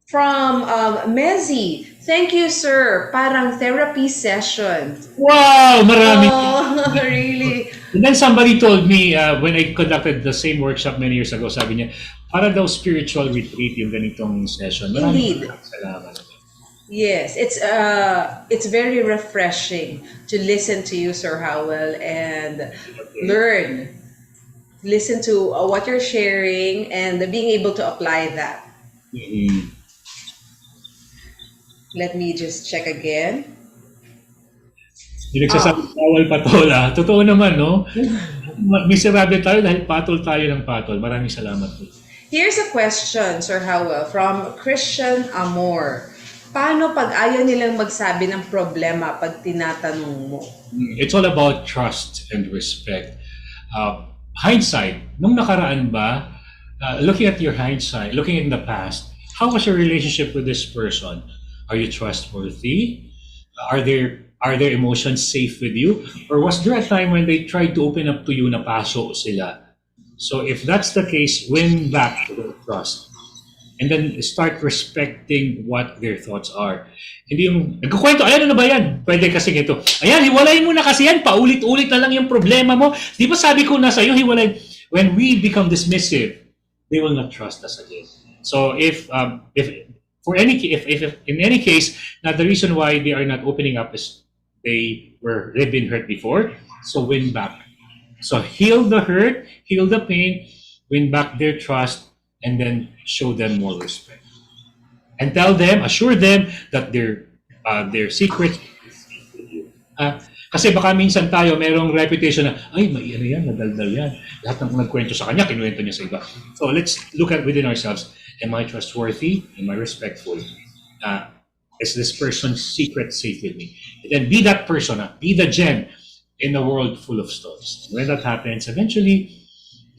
From Mezzy, thank you, sir. Parang therapy session. Wow! Marami. Oh, really? And then somebody told me when I conducted the same workshop many years ago, sabi niya, para daw spiritual retreat yung ganitong session. Maraming Indeed. salamat. Yes, it's very refreshing to listen to you, Sir Howell, and learn. Listen to what you're sharing and being able to apply that. Mhm. Let me just check again. Yung nagsasabi Ah, bawal patol, ah. Totoo naman, no? Miserable tayo dahil patol tayo ng patol. Maraming salamat po. here's a question, Sir Howell, from Christian Amor. Paano pag ayaw nilang magsabi ng problema pag tinatanong mo? It's all about trust and respect. Hindsight, nung nakaraan ba, looking at your hindsight, looking in the past, how was your relationship with this person? Are you trustworthy? Are their emotions safe with you? Or was there a time when they tried to open up to you na paso sila? So if that's the case, win back their trust. And then start respecting what their thoughts are. Hindi yung, nagkukwento, ayan, ano ba yan? Pwede kasi ito. Ayan, hiwalayin mo na kasi yan. Paulit-ulit na lang yung problema mo. Di ba sabi ko na sa'yo, hiwalayin. When we become dismissive, they will not trust us again. So if if in any case, now the reason why they are not opening up is they've been hurt before. So win back. So heal the hurt, heal the pain, win back their trust, and then show them more respect. And tell them, assure them that their secrets is safe with you. Kasi baka minsan tayo merong reputation na, ay, may ano yan, madaldal yan. Lahat ng nagkwento sa kanya, kinuwento niya sa iba. So let's look at within ourselves. Am I trustworthy? Am I respectful? Is this person's secret safe with me? And then be that person, be the gem in a world full of storms. When that happens, eventually,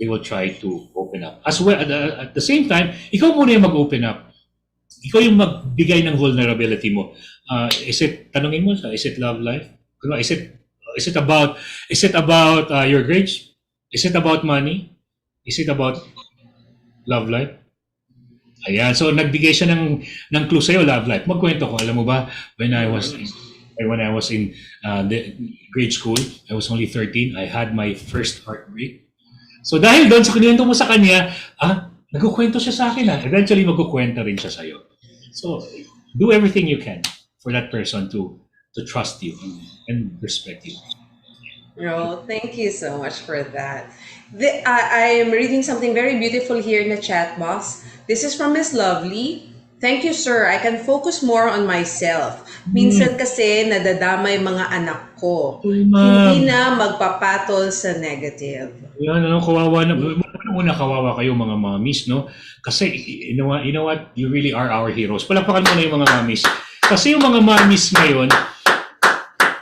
they will try to open up. As well, at the same time, ikaw muna yung mag-open up. Ikaw yung magbigay ng vulnerability mo. Tanungin mo, is it love life? Is it about your grades? Is it about money? Is it about love life? Ayan, so nagbigay siya ng clue sa'yo, love life. Magkwento ko, alam mo ba, when I was in the grade school, I was only 13, I had my first heartbreak. So dahil doon sa kinuwento mo sa kanya, nagkukwento siya sa akin. Eventually, magkukwento rin siya sa'yo. So, do everything you can for that person to trust you and respect you. Oh, thank you so much for that. I am reading something very beautiful here in the chat box. This is from Miss Lovely. Thank you, sir. I can focus more on myself. Minsan kasi nadadamay mga anak ko. Hindi na magpapatol sa negative. Yan, kawawa na. Una, kawawa kayo mga mommies, no? Kasi, you know what? You really are our heroes. Palakpakan mo na yung mga mommies. Kasi yung mga mommies ngayon,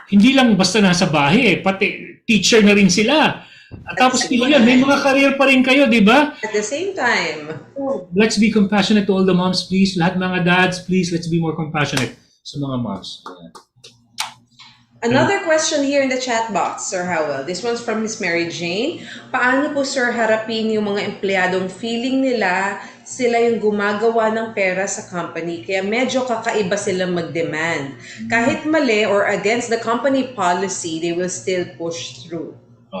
hindi lang basta nasa bahay, pati teacher na rin sila. At tapos yan, may mga career pa rin kayo, di ba? At the same time. Let's be compassionate to all the moms, please. Lahat mga dads, please, let's be more compassionate sa mga moms. Another question here in the chat box, Sir Howell. This one's from Miss Mary Jane. Paano po, sir, harapin yung mga empleyadong feeling nila sila yung gumagawa ng pera sa company, kaya medyo kakaiba silang mag-demand. Kahit mali or against the company policy, they will still push through.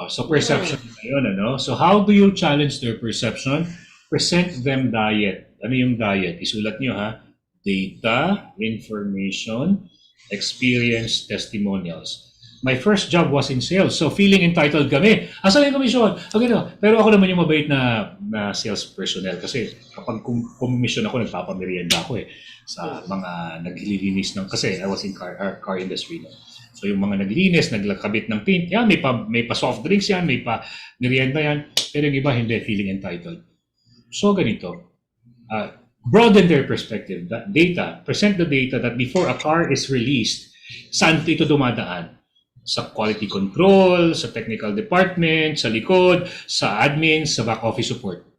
So perception yun, ano? So how do you challenge their perception? Present them diet. Ano yung diet? Isulat nyo, ha? Data, information, experience, testimonials. My first job was in sales. So feeling entitled kami. Asan yung komisyon? Okay, no. Pero ako naman yung mabait na sales personnel. Kasi kapag commission ako, nagpapamerienda ako sa mga naglilinis ng, kasi I was in car industry. No? So yung mga naglinis, naglakabit ng paint, yan, may pa soft drinks yan, may pa merienda yan. Pero yung iba, hindi, feeling entitled. So ganito. Broaden their perspective. That data, present the data that before a car is released, saan ito dumadaan? Sa quality control, sa technical department, sa likod, sa admin, sa back office support.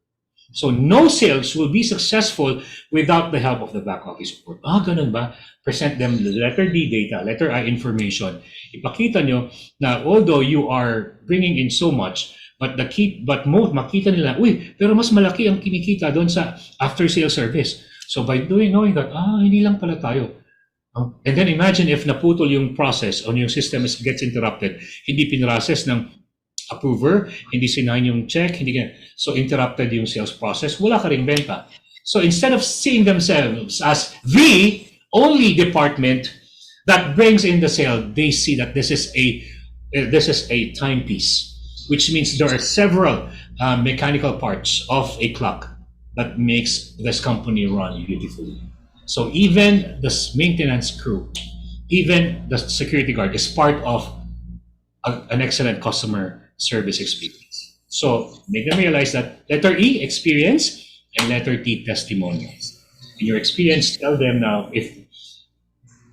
So no sales will be successful without the help of the back office support. Ganun ba? Present them letter D data, letter I information. Ipakita nyo na although you are bringing in so much, but makita nila, pero mas malaki ang kinikita doon sa after sales service. So by knowing that, hindi lang pala tayo. And then imagine if naputol yung process o yung system gets interrupted, hindi pinrocess ng approver, hindi sinahin yung check, so interrupted yung sales process, wala ka ring benta. So instead of seeing themselves as the only department that brings in the sale, they see that this is a timepiece, which means there are several mechanical parts of a clock that makes this company run beautifully. So even the maintenance crew, even the security guard is part of an excellent customer service experience. So make them realize that letter E, experience, and letter T, testimonials. In your experience, tell them now if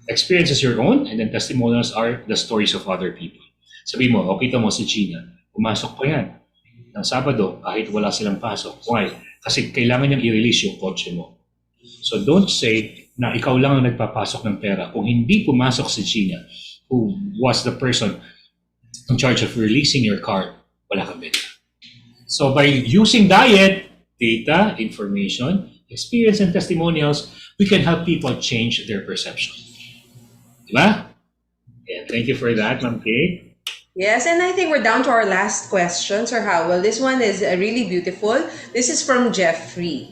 experience is your own and then testimonials are the stories of other people. Sabi mo, okay mo si Gina, pumasok pa yan ng Sabado kahit wala silang pasok. Why? Kasi kailangan niyang i-release yung kotse mo. So don't say na ikaw lang ang nagpapasok ng pera. Kung hindi pumasok si Gina, who was the person in charge of releasing your car, wala kang benta. So by using diet, data, information, experience, and testimonials, we can help people change their perception. Diba? Yeah, thank you for that, Ma'am Kate. Yes, and I think we're down to our last question, Sir Howell. This one is really beautiful. This is from Jeffrey.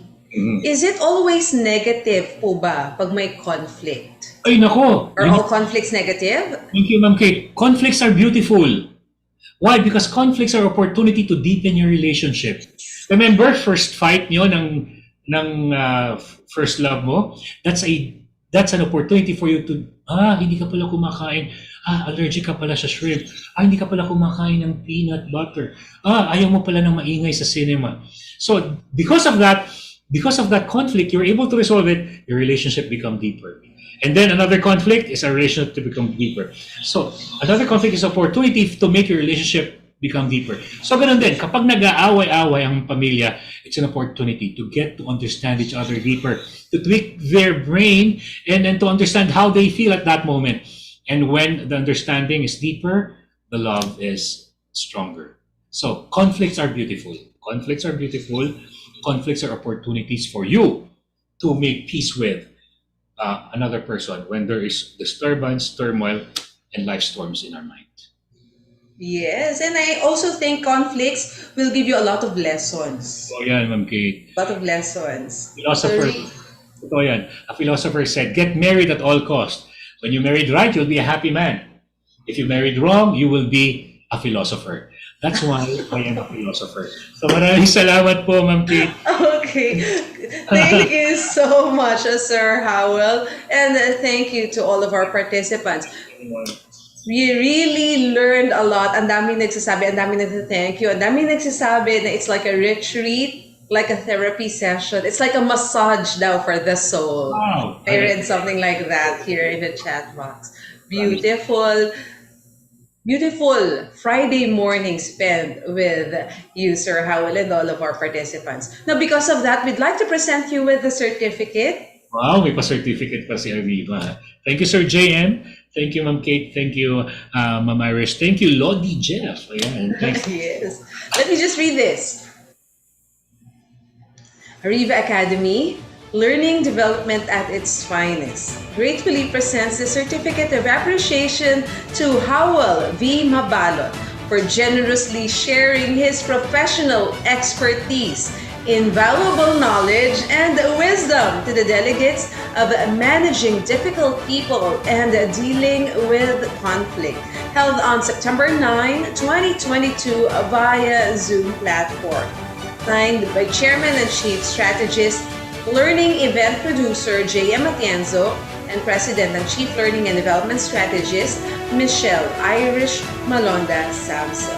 Is it always negative po ba pag may conflict? Ay, nako! Are all conflicts negative? Thank you, Ma'am Kate. Conflicts are beautiful. Why? Because conflicts are opportunity to deepen your relationship. Remember, first fight nyo ng first love mo? That's an opportunity for you to, hindi ka pala kumakain. Allergic ka pala sa shrimp. Hindi ka pala kumakain ng peanut butter. Ayaw mo pala ng maingay sa cinema. So, because of that conflict, you're able to resolve it, your relationship become deeper. And then another conflict is a relationship to become deeper. So, another conflict is opportunity to make your relationship become deeper. So, ganun din. Kapag nag-aaway-aaway ang pamilya, it's an opportunity to get to understand each other deeper, to tweak their brain, and then to understand how they feel at that moment. And when the understanding is deeper, the love is stronger. So, conflicts are beautiful. Conflicts are beautiful. Conflicts are opportunities for you to make peace with another person when there is disturbance, turmoil, and life storms in our mind. Yes, and I also think conflicts will give you a lot of lessons. So yan, Ma'am Kate. A lot of lessons. A philosopher said, get married at all costs. When you married right, you'll be a happy man. If you married wrong, you will be a philosopher. That's why I am a philosopher. So maraming salamat po, Ma'am Kate. Okay. Thank you so much, Sir Howell. And thank you to all of our participants. We really learned a lot. Ang daming nagsasabi, ang daming nagsa-thank you, ang daming nagsasabi na it's like a retreat, like a therapy session. It's like a massage now for the soul. Wow. I read something like that here in the chat box. Beautiful. Beautiful Friday morning spent with you, Sir Howell, and all of our participants. Now, because of that, we'd like to present you with the certificate. Wow, may pa-certificate pa si Arriva. Thank you, Sir JM. Thank you, Ma'am Kate. Thank you, Ma'am Irish. Thank you, Lodi Jeff. Ayan, thanks. Yes. Let me just read this. ARIVA Academy, learning development at its finest, gratefully presents the Certificate of Appreciation to Howell V. Mabalot for generously sharing his professional expertise, invaluable knowledge, and wisdom to the delegates of managing difficult people and dealing with conflict, held on September 9, 2022 via Zoom platform. Signed by Chairman and Chief Strategist, Learning Event Producer J.M. Atienzo, and President and Chief Learning and Development Strategist Michelle Irish Malonda Samson.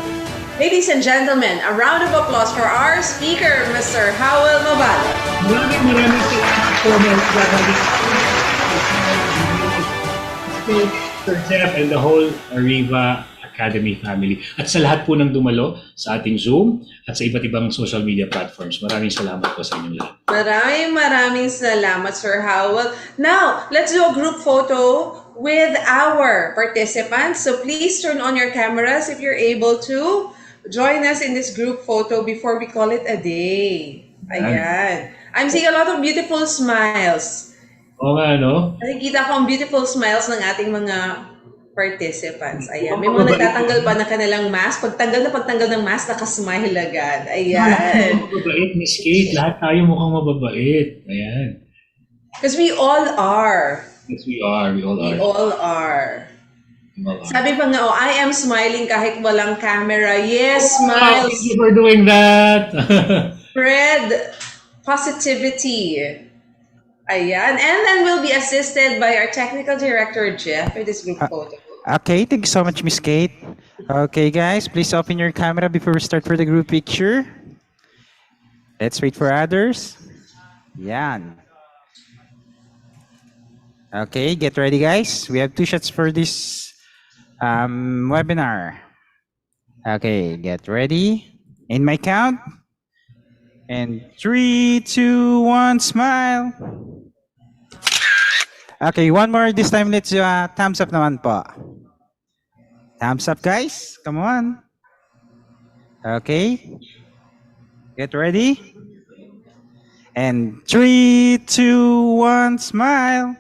Ladies and gentlemen, a round of applause for our speaker, Mr. Howell Mabalot. Maraming salamat po, Sir Jeff and the whole Arriva Academy family. At sa lahat po ng dumalo sa ating Zoom at sa iba't ibang social media platforms. Maraming salamat po sa inyong lahat. Maraming salamat, Sir Howell. Now, let's do a group photo with our participants. So please turn on your cameras if you're able to. Join us in this group photo before we call it a day. Ayan. I'm seeing a lot of beautiful smiles. Oo nga, no? Nakikita ko ang beautiful smiles ng ating mga participants. Ayan. May mga nagtatanggal pa na kanilang mask. Pagtanggal ng mask, nakasmile agad. Ayan. Mababait, Miss Kate. Lahat tayo mukhang mababait. Ayan. Because we all are. Yes, we are. We all We are. all are. We all are. Sabi pa nga, oh, I am smiling kahit walang camera. Yes, Wow, thank smiles. you for doing that. Spread positivity. Ayan. And then we'll be assisted by our technical director, Jeff, for this group photo. Okay, thank you so much, Miss Kate. Okay, guys, please open your camera before we start for the group picture. Let's wait for others. Yan. Okay, get ready, guys. We have 2 shots for this webinar. Okay, get ready. In my count. And 3, 2, 1, smile. Okay, one more this time. Let's thumbs up naman po. Thumbs up, guys. Come on. Okay. Get ready. And 3, 2, 1, smile.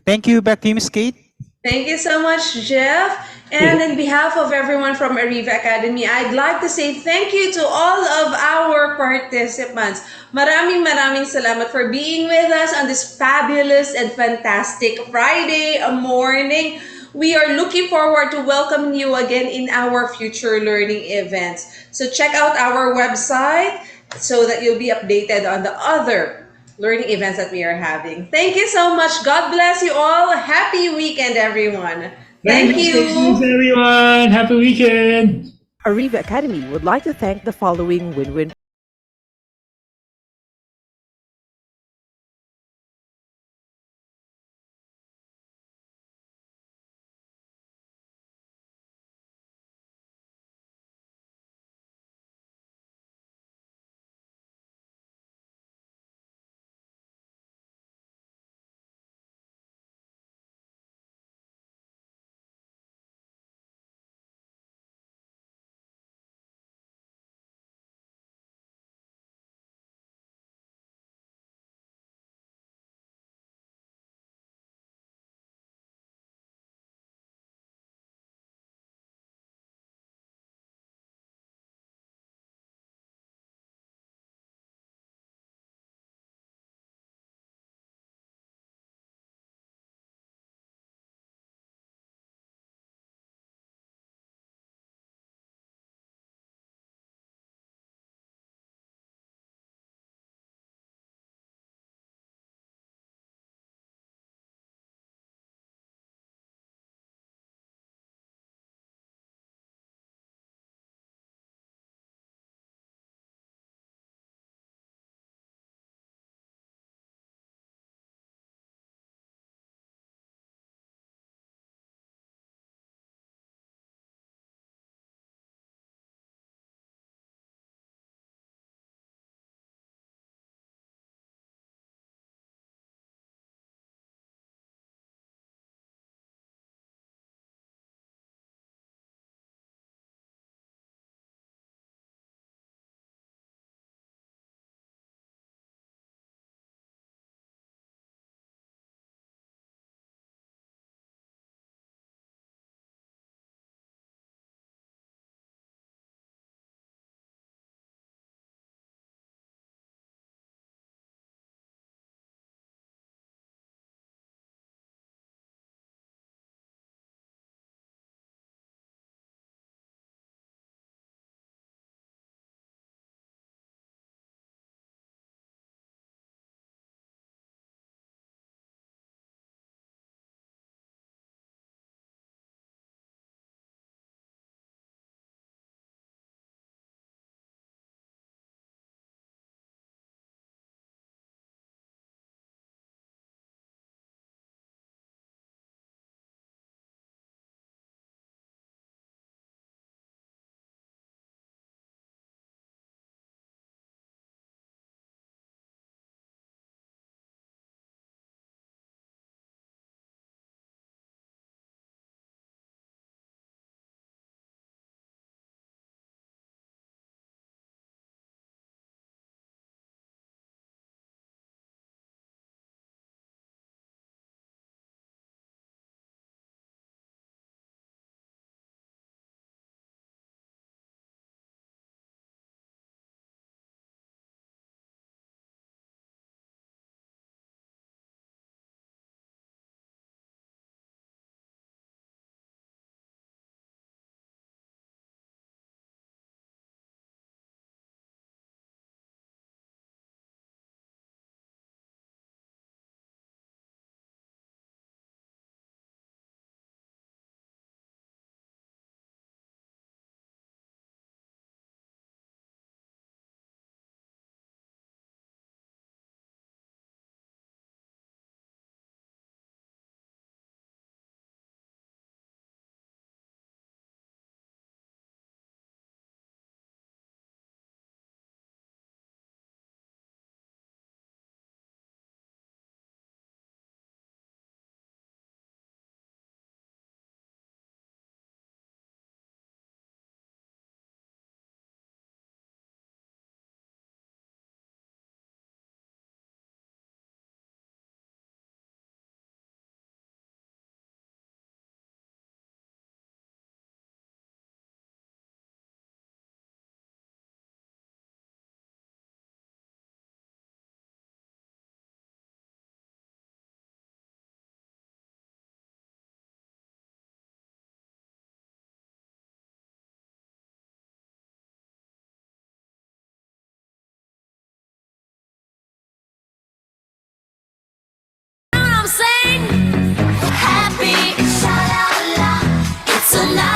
Thank you. Back to you, Miss Kate. Thank you so much, Jeff. And in behalf of everyone from Arriva Academy, I'd like to say thank you to all of our participants. Maraming salamat for being with us on this fabulous and fantastic Friday morning. We are looking forward to welcoming you again in our future learning events. So check out our website so that you'll be updated on the other learning events that we are having. Thank you so much. God bless you all. Happy weekend, everyone. Thank Thanks, you. everyone. Happy weekend. Arriva Academy would like to thank the following win-win I'm saying? Happy, sha la la. It's a night.